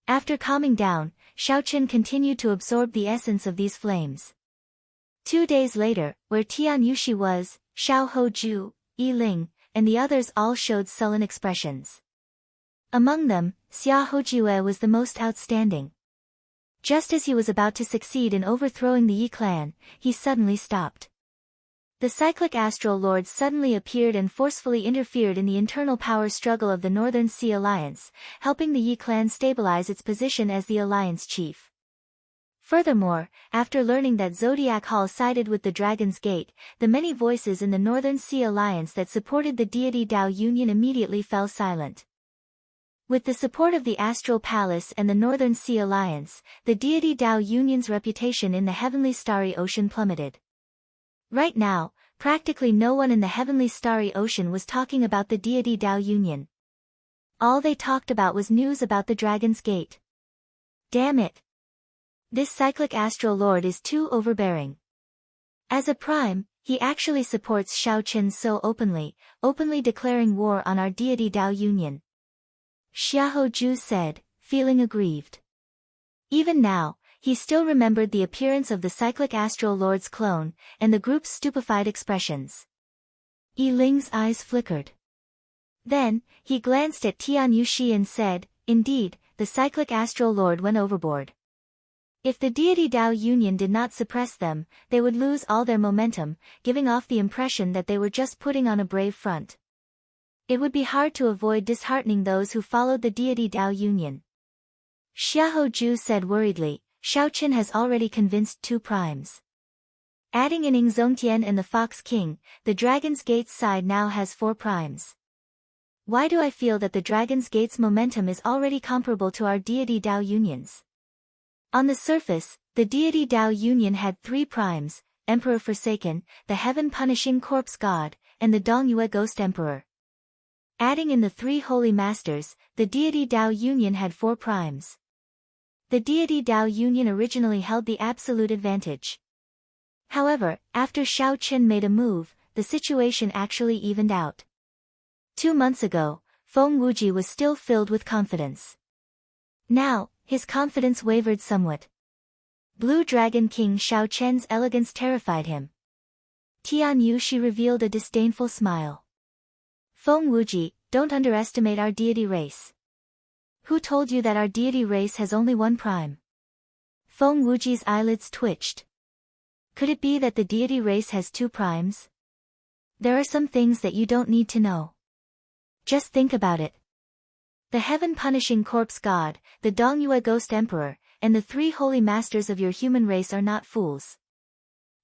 After calming down, Xiao Chen continued to absorb the essence of these flames. 2 days later, where Tian Yushi was, Xiao Hoju, Yi Ling, and the others all showed sullen expressions. Among them, Xia Hojue was the most outstanding. Just as he was about to succeed in overthrowing the Yi clan, he suddenly stopped. The cyclic astral lord suddenly appeared and forcefully interfered in the internal power struggle of the Northern Sea Alliance, helping the Yi clan stabilize its position as the alliance chief. Furthermore, after learning that Zodiac Hall sided with the Dragon's Gate, the many voices in the Northern Sea Alliance that supported the deity Dao Union immediately fell silent. With the support of the Astral Palace and the Northern Sea Alliance, the deity Dao Union's reputation in the heavenly starry ocean plummeted. Right now, practically no one in the heavenly starry ocean was talking about the deity Dao Union. All they talked about was news about the Dragon's Gate. Damn it! This cyclic astral lord is too overbearing. As a prime, he actually supports Xiao Chen so openly declaring war on our deity Dao Union. Xiahou Ju said, feeling aggrieved. Even now, he still remembered the appearance of the cyclic astral lord's clone, and the group's stupefied expressions. Yi Ling's eyes flickered. Then, he glanced at Tian Yushi and said, "Indeed, the cyclic astral lord went overboard. If the deity Dao Union did not suppress them, they would lose all their momentum, giving off the impression that they were just putting on a brave front. It would be hard to avoid disheartening those who followed the deity Dao Union." Xiahou Ju said worriedly, "Xiao Chen has already convinced 2 primes. Adding in Ing Zongtian and the Fox King, the Dragon's Gate's side now has 4 primes. Why do I feel that the Dragon's Gate's momentum is already comparable to our deity Dao Union's?" On the surface, the deity Dao Union had 3 primes, Emperor Forsaken, the Heaven-Punishing Corpse God, and the Dongyue Ghost Emperor. Adding in the 3 Holy Masters, the deity Dao Union had 4 primes. The deity Dao Union originally held the absolute advantage. However, after Xiao Chen made a move, the situation actually evened out. 2 months ago, Feng Wuji was still filled with confidence. Now, his confidence wavered somewhat. Blue Dragon King Xiao Chen's elegance terrified him. Tian Yushi revealed a disdainful smile. "Feng Wuji, don't underestimate our deity race. Who told you that our deity race has only 1 prime?" Feng Wuji's eyelids twitched. Could it be that the deity race has 2 primes? There are some things that you don't need to know. Just think about it. The heaven-punishing corpse god, the Dongyue ghost emperor, and the three holy masters of your human race are not fools.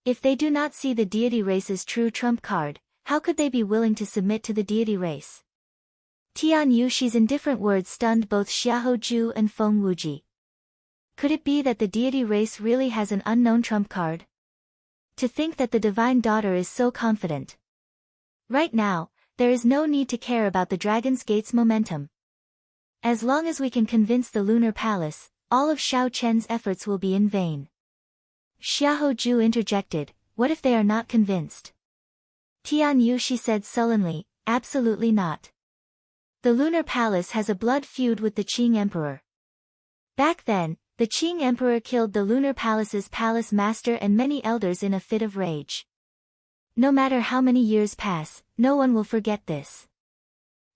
If they do not see the deity race's true trump card, how could they be willing to submit to the deity race? Tian Yushi's indifferent words stunned both Xiaoju and Feng Wuji. Could it be that the deity race really has an unknown trump card? To think that the divine daughter is so confident. Right now, there is no need to care about the Dragon's Gate's momentum. As long as we can convince the Lunar Palace, all of Xiao Chen's efforts will be in vain. Xiaoju interjected, what if they are not convinced? Tian Yushi said sullenly, absolutely not. The Lunar Palace has a blood feud with the Qing Emperor. Back then, the Qing Emperor killed the Lunar Palace's palace master and many elders in a fit of rage. No matter how many years pass, no one will forget this.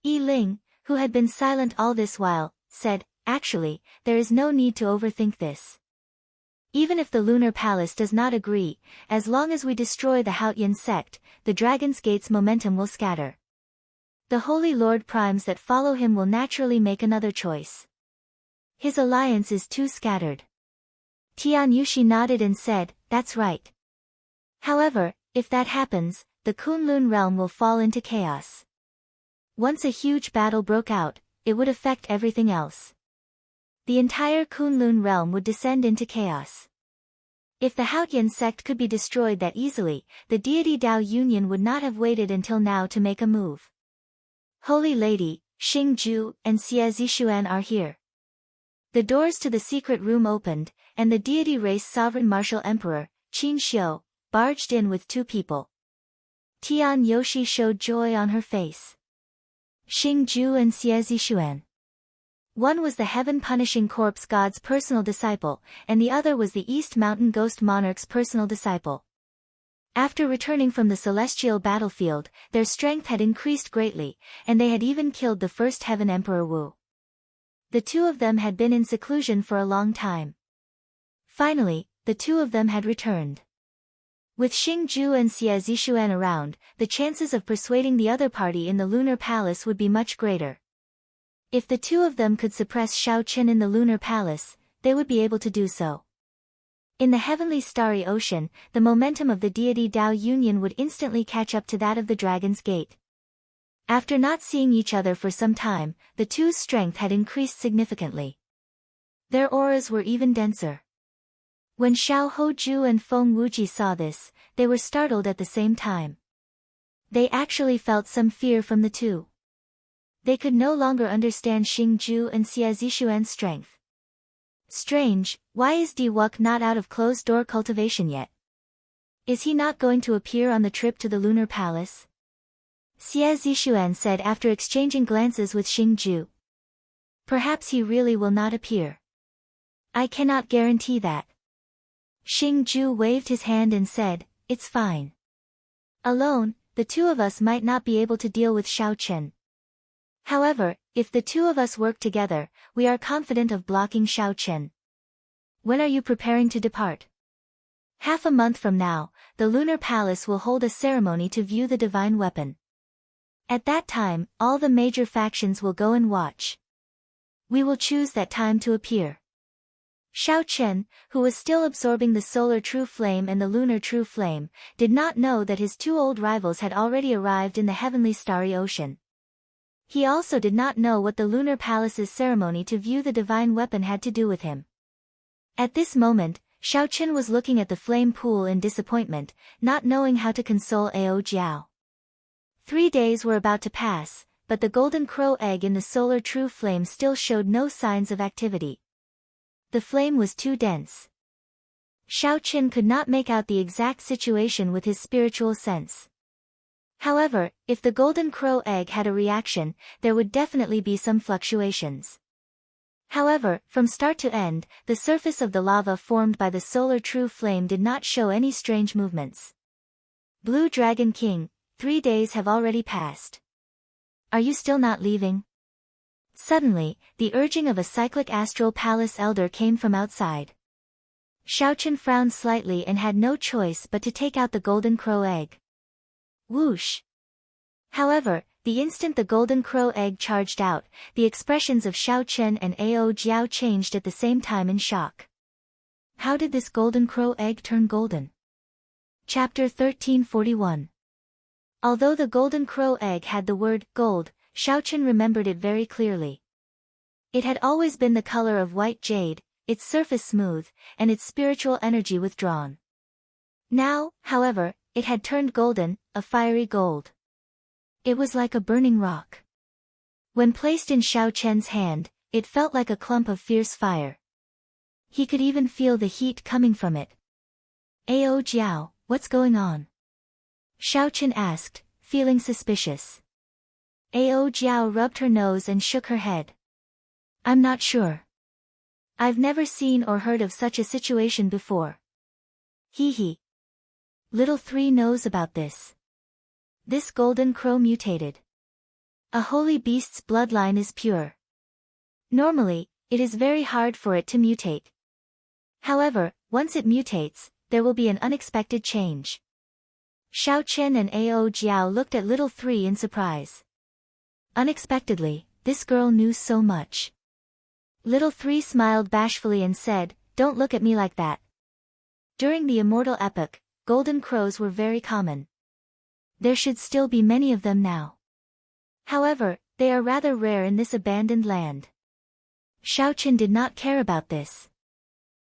Yi Ling, who had been silent all this while, said, actually, there is no need to overthink this. Even if the Lunar Palace does not agree, as long as we destroy the Haotian sect, the Dragon's Gate's momentum will scatter. The Holy Lord Primes that follow him will naturally make another choice. His alliance is too scattered. Tian Yushi nodded and said, that's right. However, if that happens, the Kunlun realm will fall into chaos. Once a huge battle broke out, it would affect everything else. The entire Kunlun realm would descend into chaos. If the Haotian sect could be destroyed that easily, the deity Dao Union would not have waited until now to make a move. Holy Lady, Xingju, and Xie Zishuan are here. The doors to the secret room opened, and the deity race sovereign martial emperor, Qin Xiu, barged in with two people. Tian Yoshi showed joy on her face. Xingju and Xie Zishuan. One was the heaven-punishing corpse god's personal disciple, and the other was the East Mountain Ghost Monarch's personal disciple. After returning from the celestial battlefield, their strength had increased greatly, and they had even killed the first Heaven Emperor Wu. The two of them had been in seclusion for a long time. Finally, the two of them had returned. With Xingju and Xie Zishuan around, the chances of persuading the other party in the Lunar Palace would be much greater. If the two of them could suppress Xiao Chen in the Lunar Palace, they would be able to do so. In the heavenly starry ocean, the momentum of the deity Dao Union would instantly catch up to that of the Dragon's Gate. After not seeing each other for some time, the two's strength had increased significantly. Their auras were even denser. When Xiao Hoju and Feng Wuji saw this, they were startled at the same time. They actually felt some fear from the two. They could no longer understand Xingju and Xie Zishuan's strength. Strange, why is Di Wuk not out of closed-door cultivation yet? Is he not going to appear on the trip to the Lunar Palace? Xie Zishuan said after exchanging glances with Xingju. Perhaps he really will not appear. I cannot guarantee that. Xingju waved his hand and said, it's fine. Alone, the two of us might not be able to deal with Xiao Chen. However, if the two of us work together, we are confident of blocking Xiao Chen. When are you preparing to depart? Half a month from now, the Lunar Palace will hold a ceremony to view the divine weapon. At that time, all the major factions will go and watch. We will choose that time to appear. Xiao Chen, who was still absorbing the solar true flame and the lunar true flame, did not know that his two old rivals had already arrived in the heavenly starry ocean. He also did not know what the Lunar Palace's ceremony to view the divine weapon had to do with him. At this moment, Xiao Chen was looking at the flame pool in disappointment, not knowing how to console Ao Jiao. 3 days were about to pass, but the golden crow egg in the solar true flame still showed no signs of activity. The flame was too dense. Xiao Chen could not make out the exact situation with his spiritual sense. However, if the golden crow egg had a reaction, there would definitely be some fluctuations. However, from start to end, the surface of the lava formed by the solar true flame did not show any strange movements. Blue Dragon King, 3 days have already passed. Are you still not leaving? Suddenly, the urging of a cyclic astral palace elder came from outside. Xiao Chen frowned slightly and had no choice but to take out the golden crow egg. Whoosh! However, the instant the golden crow egg charged out, the expressions of Xiao Chen and Ao Jiao changed at the same time in shock. How did this golden crow egg turn golden? Chapter 1341. Although the golden crow egg had the word gold, Xiao Chen remembered it very clearly. It had always been the color of white jade, its surface smooth, and its spiritual energy withdrawn. Now, however, it had turned golden, a fiery gold. It was like a burning rock. When placed in Xiao Chen's hand, it felt like a clump of fierce fire. He could even feel the heat coming from it. Ao Jiao, what's going on? Xiao Chen asked, feeling suspicious. Ao Jiao rubbed her nose and shook her head. I'm not sure. I've never seen or heard of such a situation before. Hee hee. Little Three knows about this. This golden crow mutated. A holy beast's bloodline is pure. Normally, it is very hard for it to mutate. However, once it mutates, there will be an unexpected change. Xiao Chen and Ao Jiao looked at Little Three in surprise. Unexpectedly, this girl knew so much. Little Three smiled bashfully and said, "Don't look at me like that." During the immortal epoch, golden crows were very common. There should still be many of them now. However, they are rather rare in this abandoned land. Xiao Chen did not care about this.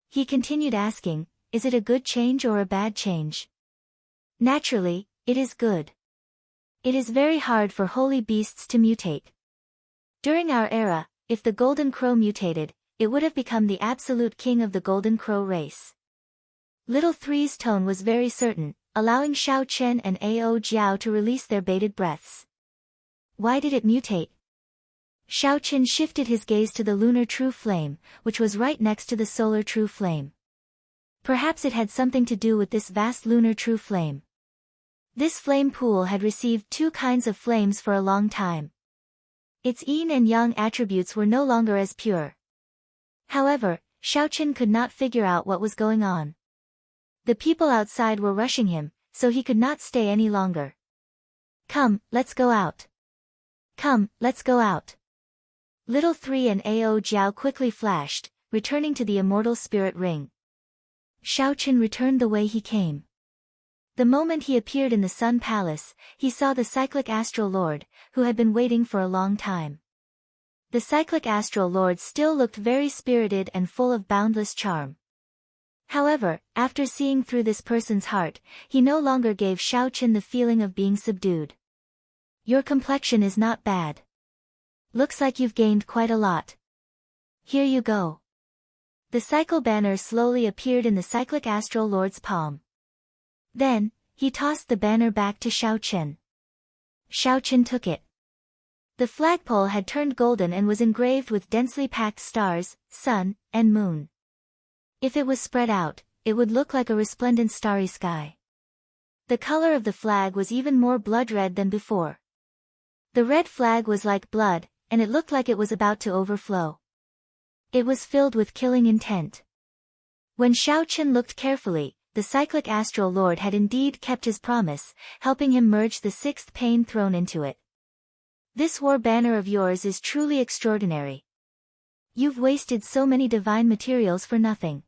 He continued asking, is it a good change or a bad change? Naturally, it is good. It is very hard for holy beasts to mutate. During our era, if the golden crow mutated, it would have become the absolute king of the golden crow race. Little Three's tone was very certain, allowing Xiao Chen and Ao Jiao to release their bated breaths. Why did it mutate? Xiao Chen shifted his gaze to the lunar true flame, which was right next to the solar true flame. Perhaps it had something to do with this vast lunar true flame. This flame pool had received two kinds of flames for a long time. Its yin and yang attributes were no longer as pure. However, Xiao Chen could not figure out what was going on. The people outside were rushing him, so he could not stay any longer. Come, let's go out. Come, let's go out. Little Three and Ao Jiao quickly flashed, returning to the immortal spirit ring. Xiao Chen returned the way he came. The moment he appeared in the Sun Palace, he saw the cyclic astral lord, who had been waiting for a long time. The cyclic astral lord still looked very spirited and full of boundless charm. However, after seeing through this person's heart, he no longer gave Xiao Chen the feeling of being subdued. Your complexion is not bad. Looks like you've gained quite a lot. Here you go. The cycle banner slowly appeared in the cyclic astral lord's palm. Then, he tossed the banner back to Xiao Chen. Xiao Chen took it. The flagpole had turned golden and was engraved with densely packed stars, sun, and moon. If it was spread out, it would look like a resplendent starry sky. The color of the flag was even more blood red than before. The red flag was like blood, and it looked like it was about to overflow. It was filled with killing intent. When Xiao Chen looked carefully, the cyclic astral lord had indeed kept his promise, helping him merge the sixth pain throne into it. This war banner of yours is truly extraordinary. You've wasted so many divine materials for nothing.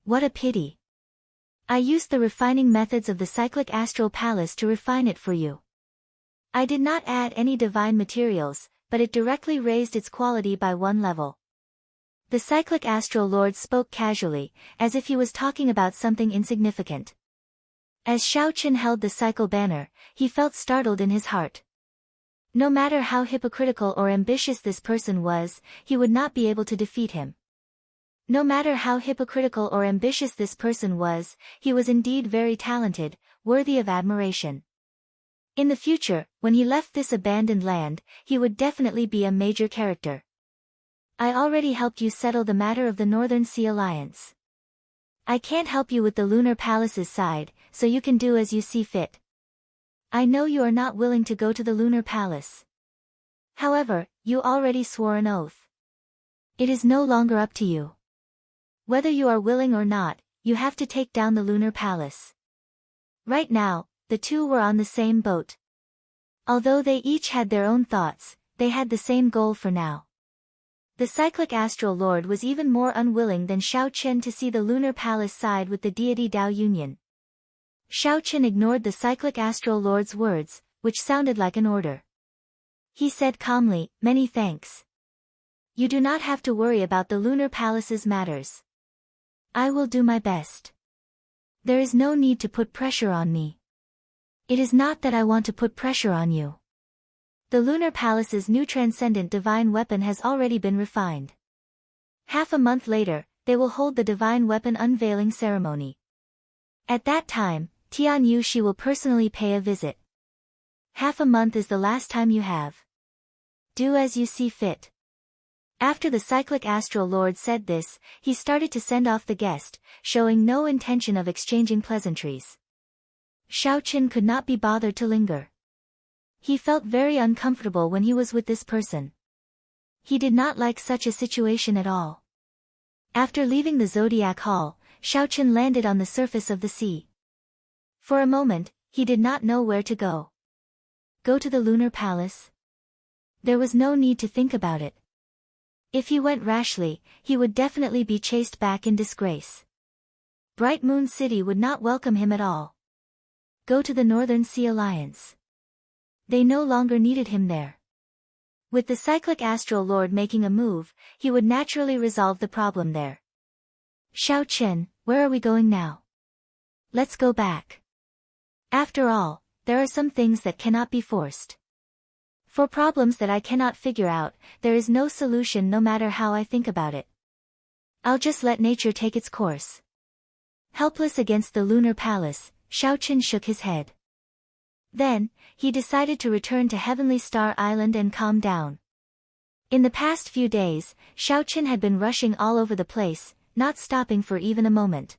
What a pity. I used the refining methods of the cyclic astral palace to refine it for you. I did not add any divine materials, but it directly raised its quality by one level. The cyclic astral lord spoke casually, as if he was talking about something insignificant. As Xiao Chen held the cycle banner, he felt startled in his heart. No matter how hypocritical or ambitious this person was, he would not be able to defeat him. No matter how hypocritical or ambitious this person was, he was indeed very talented, worthy of admiration. In the future, when he left this abandoned land, he would definitely be a major character. I already helped you settle the matter of the Northern Sea Alliance. I can't help you with the Lunar Palace's side, so you can do as you see fit. I know you are not willing to go to the Lunar Palace. However, you already swore an oath. It is no longer up to you. Whether you are willing or not, you have to take down the Lunar Palace. Right now, the two were on the same boat. Although they each had their own thoughts, they had the same goal for now. The cyclic astral lord was even more unwilling than Shao Chen to see the lunar palace side with the deity Dao Union. Shao Chen ignored the cyclic astral lord's words, which sounded like an order. He said calmly, "Many thanks. You do not have to worry about the lunar palace's matters. I will do my best. There is no need to put pressure on me. It is not that I want to put pressure on you. The lunar palace's new transcendent divine weapon has already been refined. Half a month later, they will hold the divine weapon unveiling ceremony. At that time, Tian Yushi will personally pay a visit. Half a month is the last time you have. Do as you see fit." After the cyclic astral lord said this, he started to send off the guest, showing no intention of exchanging pleasantries. Shao Chen could not be bothered to linger. He felt very uncomfortable when he was with this person. He did not like such a situation at all. After leaving the Zodiac Hall, Shao Chen landed on the surface of the sea. For a moment, he did not know where to go. Go to the lunar palace? There was no need to think about it. If he went rashly, he would definitely be chased back in disgrace. Bright Moon City would not welcome him at all. Go to the Northern Sea Alliance. They no longer needed him there. With the cyclic astral lord making a move, he would naturally resolve the problem there. "Shao Chen, where are we going now? Let's go back. After all, there are some things that cannot be forced. For problems that I cannot figure out, there is no solution no matter how I think about it. I'll just let nature take its course." Helpless against the lunar palace, Shao Chen shook his head. Then, he decided to return to Heavenly Star Island and calm down. In the past few days, Shao Chen had been rushing all over the place, not stopping for even a moment.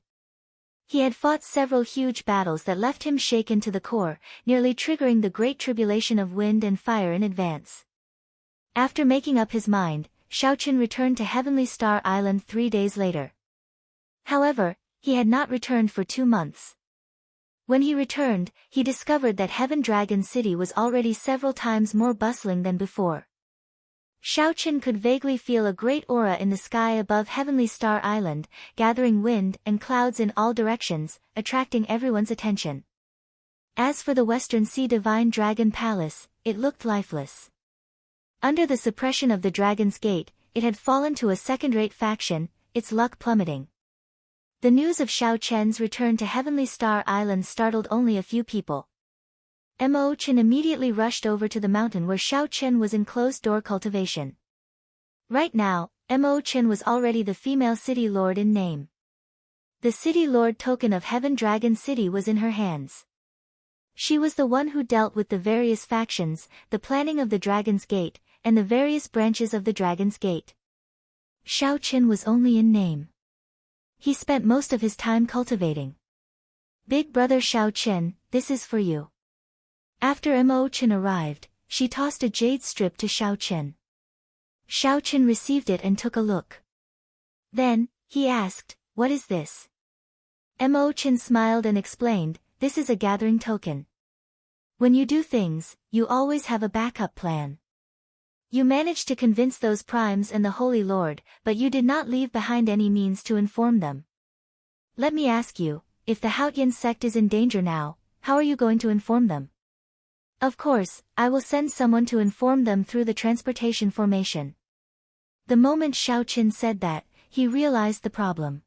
He had fought several huge battles that left him shaken to the core, nearly triggering the great tribulation of wind and fire in advance. After making up his mind, Shao Chen returned to Heavenly Star Island 3 days later. However, he had not returned for 2 months. When he returned, he discovered that Heaven Dragon City was already several times more bustling than before. Shao Chen could vaguely feel a great aura in the sky above Heavenly Star Island, gathering wind and clouds in all directions, attracting everyone's attention. As for the Western Sea Divine Dragon Palace, it looked lifeless. Under the suppression of the Dragon's Gate, it had fallen to a second-rate faction, its luck plummeting. The news of Shao Chen's return to Heavenly Star Island startled only a few people. Mo Chen immediately rushed over to the mountain where Shao Chen was in closed-door cultivation. Right now, Mo Chen was already the female city lord in name. The city lord token of Heaven Dragon City was in her hands. She was the one who dealt with the various factions, the planning of the Dragon's Gate, and the various branches of the Dragon's Gate. Shao Chen was only in name. He spent most of his time cultivating. "Big brother Shao Chen, this is for you." After Mo Chen arrived, she tossed a jade strip to Shao Chen. Shao Chen received it and took a look. Then, he asked, "What is this?" Mo Chen smiled and explained, "This is a gathering token. When you do things, you always have a backup plan. You managed to convince those primes and the Holy Lord, but you did not leave behind any means to inform them. Let me ask you, if the Haotian sect is in danger now, how are you going to inform them?" "Of course, I will send someone to inform them through the transportation formation." The moment Shao Chen said that, he realized the problem.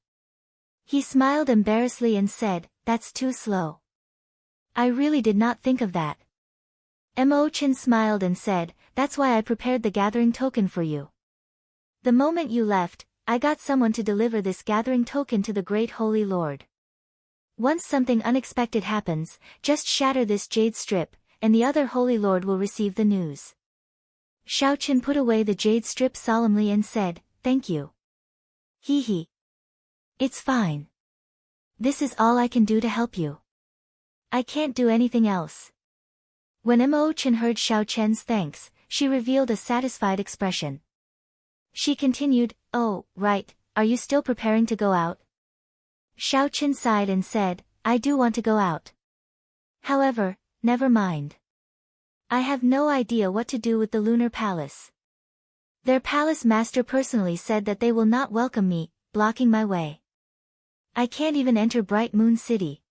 He smiled embarrassedly and said, "That's too slow. I really did not think of that." Mo Chen smiled and said, "That's why I prepared the gathering token for you. The moment you left, I got someone to deliver this gathering token to the Great Holy Lord. Once something unexpected happens, just shatter this jade strip, and the other Holy Lord will receive the news." Shao Chen put away the jade strip solemnly and said, "Thank you." "Hee hee. It's fine. This is all I can do to help you. I can't do anything else." When Mo Chen heard Shao Chen's thanks, she revealed a satisfied expression. She continued, "Oh, right, are you still preparing to go out?" Shao Chen sighed and said, "I do want to go out. However, never mind. I have no idea what to do with the lunar palace. Their palace master personally said that they will not welcome me, blocking my way. I can't even enter Bright Moon City.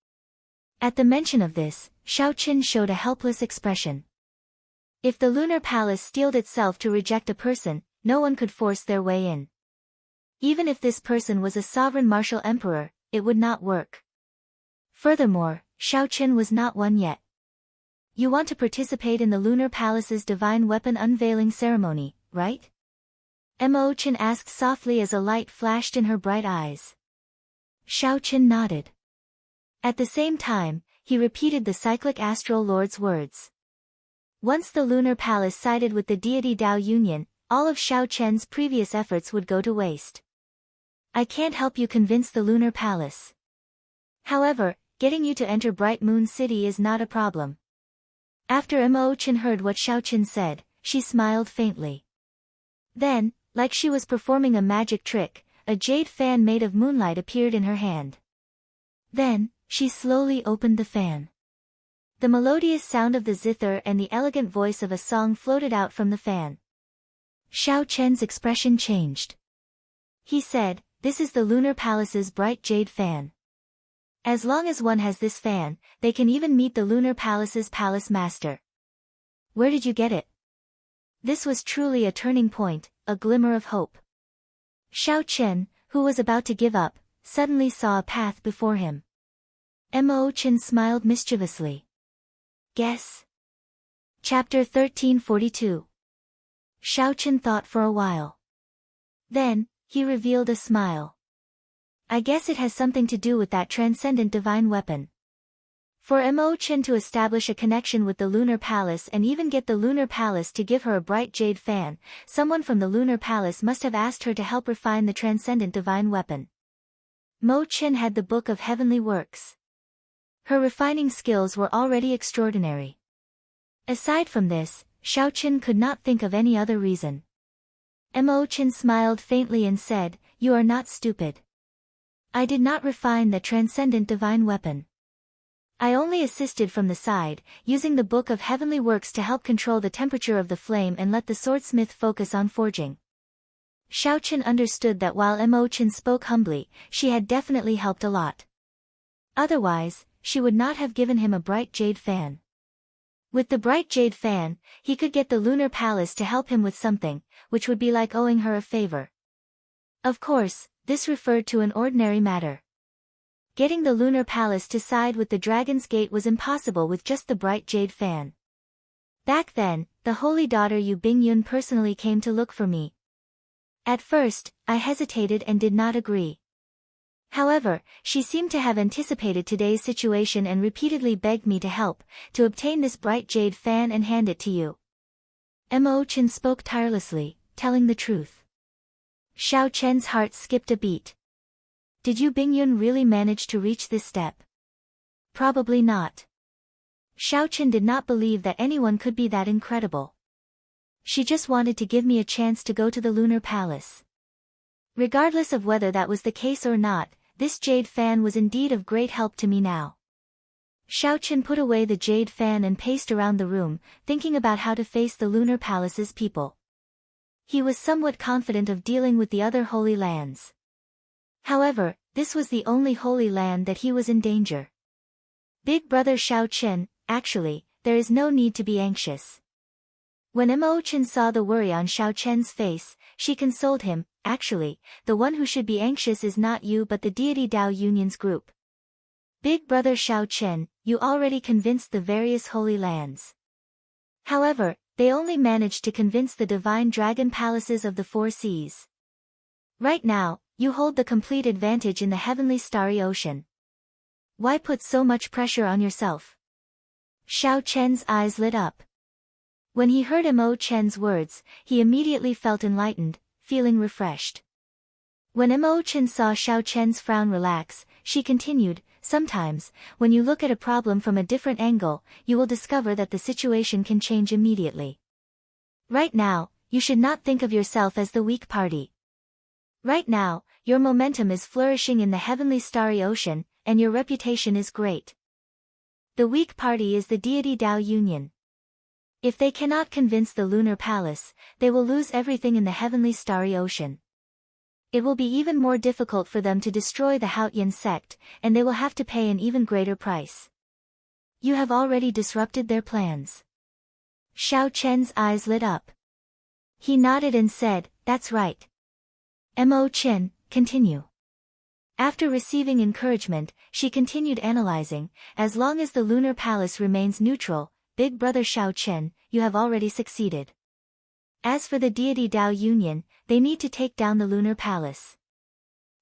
At the mention of this, Xiaoqin showed a helpless expression. If the lunar palace steeled itself to reject a person, no one could force their way in. Even if this person was a sovereign martial emperor, it would not work. Furthermore, Xiaoqin was not one yet. You want to participate in the lunar palace's divine weapon unveiling ceremony, right? Qian asked softly as a light flashed in her bright eyes. Xiaoqin nodded. At the same time, he repeated the cyclic astral lord's words. Once the lunar palace sided with the deity Dao Union, all of Xiaoqian's previous efforts would go to waste. I can't help you convince the lunar palace. However, getting you to enter Bright Moon City is not a problem. After Qian heard what Xiaoqin said, she smiled faintly. Then, like she was performing a magic trick, a jade fan made of moonlight appeared in her hand. Then, she slowly opened the fan. The melodious sound of the zither and the elegant voice of a song floated out from the fan. Xiaoqian's expression changed. He said, "This is the lunar palace's bright jade fan. As long as one has this fan, they can even meet the lunar palace's palace master." Where did you get it? This was truly a turning point, a glimmer of hope. Xiaoqian, who was about to give up, suddenly saw a path before him. Qian smiled mischievously. Guess. Chapter 1342. Xiaoqian thought for a while. Then, he revealed a smile. I guess it has something to do with that transcendent divine weapon. For Qian to establish a connection with the lunar palace and even get the lunar palace to give her a bright jade fan, someone from the lunar palace must have asked her to help refine the transcendent divine weapon. Qian had the Book of Heavenly Works. Her refining skills were already extraordinary. Aside from this, Xiaoqian could not think of any other reason. Qian smiled faintly and said, "You are not stupid. I did not refine the transcendent divine weapon. I only assisted from the side, using the Book of Heavenly Works to help control the temperature of the flame and let the swordsmith focus on forging." Xiaoqian understood that while Qian spoke humbly, she had definitely helped a lot. Otherwise, she would not have given him a bright jade fan. With the bright jade fan, he could get the lunar palace to help him with something, which would be like owing her a favor. Of course, this referred to an ordinary matter. Getting the lunar palace to side with the Dragon's Gate was impossible with just the bright jade fan. Back then, the holy daughter Yu Bingyun personally came to look for me. At first, I hesitated and did not agree. However, she seemed to have anticipated today's situation and repeatedly begged me to help, to obtain this bright jade fan and hand it to you. Qian spoke tirelessly, telling the truth. Xiaoqian's heart skipped a beat. Did Yu Bingyun really manage to reach this step? Probably not. Xiaoqian did not believe that anyone could be that incredible. She just wanted to give me a chance to go to the lunar palace. Regardless of whether that was the case or not, this jade fan was indeed of great help to me now. Xiaoqian put away the jade fan and paced around the room, thinking about how to face the lunar palace's people. He was somewhat confident of dealing with the other holy lands. However, this was the only holy land that he was in danger. Big brother Xiaoqian, actually, there is no need to be anxious. When Qian saw the worry on Xiaoqian's face, she consoled him. Actually, the one who should be anxious is not you but the deity Dao Union's group. Big brother Xiaoqian, you already convinced the various holy lands. However, they only managed to convince the divine dragon palaces of the four seas. Right now, you hold the complete advantage in the heavenly starry ocean. Why put so much pressure on yourself? Xiaoqian's eyes lit up. When he heard Qian's words, he immediately felt enlightened, feeling refreshed. When Qian saw Xiaoqian's frown relax, she continued, sometimes, when you look at a problem from a different angle, you will discover that the situation can change immediately. Right now, you should not think of yourself as the weak party. Right now, your momentum is flourishing in the heavenly starry ocean, and your reputation is great. The weak party is the deity Dao Union. If they cannot convince the lunar palace, they will lose everything in the heavenly starry ocean. It will be even more difficult for them to destroy the Haotian sect, and they will have to pay an even greater price. You have already disrupted their plans. Xiao Chen's eyes lit up. He nodded and said, "That's right. Mo Chen, continue." After receiving encouragement, she continued analyzing, "As long as the lunar palace remains neutral, Big Brother Xiao Chen, you have already succeeded. As for the deity Dao Union, they need to take down the lunar palace.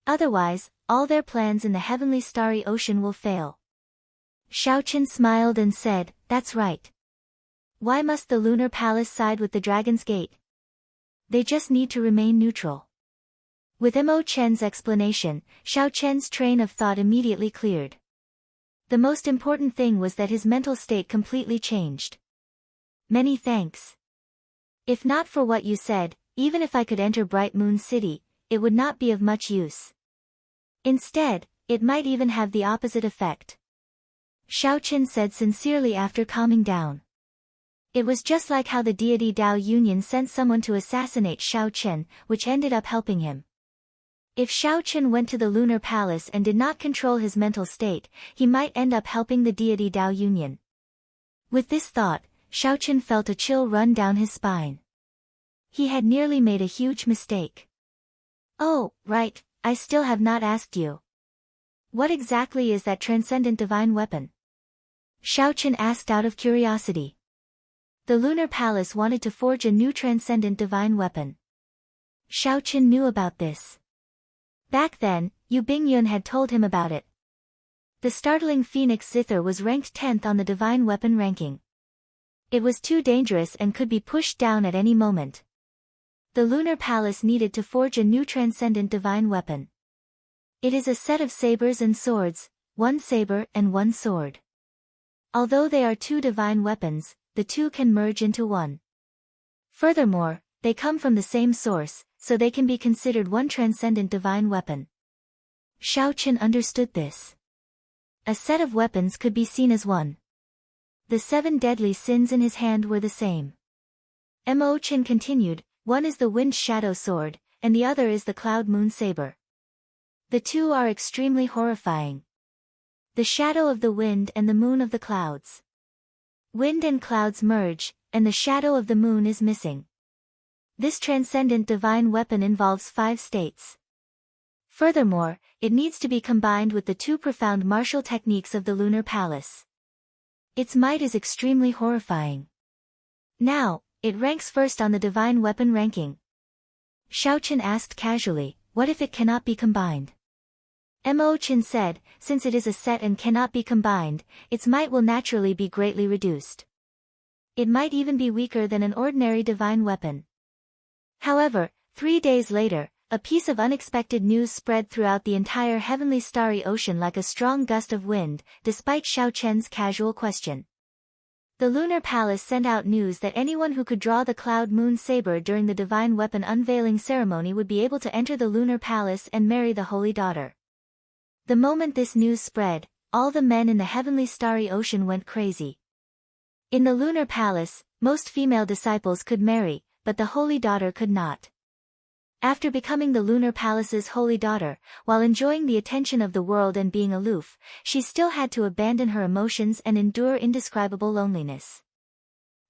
Otherwise, all their plans in the heavenly starry ocean will fail." Xiao Chen smiled and said, "That's right. Why must the lunar palace side with the Dragon's Gate? They just need to remain neutral." With Mo Chen's explanation, Xiao Chen's train of thought immediately cleared. The most important thing was that his mental state completely changed. "Many thanks. If not for what you said, even if I could enter Bright Moon City, it would not be of much use. Instead, it might even have the opposite effect," Xiao Chen said sincerely after calming down. It was just like how the deity Dao Union sent someone to assassinate Xiao Chen, which ended up helping him. If Xiao Chen went to the lunar palace and did not control his mental state, he might end up helping the deity Dao Union. With this thought, Xiao Chen felt a chill run down his spine. He had nearly made a huge mistake. "Oh, right, I still have not asked you. What exactly is that transcendent divine weapon?" Xiao Chen asked out of curiosity. The lunar palace wanted to forge a new transcendent divine weapon. Xiao Chen knew about this. Back then, Yu Bingyun had told him about it. The startling Phoenix Zither was ranked 10th on the divine weapon ranking. It was too dangerous and could be pushed down at any moment. The lunar palace needed to forge a new transcendent divine weapon. It is a set of sabers and swords, one saber and one sword. Although they are two divine weapons, the two can merge into one. Furthermore, they come from the same source, so they can be considered one transcendent divine weapon. Xiao Chen understood this. A set of weapons could be seen as one. The 7 deadly sins in his hand were the same. Mo Chen continued, "One is the wind shadow sword, and the other is the cloud moon saber. The two are extremely horrifying. The shadow of the wind and the moon of the clouds. Wind and clouds merge, and the shadow of the moon is missing. This transcendent divine weapon involves 5 states. Furthermore, it needs to be combined with the 2 profound martial techniques of the lunar palace. Its might is extremely horrifying. Now, it ranks first on the divine weapon ranking." Xiao Chen asked casually, "What if it cannot be combined?" Mo Chen said, "Since it is a set and cannot be combined, its might will naturally be greatly reduced. It might even be weaker than an ordinary divine weapon." However, 3 days later, a piece of unexpected news spread throughout the entire heavenly starry ocean like a strong gust of wind, despite Xiao Chen's casual question. The lunar palace sent out news that anyone who could draw the cloud moon saber during the divine weapon unveiling ceremony would be able to enter the lunar palace and marry the holy daughter. The moment this news spread, all the men in the heavenly starry ocean went crazy. In the lunar palace, most female disciples could marry, but the holy daughter could not. After becoming the lunar palace's holy daughter, while enjoying the attention of the world and being aloof, she still had to abandon her emotions and endure indescribable loneliness.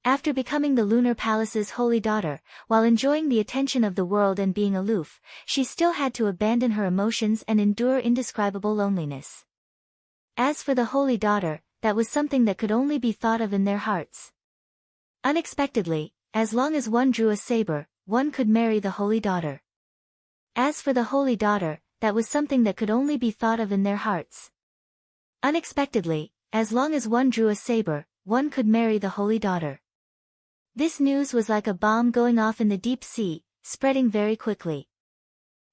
After becoming the lunar palace's holy daughter, while enjoying the attention of the world and being aloof, she still had to abandon her emotions and endure indescribable loneliness. As for the holy daughter, that was something that could only be thought of in their hearts. Unexpectedly, as long as one drew a saber, one could marry the holy daughter. As for the holy daughter, that was something that could only be thought of in their hearts. Unexpectedly, as long as one drew a saber, one could marry the holy daughter. This news was like a bomb going off in the deep sea, spreading very quickly.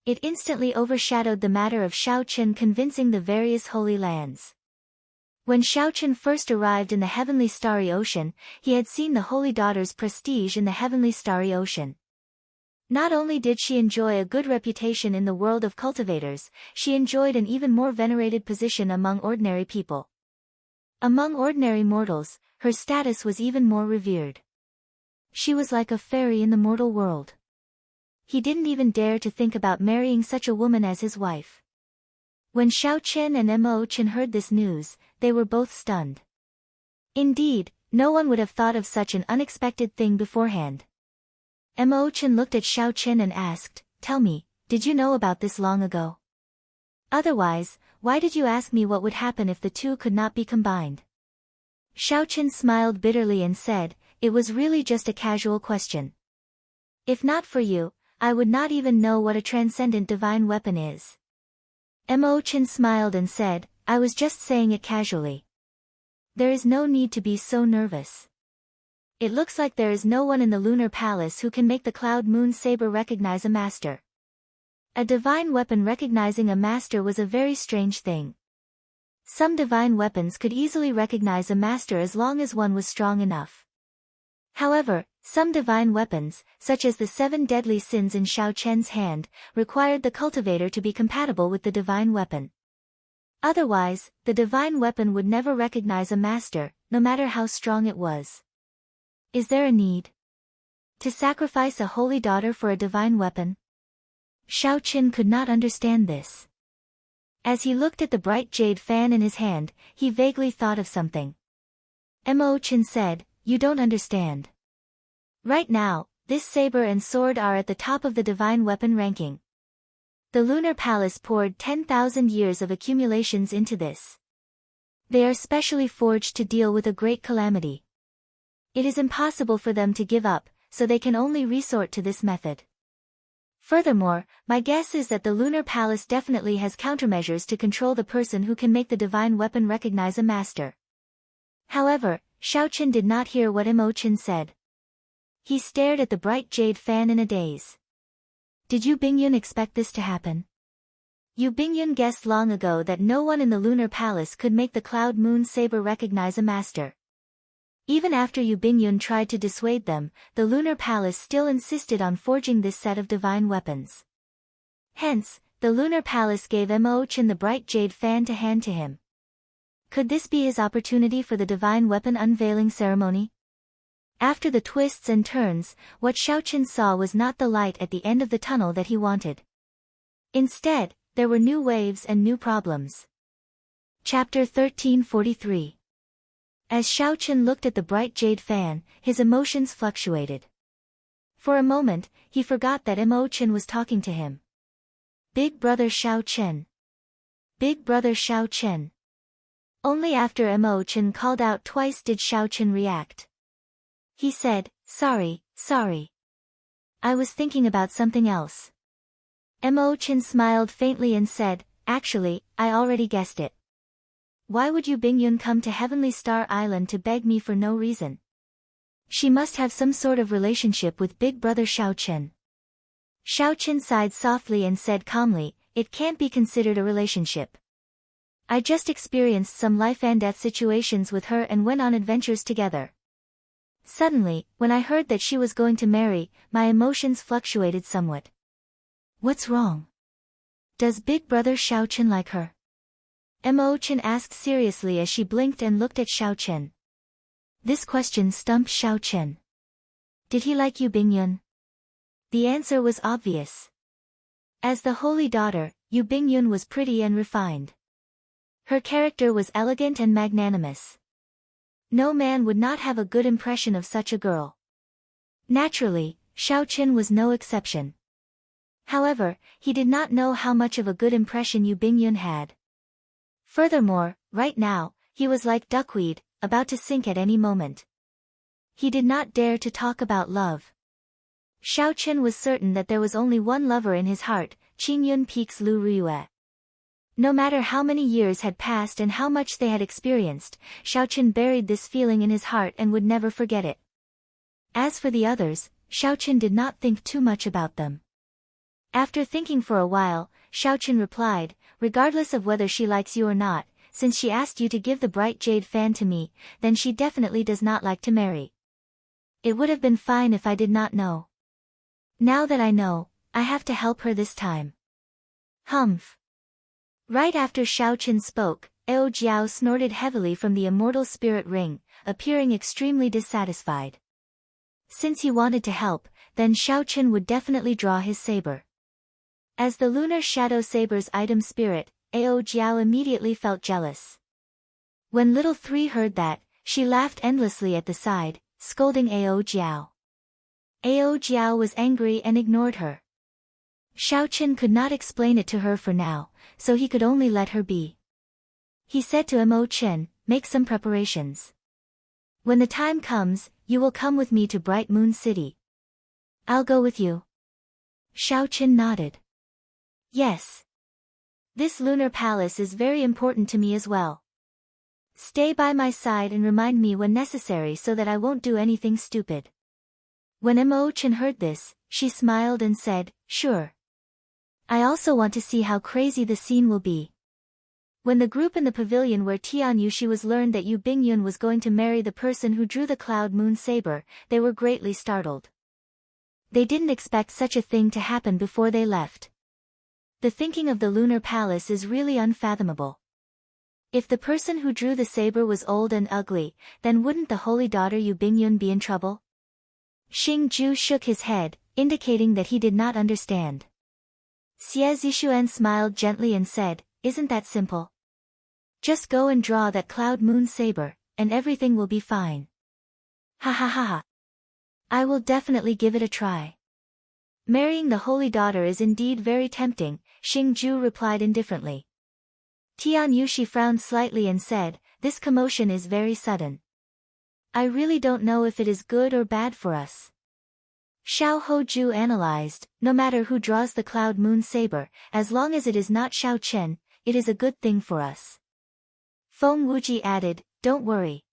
It instantly overshadowed the matter of Xiao Chen convincing the various holy lands. When Xiao Chen first arrived in the heavenly starry ocean, he had seen the holy daughter's prestige in the heavenly starry ocean. Not only did she enjoy a good reputation in the world of cultivators, she enjoyed an even more venerated position among ordinary people. Among ordinary mortals, her status was even more revered. She was like a fairy in the mortal world. He didn't even dare to think about marrying such a woman as his wife. When Xiao Chen and Mo Chen heard this news, they were both stunned. Indeed, no one would have thought of such an unexpected thing beforehand. Mo Chen looked at Xiao Chen and asked, "Tell me, did you know about this long ago? Otherwise, why did you ask me what would happen if the two could not be combined?" Xiao Chen smiled bitterly and said, "It was really just a casual question. If not for you, I would not even know what a transcendent divine weapon is." Mo Chen smiled and said, "I was just saying it casually. There is no need to be so nervous. It looks like there is no one in the lunar palace who can make the cloud moon saber recognize a master." A divine weapon recognizing a master was a very strange thing. Some divine weapons could easily recognize a master as long as one was strong enough. However, some divine weapons, such as the 7 deadly sins in Xiao Chen's hand, required the cultivator to be compatible with the divine weapon. Otherwise, the divine weapon would never recognize a master, no matter how strong it was. Is there a need to sacrifice a holy daughter for a divine weapon? Xiao Chen could not understand this. As he looked at the bright jade fan in his hand, he vaguely thought of something. Mo Chen said, "You don't understand. Right now, this saber and sword are at the top of the divine weapon ranking. The lunar palace poured 10,000 years of accumulations into this. They are specially forged to deal with a great calamity. It is impossible for them to give up, so they can only resort to this method. Furthermore, my guess is that the lunar palace definitely has countermeasures to control the person who can make the divine weapon recognize a master." However, Xiao Chen did not hear what Mo Chen said. He stared at the bright jade fan in a daze. Did Yu Bingyun expect this to happen? Yu Bingyun guessed long ago that no one in the lunar palace could make the cloud moon saber recognize a master. Even after Yu Bingyun tried to dissuade them, the lunar palace still insisted on forging this set of divine weapons. Hence, the lunar palace gave Mo Chen the bright jade fan to hand to him. Could this be his opportunity for the divine weapon unveiling ceremony? After the twists and turns, what Xiao Chen saw was not the light at the end of the tunnel that he wanted. Instead, there were new waves and new problems. Chapter 1343. As Xiao Chen looked at the bright jade fan, his emotions fluctuated. For a moment, he forgot that Mo Chen was talking to him. "Big brother Xiao Chen. Big brother Xiao Chen." Only after Mo Chen called out twice did Xiao Chen react. He said, sorry. I was thinking about something else." Mo Chen smiled faintly and said, "Actually, I already guessed it. Why would Yu Bingyun come to Heavenly Star Island to beg me for no reason? She must have some sort of relationship with big brother Xiao Chen." Xiao Chen sighed softly and said calmly, "It can't be considered a relationship. I just experienced some life and death situations with her and went on adventures together. Suddenly, when I heard that she was going to marry, my emotions fluctuated somewhat." "What's wrong? Does big brother Xiao Chen like her?" Mo Chen asked seriously as she blinked and looked at Xiao Chen. This question stumped Xiao Chen. Did he like Yu Bingyun? The answer was obvious. As the holy daughter, Yu Bingyun was pretty and refined. Her character was elegant and magnanimous. No man would not have a good impression of such a girl. Naturally, Xiao Chen was no exception. However, he did not know how much of a good impression Yu Bingyun had. Furthermore, right now, he was like duckweed, about to sink at any moment. He did not dare to talk about love. Xiao Chen was certain that there was only one lover in his heart, Qingyun Peak's Lu Ruyue. No matter how many years had passed and how much they had experienced, Xiao Chen buried this feeling in his heart and would never forget it. As for the others, Xiao Chen did not think too much about them. After thinking for a while, Xiao Chen replied, "Regardless of whether she likes you or not, since she asked you to give the bright jade fan to me, then she definitely does not like to marry. It would have been fine if I did not know. Now that I know, I have to help her this time." Humph. Right after Xiao Chen spoke, Eo Jiao snorted heavily from the immortal spirit ring, appearing extremely dissatisfied. Since he wanted to help, then Xiao Chen would definitely draw his saber. As the lunar shadow saber's item spirit, Ao Jiao immediately felt jealous. When little three heard that, she laughed endlessly at the side, scolding Ao Jiao. Ao Jiao was angry and ignored her. Xiao Chen could not explain it to her for now, so he could only let her be. He said to Mo Chen, make some preparations. When the time comes, you will come with me to Bright Moon City. I'll go with you. Xiao Chen nodded. Yes. This lunar palace is very important to me as well. Stay by my side and remind me when necessary so that I won't do anything stupid. When Mo Chen heard this, she smiled and said, sure. I also want to see how crazy the scene will be. When the group in the pavilion where Tian Yushi was learned that Yu Bingyun was going to marry the person who drew the cloud moon saber, they were greatly startled. They didn't expect such a thing to happen before they left. The thinking of the lunar palace is really unfathomable. If the person who drew the saber was old and ugly, then wouldn't the holy daughter Yu Bingyun be in trouble? Xing Ju shook his head, indicating that he did not understand. Xie Zixuan smiled gently and said, isn't that simple? Just go and draw that cloud moon saber, and everything will be fine. Ha ha ha ha. I will definitely give it a try. Marrying the holy daughter is indeed very tempting, Xing Ju replied indifferently. Tian Yushi frowned slightly and said, this commotion is very sudden. I really don't know if it is good or bad for us. Xiao Hoju analyzed, no matter who draws the cloud moon saber, as long as it is not Xiao Chen, it is a good thing for us. Feng Wuji added, don't worry.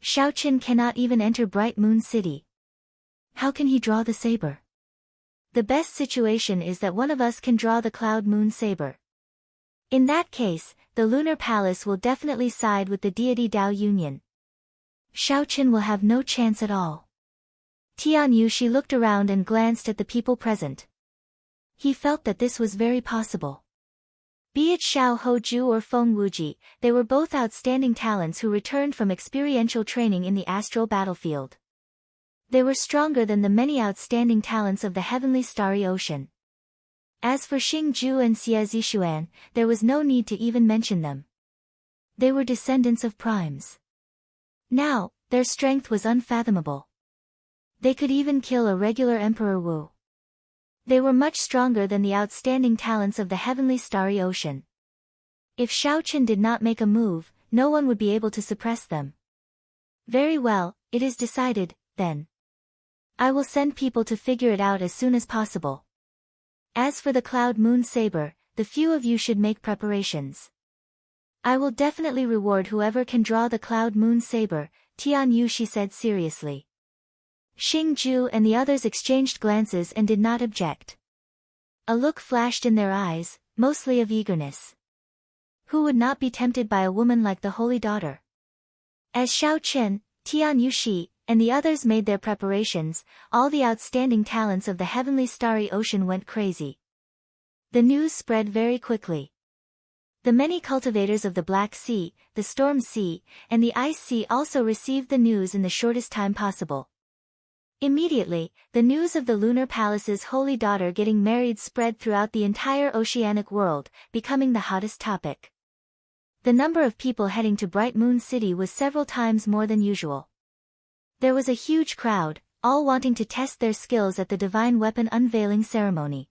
Xiao Chen cannot even enter Bright Moon City. How can he draw the saber? The best situation is that one of us can draw the cloud moon saber. In that case, the lunar palace will definitely side with the deity Dao Union. Xiao Chen will have no chance at all. Tian Yushi looked around and glanced at the people present. He felt that this was very possible. Be it Xiao Hoju or Feng Wuji, they were both outstanding talents who returned from experiential training in the astral battlefield. They were stronger than the many outstanding talents of the heavenly starry ocean. As for Xing Ju and Xie Zixuan, there was no need to even mention them. They were descendants of primes. Now, their strength was unfathomable. They could even kill a regular Emperor Wu. They were much stronger than the outstanding talents of the heavenly starry ocean. If Xiao Chen did not make a move, no one would be able to suppress them. Very well, it is decided, then. I will send people to figure it out as soon as possible. As for the cloud moon saber, the few of you should make preparations. I will definitely reward whoever can draw the cloud moon saber, Tian Yushi said seriously. Xing Ju and the others exchanged glances and did not object. A look flashed in their eyes, mostly of eagerness. Who would not be tempted by a woman like the holy daughter? As Xiao Chen, Tian Yushi, and the others made their preparations, all the outstanding talents of the heavenly starry ocean went crazy. The news spread very quickly. The many cultivators of the Black Sea, the Storm Sea, and the Ice Sea also received the news in the shortest time possible. Immediately, the news of the lunar palace's holy daughter getting married spread throughout the entire oceanic world, becoming the hottest topic. The number of people heading to Bright Moon City was several times more than usual. There was a huge crowd, all wanting to test their skills at the divine weapon unveiling ceremony.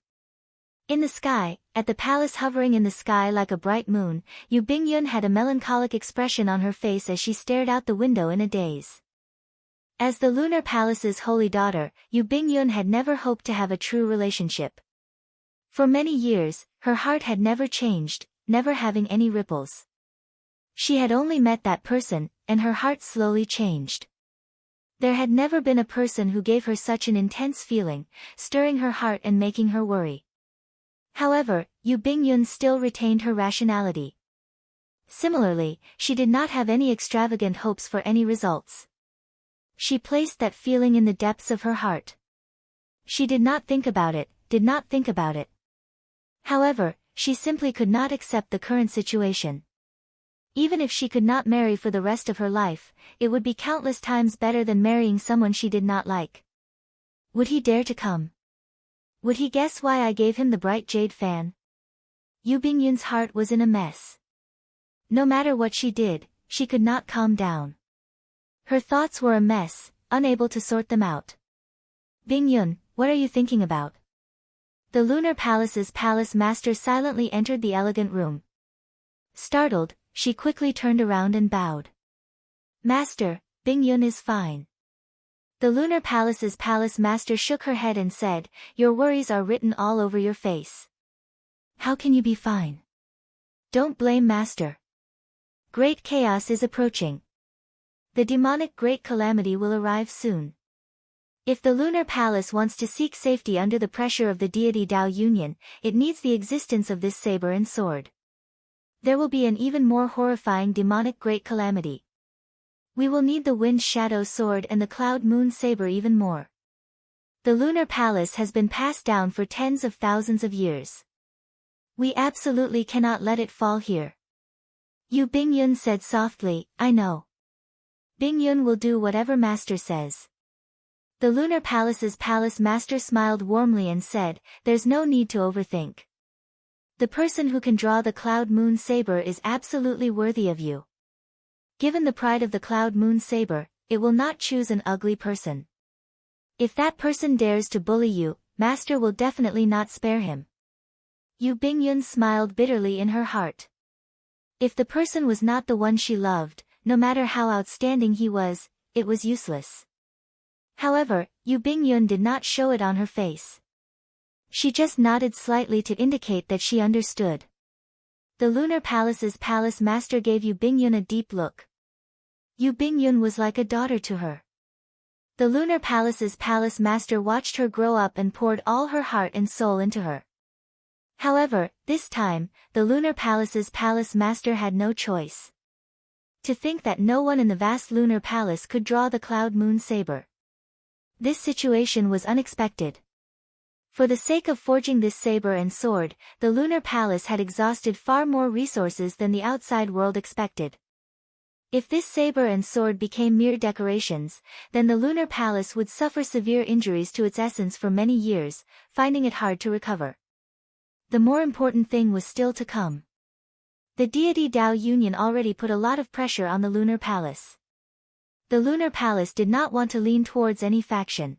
In the sky, at the palace hovering in the sky like a bright moon, Yu Bingyun had a melancholic expression on her face as she stared out the window in a daze. As the lunar palace's holy daughter, Yu Bingyun had never hoped to have a true relationship. For many years, her heart had never changed, never having any ripples. She had only met that person, and her heart slowly changed. There had never been a person who gave her such an intense feeling, stirring her heart and making her worry. However, Yu Bingyun still retained her rationality. Similarly, she did not have any extravagant hopes for any results. She placed that feeling in the depths of her heart. She did not think about it, did not think about it. However, she simply could not accept the current situation. Even if she could not marry for the rest of her life, it would be countless times better than marrying someone she did not like. Would he dare to come? Would he guess why I gave him the bright jade fan? Yu Bingyun's heart was in a mess. No matter what she did, she could not calm down. Her thoughts were a mess, unable to sort them out. Bingyun, what are you thinking about? The Lunar Palace's palace master silently entered the elegant room. Startled, she quickly turned around and bowed. Master, Bingyun is fine. The Lunar Palace's palace master shook her head and said, your worries are written all over your face. How can you be fine? Don't blame Master. Great chaos is approaching. The demonic great calamity will arrive soon. If the Lunar Palace wants to seek safety under the pressure of the deity Dao Union, it needs the existence of this saber and sword. There will be an even more horrifying demonic great calamity. We will need the Wind Shadow Sword and the Cloud Moon Saber even more. The Lunar Palace has been passed down for tens of thousands of years. We absolutely cannot let it fall here. Yu Bingyun said softly, I know. Bingyun will do whatever Master says. The Lunar Palace's palace master smiled warmly and said, there's no need to overthink. The person who can draw the Cloud Moon Saber is absolutely worthy of you. Given the pride of the Cloud Moon Saber, it will not choose an ugly person. If that person dares to bully you, Master will definitely not spare him. Yu Bingyun smiled bitterly in her heart. If the person was not the one she loved, no matter how outstanding he was, it was useless. However, Yu Bingyun did not show it on her face. She just nodded slightly to indicate that she understood. The Lunar Palace's palace master gave Yu Bingyun a deep look. Yu Bingyun was like a daughter to her. The Lunar Palace's palace master watched her grow up and poured all her heart and soul into her. However, this time, the Lunar Palace's palace master had no choice. To think that no one in the vast Lunar Palace could draw the Cloud Moon Saber. This situation was unexpected. For the sake of forging this saber and sword, the Lunar Palace had exhausted far more resources than the outside world expected. If this saber and sword became mere decorations, then the Lunar Palace would suffer severe injuries to its essence for many years, finding it hard to recover. The more important thing was still to come. The deity Dao Union already put a lot of pressure on the Lunar Palace. The Lunar Palace did not want to lean towards any faction.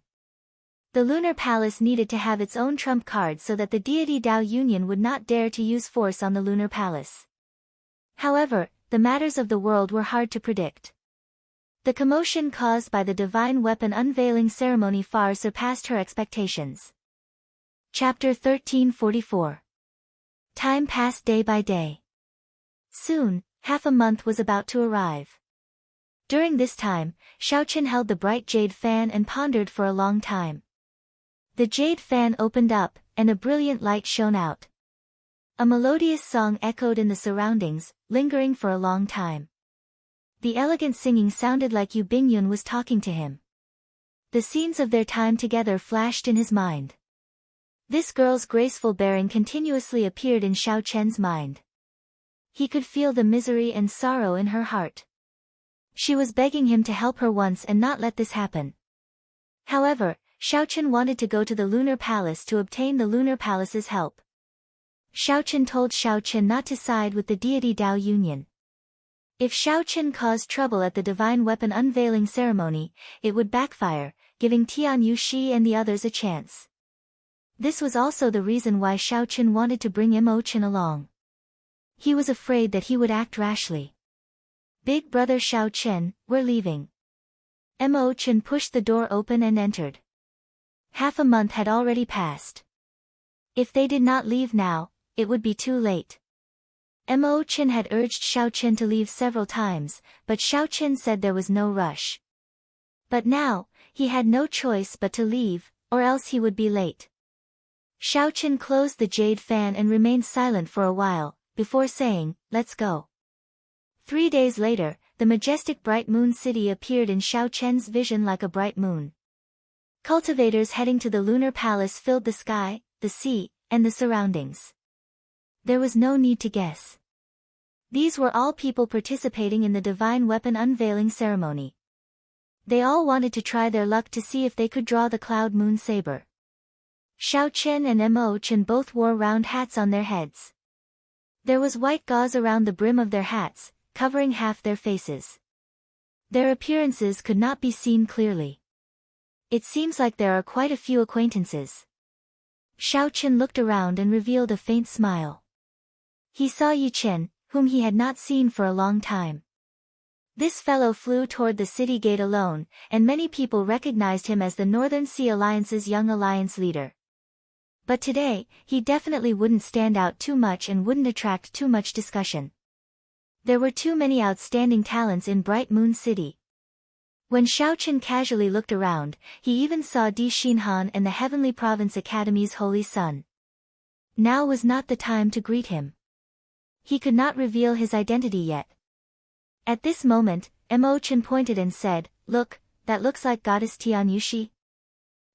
The Lunar Palace needed to have its own trump card so that the deity Dao Union would not dare to use force on the Lunar Palace. However, the matters of the world were hard to predict. The commotion caused by the divine weapon unveiling ceremony far surpassed her expectations. Chapter 1344. Time passed day by day. Soon, half a month was about to arrive. During this time, Xiaoqin held the bright jade fan and pondered for a long time. The jade fan opened up, and a brilliant light shone out. A melodious song echoed in the surroundings, lingering for a long time. The elegant singing sounded like Yu Bingyun was talking to him. The scenes of their time together flashed in his mind. This girl's graceful bearing continuously appeared in Xiaoqian's mind. He could feel the misery and sorrow in her heart. She was begging him to help her once and not let this happen. However, Xiaoqian wanted to go to the Lunar Palace to obtain the Lunar Palace's help. Xiaoqian told Xiaoqian not to side with the deity Dao Union. If Xiaoqian caused trouble at the divine weapon unveiling ceremony, it would backfire, giving Tian Yuxi and the others a chance. This was also the reason why Xiaoqian wanted to bring Mo Chen along. He was afraid that he would act rashly. Big brother Xiaoqian, we're leaving. Mo Chen pushed the door open and entered. Half a month had already passed. If they did not leave now, it would be too late. Mo Chen had urged Xiaoqian to leave several times, but Xiaoqian said there was no rush. But now, he had no choice but to leave, or else he would be late. Xiaoqian closed the jade fan and remained silent for a while, before saying, let's go. 3 days later, the majestic bright moon city appeared in Xiaoqian's vision like a bright moon. Cultivators heading to the Lunar Palace filled the sky, the sea, and the surroundings. There was no need to guess. These were all people participating in the divine weapon unveiling ceremony. They all wanted to try their luck to see if they could draw the cloud moon saber. Xiao Chen and Mo Chen both wore round hats on their heads. There was white gauze around the brim of their hats, covering half their faces. Their appearances could not be seen clearly. It seems like there are quite a few acquaintances. Xiao Chen looked around and revealed a faint smile. He saw Yi Chen, whom he had not seen for a long time. This fellow flew toward the city gate alone, and many people recognized him as the Northern Sea Alliance's young alliance leader. But today, he definitely wouldn't stand out too much and wouldn't attract too much discussion. There were too many outstanding talents in Bright Moon City. When Xiao Chen casually looked around, he even saw Di Xinhan and the Heavenly Province Academy's Holy Son. Now was not the time to greet him. He could not reveal his identity yet. At this moment, Mo Chen pointed and said, "Look, that looks like Goddess Tian Yushi."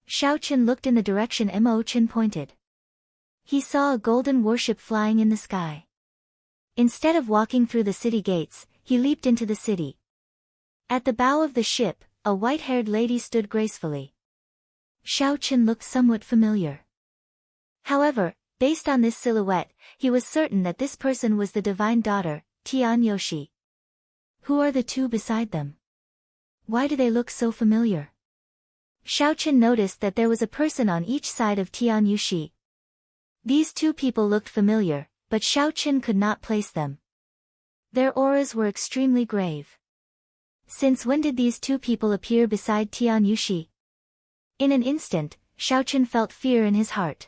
Xiao Chen looked in the direction Mo Chen pointed. He saw a golden warship flying in the sky. Instead of walking through the city gates, he leaped into the city. At the bow of the ship, a white-haired lady stood gracefully. Xiao Chen looked somewhat familiar. However, based on this silhouette, he was certain that this person was the divine daughter, Tian Yoshi. Who are the two beside them? Why do they look so familiar? Xiao Chen noticed that there was a person on each side of Tian Yushi. These two people looked familiar, but Xiao Chen could not place them. Their auras were extremely grave. Since when did these two people appear beside Tian Yushi? In an instant, Xiao Chen felt fear in his heart.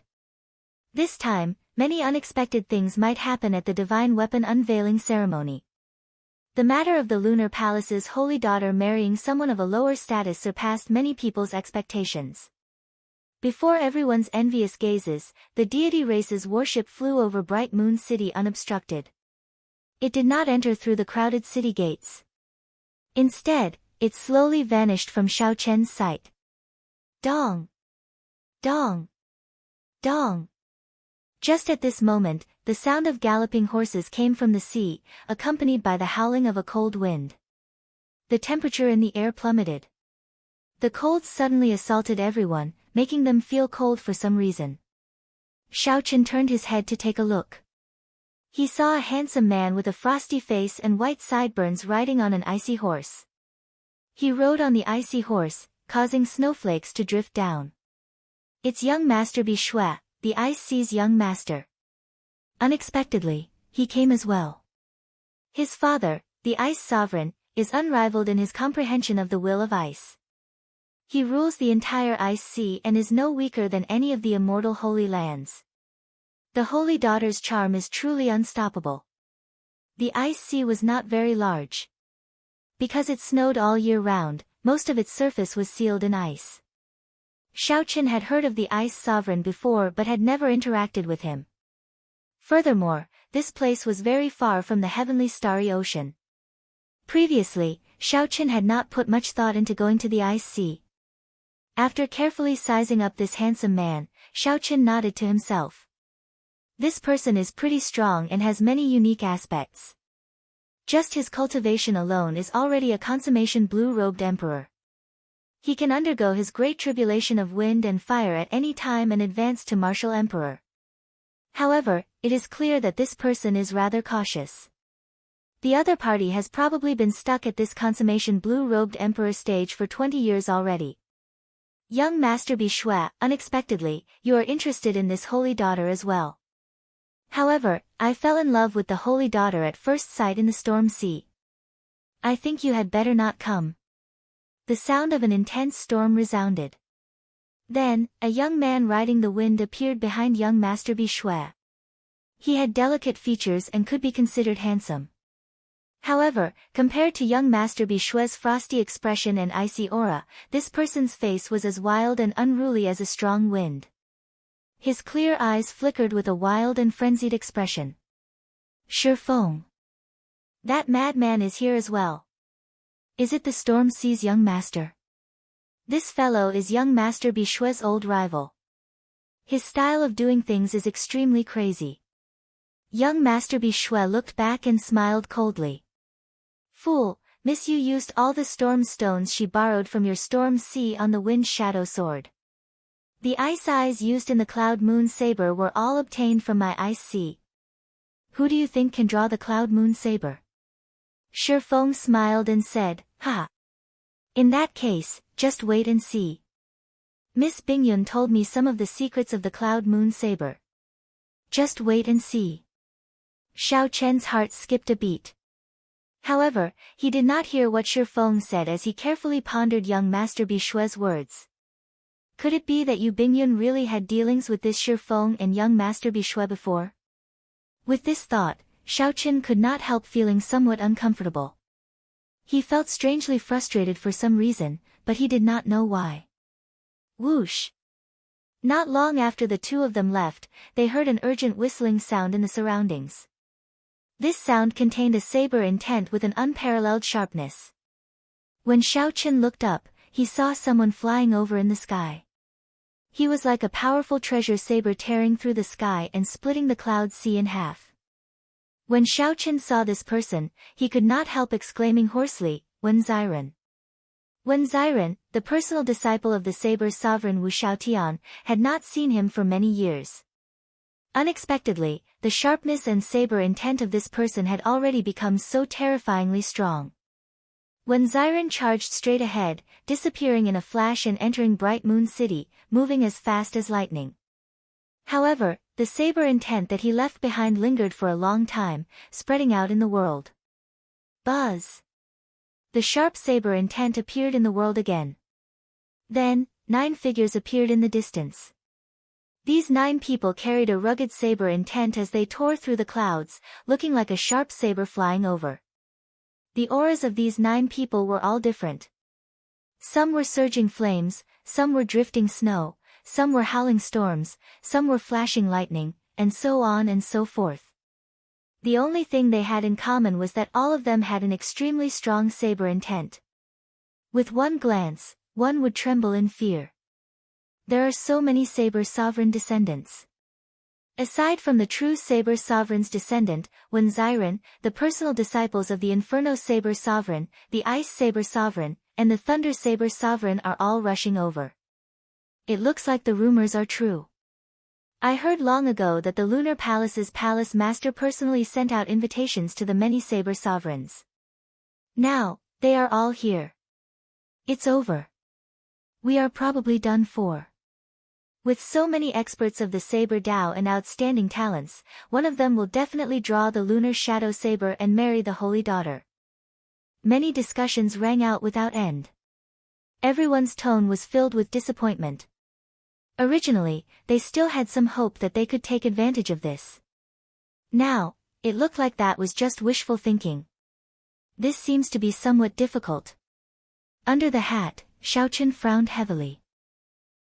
This time, many unexpected things might happen at the divine weapon unveiling ceremony. The matter of the Lunar Palace's holy daughter marrying someone of a lower status surpassed many people's expectations. Before everyone's envious gazes, the deity race's warship flew over Bright Moon City unobstructed. It did not enter through the crowded city gates. Instead, it slowly vanished from Xiao Chen's sight. Dong! Dong! Dong! Just at this moment, the sound of galloping horses came from the sea, accompanied by the howling of a cold wind. The temperature in the air plummeted. The cold suddenly assaulted everyone, making them feel cold for some reason. Xiao Chen turned his head to take a look. He saw a handsome man with a frosty face and white sideburns riding on an icy horse. He rode on the icy horse, causing snowflakes to drift down. It's young Master Bishui, the Ice Sea's young master. Unexpectedly, he came as well. His father, the Ice Sovereign, is unrivaled in his comprehension of the will of ice. He rules the entire Ice Sea and is no weaker than any of the immortal Holy Lands. The Holy Daughter's charm is truly unstoppable. The Ice Sea was not very large. Because it snowed all year round, most of its surface was sealed in ice. Xiao Chen had heard of the Ice Sovereign before but had never interacted with him. Furthermore, this place was very far from the heavenly starry ocean. Previously, Xiao Chen had not put much thought into going to the Ice Sea. After carefully sizing up this handsome man, Xiao Chen nodded to himself. This person is pretty strong and has many unique aspects. Just his cultivation alone is already a consummation blue-robed emperor. He can undergo his great tribulation of wind and fire at any time and advance to martial emperor. However, it is clear that this person is rather cautious. The other party has probably been stuck at this consummation blue-robed emperor stage for 20 years already. Young Master Bishui, unexpectedly, you are interested in this holy daughter as well. However, I fell in love with the holy daughter at first sight in the storm sea. I think you had better not come. The sound of an intense storm resounded. Then, a young man riding the wind appeared behind young Master Bishui. He had delicate features and could be considered handsome. However, compared to young Master Bishui's frosty expression and icy aura, this person's face was as wild and unruly as a strong wind. His clear eyes flickered with a wild and frenzied expression. Shifeng. That madman is here as well. Is it the Storm Sea's young master? This fellow is young Master Bishui's old rival. His style of doing things is extremely crazy. Young Master Bishui looked back and smiled coldly. Fool, Miss Yu used all the storm stones she borrowed from your storm sea on the wind shadow sword. The ice eyes used in the cloud moon saber were all obtained from my ice sea. Who do you think can draw the cloud moon saber? Shi Feng smiled and said, ha. In that case, just wait and see. Miss Bingyun told me some of the secrets of the cloud moon saber. Just wait and see. Xiao Chen's heart skipped a beat. However, he did not hear what Shi Feng said as he carefully pondered young Master Bishui's words. Could it be that Yu Bingyun really had dealings with this Shi Feng and young Master Bishui before? With this thought, Xiao Chen could not help feeling somewhat uncomfortable. He felt strangely frustrated for some reason, but he did not know why. Whoosh! Not long after the two of them left, they heard an urgent whistling sound in the surroundings. This sound contained a saber intent with an unparalleled sharpness. When Xiao Chen looked up, he saw someone flying over in the sky. He was like a powerful treasure saber tearing through the sky and splitting the cloud sea in half. When Xiao Chen saw this person, he could not help exclaiming hoarsely, Wen Ziren. Wen Ziren, the personal disciple of the saber sovereign Wu Shaotian, had not seen him for many years. Unexpectedly, the sharpness and saber intent of this person had already become so terrifyingly strong. Wen Ziren charged straight ahead, disappearing in a flash and entering Bright Moon City, moving as fast as lightning. However, the saber intent that he left behind lingered for a long time, spreading out in the world. Buzz! The sharp saber intent appeared in the world again. Then, 9 figures appeared in the distance. These 9 people carried a rugged saber intent as they tore through the clouds, looking like a sharp saber flying over. The auras of these 9 people were all different. Some were surging flames, some were drifting snow, some were howling storms, some were flashing lightning, and so on and so forth. The only thing they had in common was that all of them had an extremely strong saber intent. With one glance, one would tremble in fear. There are so many saber sovereign descendants. Aside from the true saber sovereign's descendant, Wen Ziren, the personal disciples of the Inferno Saber Sovereign, the Ice Saber Sovereign, and the Thunder Saber Sovereign are all rushing over. It looks like the rumors are true. I heard long ago that the Lunar Palace's palace master personally sent out invitations to the many saber sovereigns. Now, they are all here. It's over. We are probably done for. With so many experts of the saber Dao and outstanding talents, one of them will definitely draw the lunar shadow saber and marry the holy daughter. Many discussions rang out without end. Everyone's tone was filled with disappointment. Originally, they still had some hope that they could take advantage of this. Now, it looked like that was just wishful thinking. This seems to be somewhat difficult. Under the hat, Xiao Chen frowned heavily.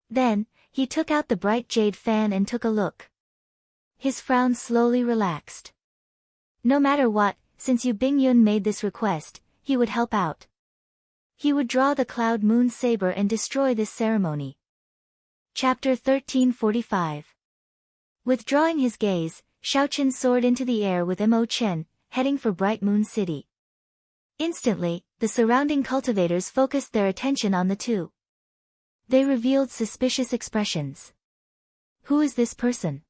Then, he took out the bright jade fan and took a look. His frown slowly relaxed. No matter what, since Yu Bingyun made this request, he would help out. He would draw the cloud moon saber and destroy this ceremony. Chapter 1345. Withdrawing his gaze, Xiao Chen soared into the air with Mo Chen, heading for Bright Moon City. Instantly, the surrounding cultivators focused their attention on the two. They revealed suspicious expressions. Who is this person?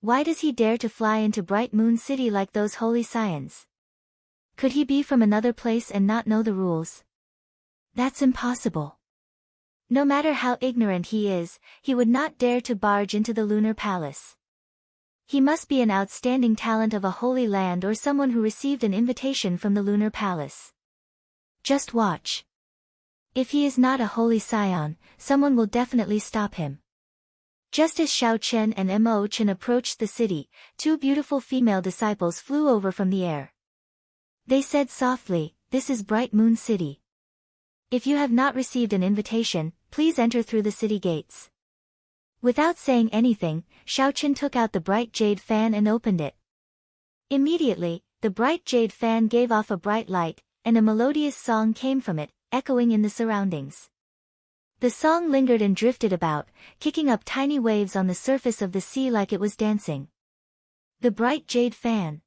Why does he dare to fly into Bright Moon City like those holy scions? Could he be from another place and not know the rules? That's impossible. No matter how ignorant he is, he would not dare to barge into the lunar palace. He must be an outstanding talent of a holy land or someone who received an invitation from the lunar palace. Just watch. If he is not a holy scion, someone will definitely stop him. Just as Xiao Chen and Mo Chen approached the city, 2 beautiful female disciples flew over from the air. They said softly, "This is Bright Moon City. If you have not received an invitation, please enter through the city gates." Without saying anything, Xiao Chen took out the bright jade fan and opened it. Immediately, the bright jade fan gave off a bright light, and a melodious song came from it, echoing in the surroundings. The song lingered and drifted about, kicking up tiny waves on the surface of the sea like it was dancing. The bright jade fan.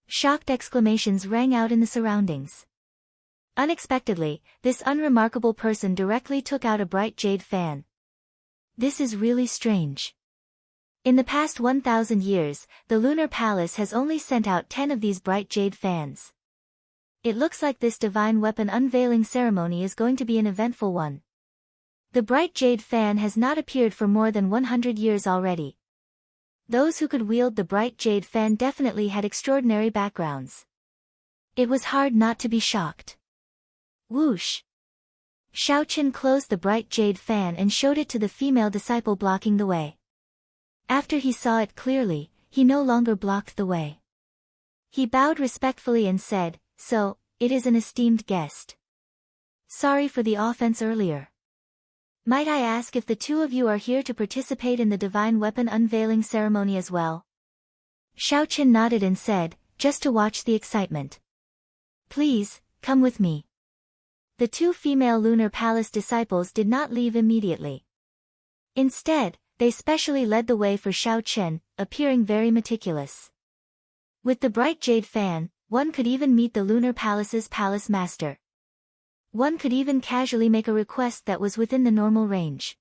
Shocked exclamations rang out in the surroundings. Unexpectedly, this unremarkable person directly took out a bright jade fan. This is really strange. In the past 1,000 years, the Lunar Palace has only sent out 10 of these bright jade fans. It looks like this divine weapon unveiling ceremony is going to be an eventful one. The bright jade fan has not appeared for more than 100 years already. Those who could wield the bright jade fan definitely had extraordinary backgrounds. It was hard not to be shocked. Whoosh! Xiaoqian closed the bright jade fan and showed it to the female disciple blocking the way. After he saw it clearly, he no longer blocked the way. He bowed respectfully and said, "So, it is an esteemed guest. Sorry for the offense earlier. Might I ask if the two of you are here to participate in the divine weapon unveiling ceremony as well?" Xiaoqian nodded and said, "Just to watch the excitement." "Please, come with me." The two female Lunar Palace disciples did not leave immediately. Instead, they specially led the way for Xiaoqian, appearing very meticulous. With the bright jade fan, one could even meet the Lunar Palace's palace master. One could even casually make a request that was within the normal range.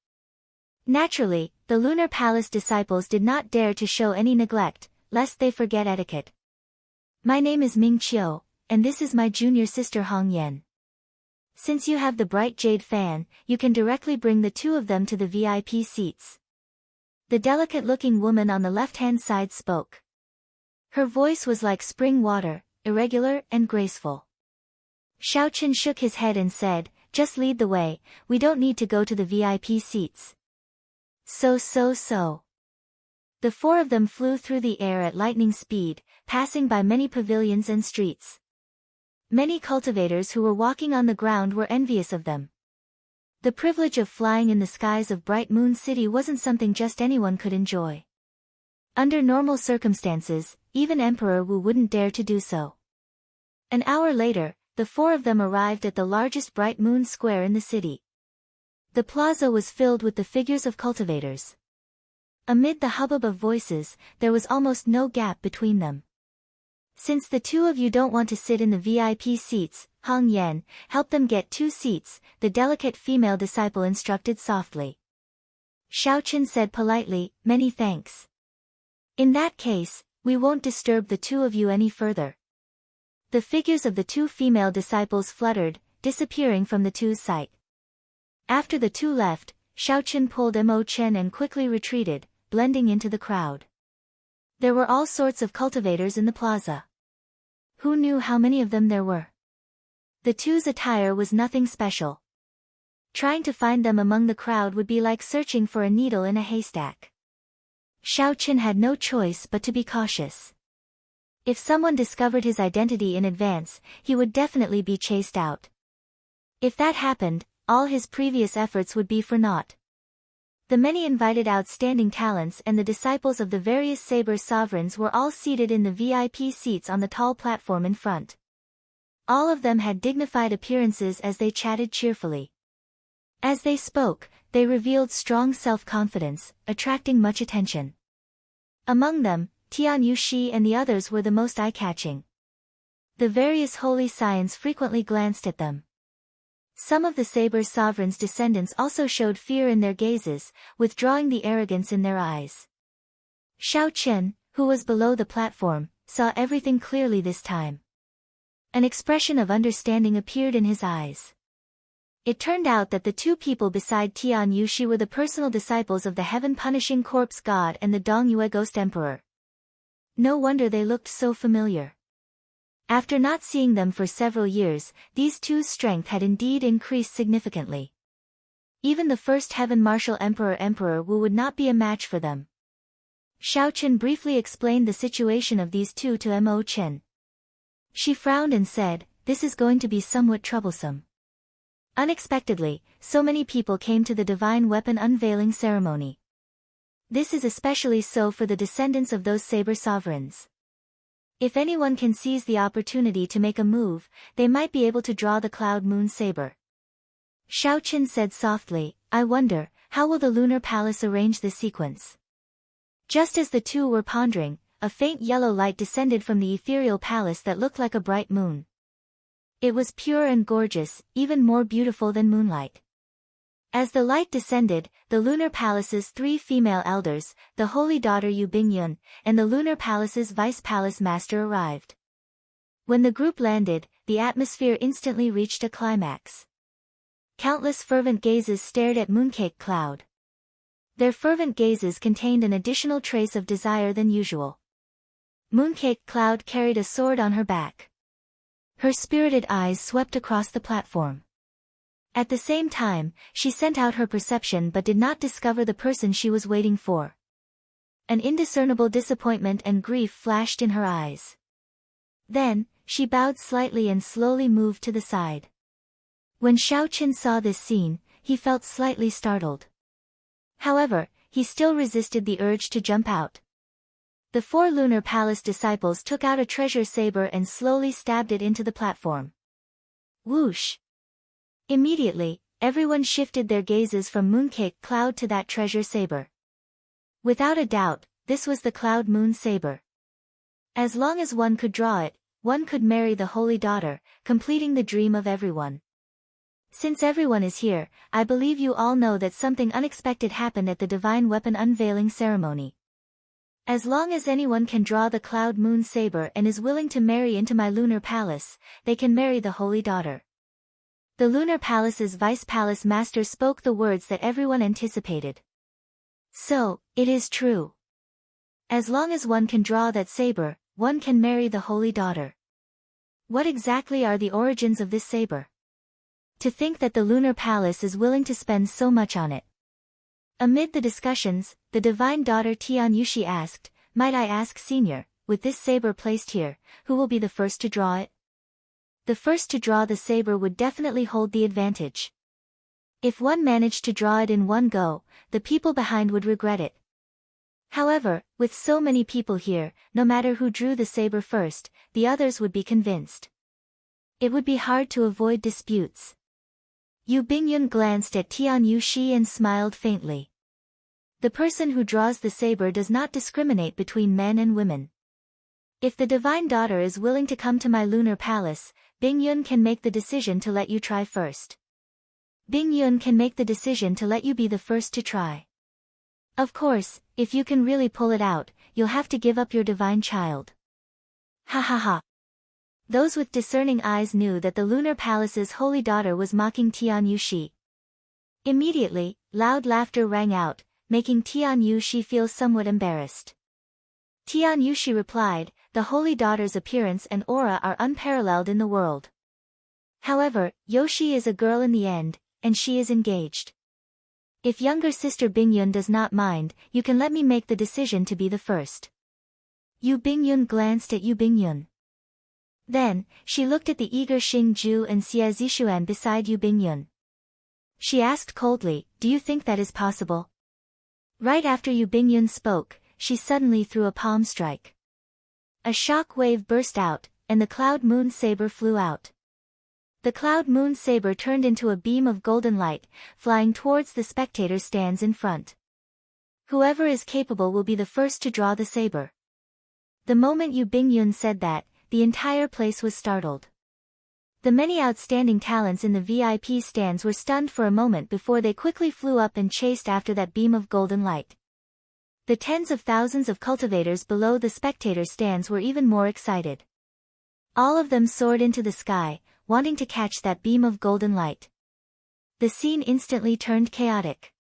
Naturally, the Lunar Palace disciples did not dare to show any neglect, lest they forget etiquette. "My name is Ming Qiu, and this is my junior sister Hong Yan. Since you have the bright jade fan, you can directly bring the two of them to the VIP seats." The delicate-looking woman on the left-hand side spoke. Her voice was like spring water, irregular and graceful. Xiaoqian shook his head and said, "Just lead the way, we don't need to go to the VIP seats." So. The four of them flew through the air at lightning speed, passing by many pavilions and streets. Many cultivators who were walking on the ground were envious of them. The privilege of flying in the skies of Bright Moon City wasn't something just anyone could enjoy. Under normal circumstances, even Emperor Wu wouldn't dare to do so. An hour later, the four of them arrived at the largest Bright Moon Square in the city. The plaza was filled with the figures of cultivators. Amid the hubbub of voices, there was almost no gap between them. "Since the two of you don't want to sit in the VIP seats, Hong Yan, help them get 2 seats, the delicate female disciple instructed softly. Xiaoqian said politely, "Many thanks. In that case, we won't disturb the two of you any further." The figures of the 2 female disciples fluttered, disappearing from the two's sight. After the 2 left, Xiaoqian pulled Mo Chen and quickly retreated, blending into the crowd. There were all sorts of cultivators in the plaza. Who knew how many of them there were? The two's attire was nothing special. Trying to find them among the crowd would be like searching for a needle in a haystack. Xiaoqian had no choice but to be cautious. If someone discovered his identity in advance, he would definitely be chased out. If that happened, all his previous efforts would be for naught. The many invited outstanding talents and the disciples of the various saber sovereigns were all seated in the VIP seats on the tall platform in front. All of them had dignified appearances as they chatted cheerfully. As they spoke, they revealed strong self-confidence, attracting much attention. Among them, Tian Yushi and the others were the most eye-catching. The various holy scions frequently glanced at them. Some of the saber sovereigns' descendants also showed fear in their gazes, withdrawing the arrogance in their eyes. Xiaoqian, who was below the platform, saw everything clearly this time. An expression of understanding appeared in his eyes. It turned out that the 2 people beside Tian Yushi were the personal disciples of the heaven-punishing corpse god and the Dongyue ghost emperor. No wonder they looked so familiar. After not seeing them for several years, these two's strength had indeed increased significantly. Even the first heaven martial Emperor Wu would not be a match for them. Xiaoqian briefly explained the situation of these two to Mo Chen. She frowned and said, "This is going to be somewhat troublesome." Unexpectedly, so many people came to the divine weapon unveiling ceremony. This is especially so for the descendants of those saber sovereigns. If anyone can seize the opportunity to make a move, they might be able to draw the Cloud Moon Saber. Xiaoqian said softly, "I wonder, how will the Lunar Palace arrange this sequence?" Just as the two were pondering, a faint yellow light descended from the ethereal palace that looked like a bright moon. It was pure and gorgeous, even more beautiful than moonlight. As the light descended, the lunar palace's 3 female elders, the holy daughter Yu Bingyun, and the lunar palace's vice palace master arrived. When the group landed, the atmosphere instantly reached a climax. Countless fervent gazes stared at Mooncake Cloud. Their fervent gazes contained an additional trace of desire than usual. Mooncake Cloud carried a sword on her back. Her spirited eyes swept across the platform. At the same time, she sent out her perception but did not discover the person she was waiting for. An indiscernible disappointment and grief flashed in her eyes. Then, she bowed slightly and slowly moved to the side. When Xiao Qin saw this scene, he felt slightly startled. However, he still resisted the urge to jump out. The 4 lunar palace disciples took out a treasure saber and slowly stabbed it into the platform. Whoosh! Immediately, everyone shifted their gazes from Mooncake Cloud to that treasure saber. Without a doubt, this was the Cloud Moon Saber. As long as one could draw it, one could marry the holy daughter, completing the dream of everyone. Since everyone is here, I believe you all know that something unexpected happened at the Divine Weapon Unveiling Ceremony. As long as anyone can draw the Cloud Moon Saber and is willing to marry into my lunar palace, they can marry the holy daughter. The lunar palace's vice palace master spoke the words that everyone anticipated. So, it is true. As long as one can draw that saber, one can marry the holy daughter. What exactly are the origins of this saber? To think that the lunar palace is willing to spend so much on it. Amid the discussions, the divine daughter Tian Yushi asked, "Might I ask, Senior, with this saber placed here, who will be the first to draw it?" The first to draw the saber would definitely hold the advantage. If one managed to draw it in one go, the people behind would regret it. However, with so many people here, no matter who drew the saber first, the others would be convinced. It would be hard to avoid disputes. Yu Bingyun glanced at Tian Yushi and smiled faintly. The person who draws the saber does not discriminate between men and women. If the divine daughter is willing to come to my lunar palace, Bingyun can make the decision to let you try first. Bingyun can make the decision to let you be the first to try. Of course, if you can really pull it out, you'll have to give up your divine child. Ha ha ha. Those with discerning eyes knew that the lunar palace's holy daughter was mocking Tian Yushi. Immediately, loud laughter rang out, making Tian Yushi feel somewhat embarrassed. Tian Yushi replied, "The holy daughter's appearance and aura are unparalleled in the world. However, Yoshi is a girl in the end, and she is engaged. If younger sister Bingyun does not mind, you can let me make the decision to be the first." Yu Bingyun glanced at Yu Bingyun. Then, she looked at the eager Xing Ju and Xie Zishuan beside Yu Bingyun. She asked coldly, "Do you think that is possible?" Right after Yu Bingyun spoke, she suddenly threw a palm strike. A shock wave burst out, and the Cloud Moon Saber flew out. The Cloud Moon Saber turned into a beam of golden light, flying towards the spectator stands in front. Whoever is capable will be the first to draw the saber. The moment Yu Bingyun said that, the entire place was startled. The many outstanding talents in the VIP stands were stunned for a moment before they quickly flew up and chased after that beam of golden light. The tens of thousands of cultivators below the spectator stands were even more excited. All of them soared into the sky, wanting to catch that beam of golden light. The scene instantly turned chaotic.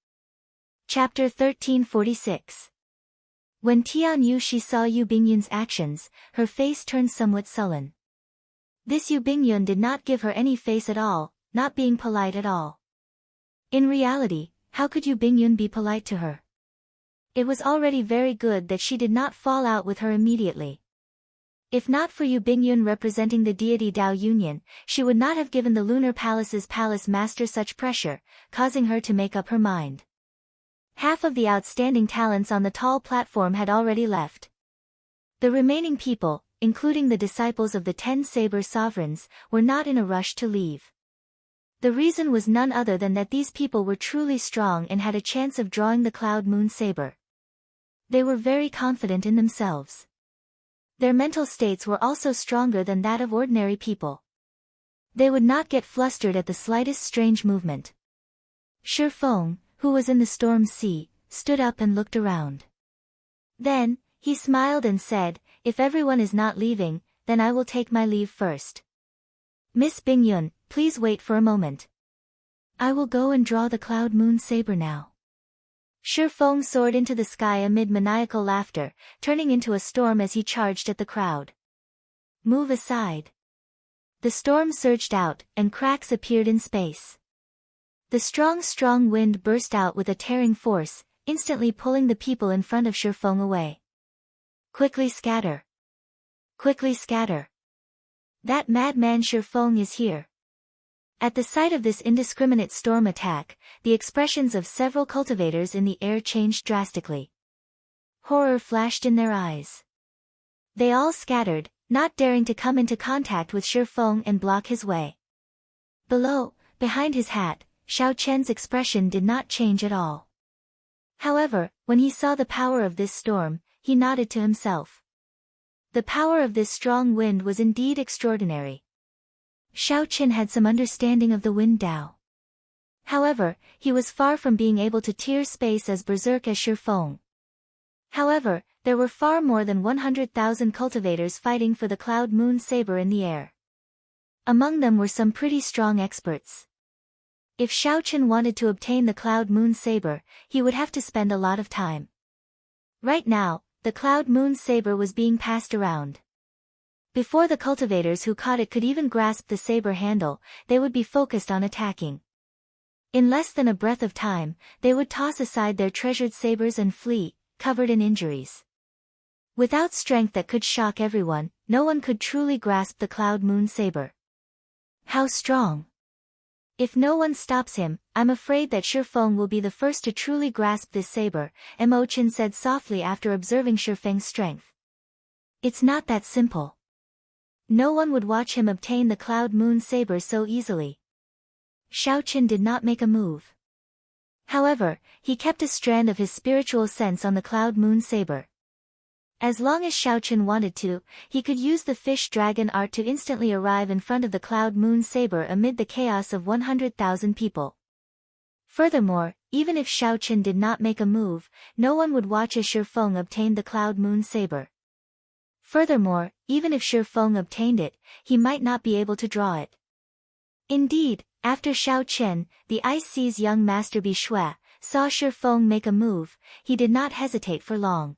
Chapter 1346. When Tian Yushi saw Yu Bingyun's actions, her face turned somewhat sullen. This Yu Bingyun did not give her any face at all, not being polite at all. In reality, how could Yu Bingyun be polite to her? It was already very good that she did not fall out with her immediately. If not for Yu Bingyun representing the deity Dao Union, she would not have given the Lunar Palace's palace master such pressure, causing her to make up her mind. Half of the outstanding talents on the tall platform had already left. The remaining people, including the disciples of the 10 Saber Sovereigns, were not in a rush to leave. The reason was none other than that these people were truly strong and had a chance of drawing the Cloud Moon Saber. They were very confident in themselves. Their mental states were also stronger than that of ordinary people. They would not get flustered at the slightest strange movement. Shi Feng, who was in the storm sea, stood up and looked around. Then, he smiled and said, "If everyone is not leaving, then I will take my leave first. Miss Bingyun, please wait for a moment. I will go and draw the cloud moon saber now." Shi Feng soared into the sky amid maniacal laughter, turning into a storm as he charged at the crowd. "Move aside." The storm surged out, and cracks appeared in space. The strong wind burst out with a tearing force, instantly pulling the people in front of Shi Feng away. "Quickly scatter! Quickly scatter! That madman Shi Feng is here." At the sight of this indiscriminate storm attack, the expressions of several cultivators in the air changed drastically. Horror flashed in their eyes. They all scattered, not daring to come into contact with Shi Feng and block his way. Below, behind his hat, Xiao Chen's expression did not change at all. However, when he saw the power of this storm, he nodded to himself. The power of this strong wind was indeed extraordinary. Xiao Chen had some understanding of the wind Tao. However, he was far from being able to tear space as berserk as Shi Feng. However, there were far more than 100,000 cultivators fighting for the cloud moon saber in the air. Among them were some pretty strong experts. If Xiao Chen wanted to obtain the cloud moon saber, he would have to spend a lot of time. Right now, the cloud moon saber was being passed around. Before the cultivators who caught it could even grasp the saber handle, they would be focused on attacking. In less than a breath of time, they would toss aside their treasured sabers and flee, covered in injuries. Without strength that could shock everyone, no one could truly grasp the cloud moon saber. How strong! If no one stops him, I'm afraid that Shi Feng will be the first to truly grasp this saber, Mo Chen said softly after observing Shi Feng's strength. It's not that simple. No one would watch him obtain the cloud moon saber so easily. Xiao Chen did not make a move. However, he kept a strand of his spiritual sense on the cloud moon saber. As long as Xiao Chen wanted to, he could use the fish dragon art to instantly arrive in front of the cloud moon saber amid the chaos of 100,000 people. Furthermore, even if Xiao Chen did not make a move, no one would watch as Shi Feng obtained the cloud moon saber. Furthermore, even if Shi Feng obtained it, he might not be able to draw it. Indeed, after Xiao Chen, the Ice Sea's young master Bishui, saw Shi Feng make a move, he did not hesitate for long.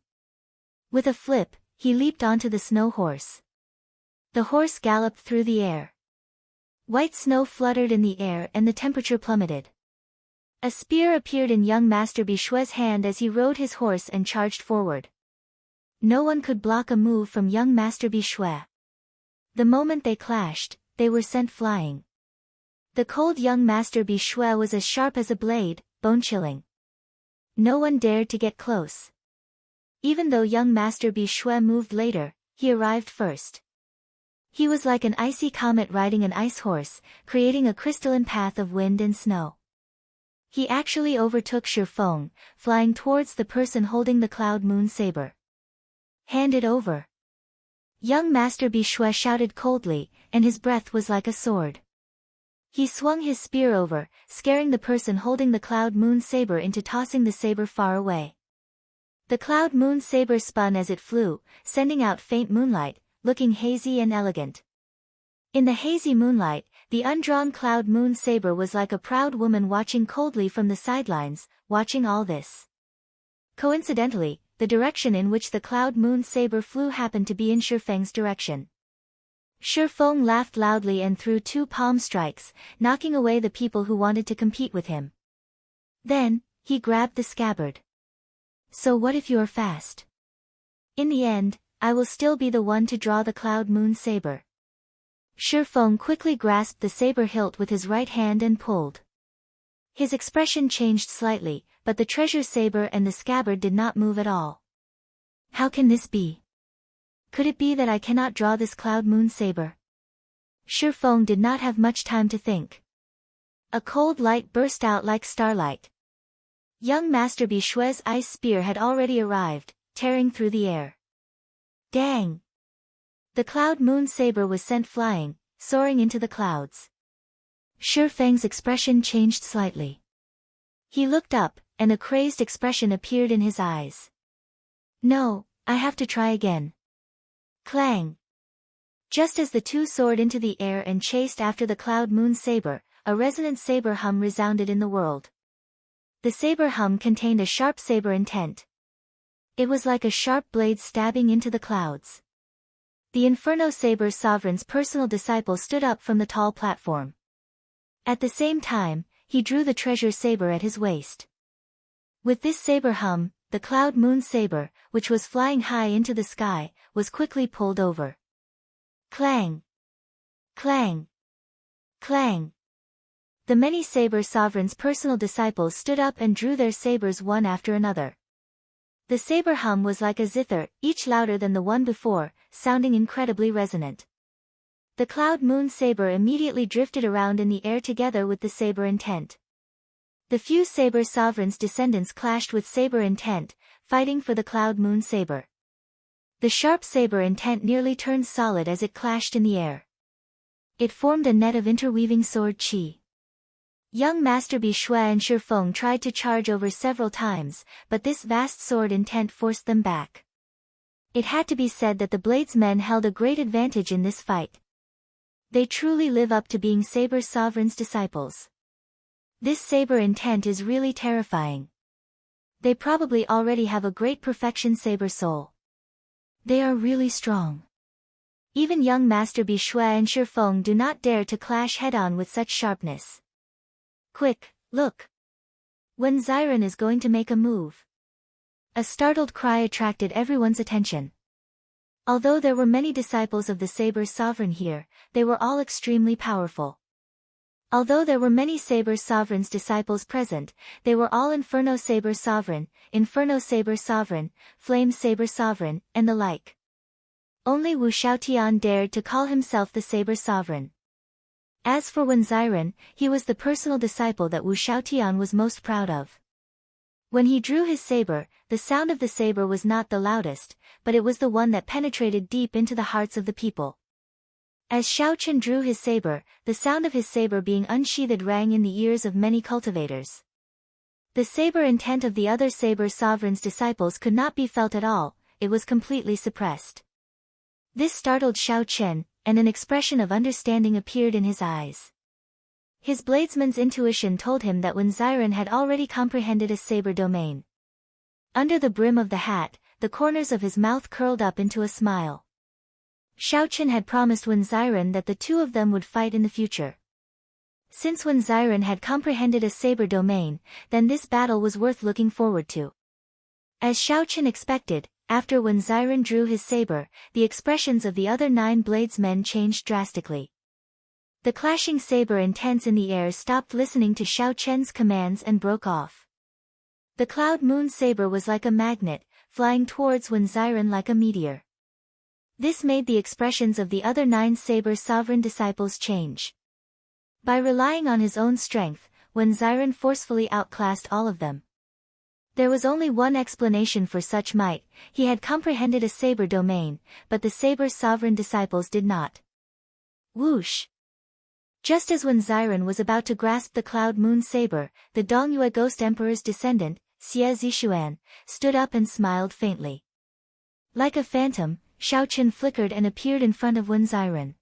With a flip, he leaped onto the snow horse. The horse galloped through the air. White snow fluttered in the air and the temperature plummeted. A spear appeared in young master Bishui's hand as he rode his horse and charged forward. No one could block a move from young master Bishui. The moment they clashed, they were sent flying. The cold young master Bishui was as sharp as a blade, bone-chilling. No one dared to get close. Even though young master Bishui moved later, he arrived first. He was like an icy comet riding an ice horse, creating a crystalline path of wind and snow. He actually overtook Shi Feng, flying towards the person holding the cloud moon saber. "Hand it over." Young master Bishui shouted coldly, and his breath was like a sword. He swung his spear over, scaring the person holding the cloud moon saber into tossing the saber far away. The cloud moon saber spun as it flew, sending out faint moonlight, looking hazy and elegant. In the hazy moonlight, the undrawn cloud moon saber was like a proud woman watching coldly from the sidelines, watching all this. Coincidentally, the direction in which the cloud moon saber flew happened to be in Shi Feng's direction. Shi Feng laughed loudly and threw 2 palm strikes, knocking away the people who wanted to compete with him. Then, he grabbed the scabbard. "So what if you're fast? In the end, I will still be the one to draw the cloud moon saber." Shi Feng quickly grasped the saber hilt with his right hand and pulled. His expression changed slightly, but the treasure saber and the scabbard did not move at all. How can this be? Could it be that I cannot draw this cloud moon saber? Shi Feng did not have much time to think. A cold light burst out like starlight. Young master Bishui's ice spear had already arrived, tearing through the air. Dang! The cloud moon saber was sent flying, soaring into the clouds. Shi Feng's expression changed slightly. He looked up, and a crazed expression appeared in his eyes. No, I have to try again. Clang! Just as the two soared into the air and chased after the cloud moon saber, a resonant saber hum resounded in the world. The saber hum contained a sharp saber intent. It was like a sharp blade stabbing into the clouds. The Inferno Saber Sovereign's personal disciple stood up from the tall platform. At the same time, he drew the treasure saber at his waist. With this saber hum, the cloud moon saber, which was flying high into the sky, was quickly pulled over. Clang! Clang! Clang! The many Saber Sovereign's personal disciples stood up and drew their sabers one after another. The saber hum was like a zither, each louder than the one before, sounding incredibly resonant. The cloud moon saber immediately drifted around in the air together with the saber intent. The few Saber Sovereign's descendants clashed with saber intent, fighting for the cloud moon saber. The sharp saber intent nearly turned solid as it clashed in the air. It formed a net of interweaving sword qi. Young Master Bi Shui and Shi Feng tried to charge over several times, but this vast sword intent forced them back. It had to be said that the bladesmen held a great advantage in this fight. They truly live up to being Saber Sovereign's disciples. This saber intent is really terrifying. They probably already have a great perfection saber soul. They are really strong. Even young Master Bi Shui and Shi Feng do not dare to clash head-on with such sharpness. Quick, look! Wen Xiren is going to make a move. A startled cry attracted everyone's attention. Although there were many disciples of the Saber Sovereign here, they were all extremely powerful. Although there were many Saber Sovereign's disciples present, they were all Inferno Saber Sovereign, Flame Saber Sovereign, and the like. Only Wu Shaotian dared to call himself the Saber Sovereign. As for Wen Xiren, he was the personal disciple that Wu Shaotian was most proud of. When he drew his saber, the sound of the saber was not the loudest, but it was the one that penetrated deep into the hearts of the people. As Xiao Chen drew his saber, the sound of his saber being unsheathed rang in the ears of many cultivators. The saber intent of the other Saber Sovereign's disciples could not be felt at all, it was completely suppressed. This startled Xiao Chen, and an expression of understanding appeared in his eyes. His bladesman's intuition told him that Wen Xiren had already comprehended a saber domain. Under the brim of the hat, the corners of his mouth curled up into a smile. Xiao Chen had promised Wen Xiren that the two of them would fight in the future. Since Wen Xiren had comprehended a saber domain, then this battle was worth looking forward to. As Xiao Chen expected, after Wen Xiren drew his saber, the expressions of the other 9 bladesmen changed drastically. The clashing saber intents in the air stopped listening to Xiao Chen's commands and broke off. The cloud moon saber was like a magnet, flying towards Wen Xiren like a meteor. This made the expressions of the other 9 Saber Sovereign disciples change. By relying on his own strength, Wen Xiren forcefully outclassed all of them. There was only one explanation for such might: he had comprehended a saber domain, but the Saber Sovereign disciples did not. Whoosh! Just as Wen Xiren was about to grasp the cloud moon saber, the Dongyue Ghost Emperor's descendant, Xie Zixuan, stood up and smiled faintly. Like a phantom, Xiao Chen flickered and appeared in front of Wen Xiren.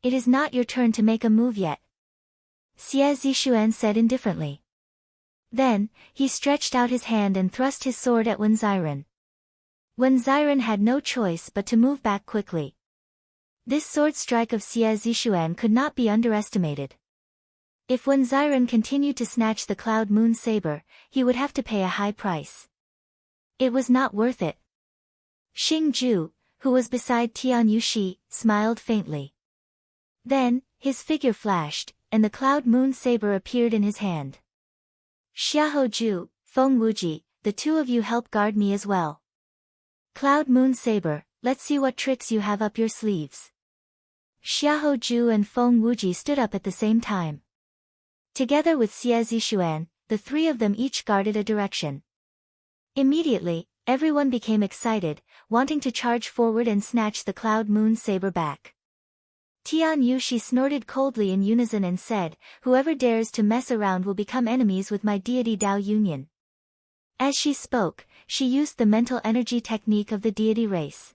"It is not your turn to make a move yet," Xie Zixuan said indifferently. Then, he stretched out his hand and thrust his sword at Wen Xiren. Wen Xiren had no choice but to move back quickly. This sword strike of Xie Zixuan could not be underestimated. If Wen Xiren continued to snatch the cloud moon saber, he would have to pay a high price. It was not worth it. Xing Ju, who was beside Tian Yuxi, smiled faintly. Then, his figure flashed, and the cloud moon saber appeared in his hand. "Xiahou Ju, Feng Wuji, the two of you help guard me as well. Cloud moon saber, let's see what tricks you have up your sleeves." Xiahou Ju and Feng Wuji stood up at the same time. Together with Xie Zixuan, the 3 of them each guarded a direction. Immediately, Everyone became excited, wanting to charge forward and snatch the Cloud Moon's saber back. Tian Yushi snorted coldly in unison and said, "Whoever dares to mess around will become enemies with my deity Dao Union." As she spoke, she used the mental energy technique of the deity race.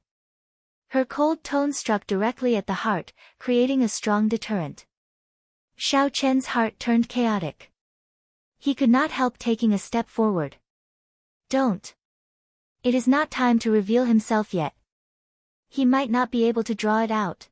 Her cold tone struck directly at the heart, creating a strong deterrent. Xiao Chen's heart turned chaotic. He could not help taking a step forward. "Don't. It is not time to reveal himself yet. He might not be able to draw it out."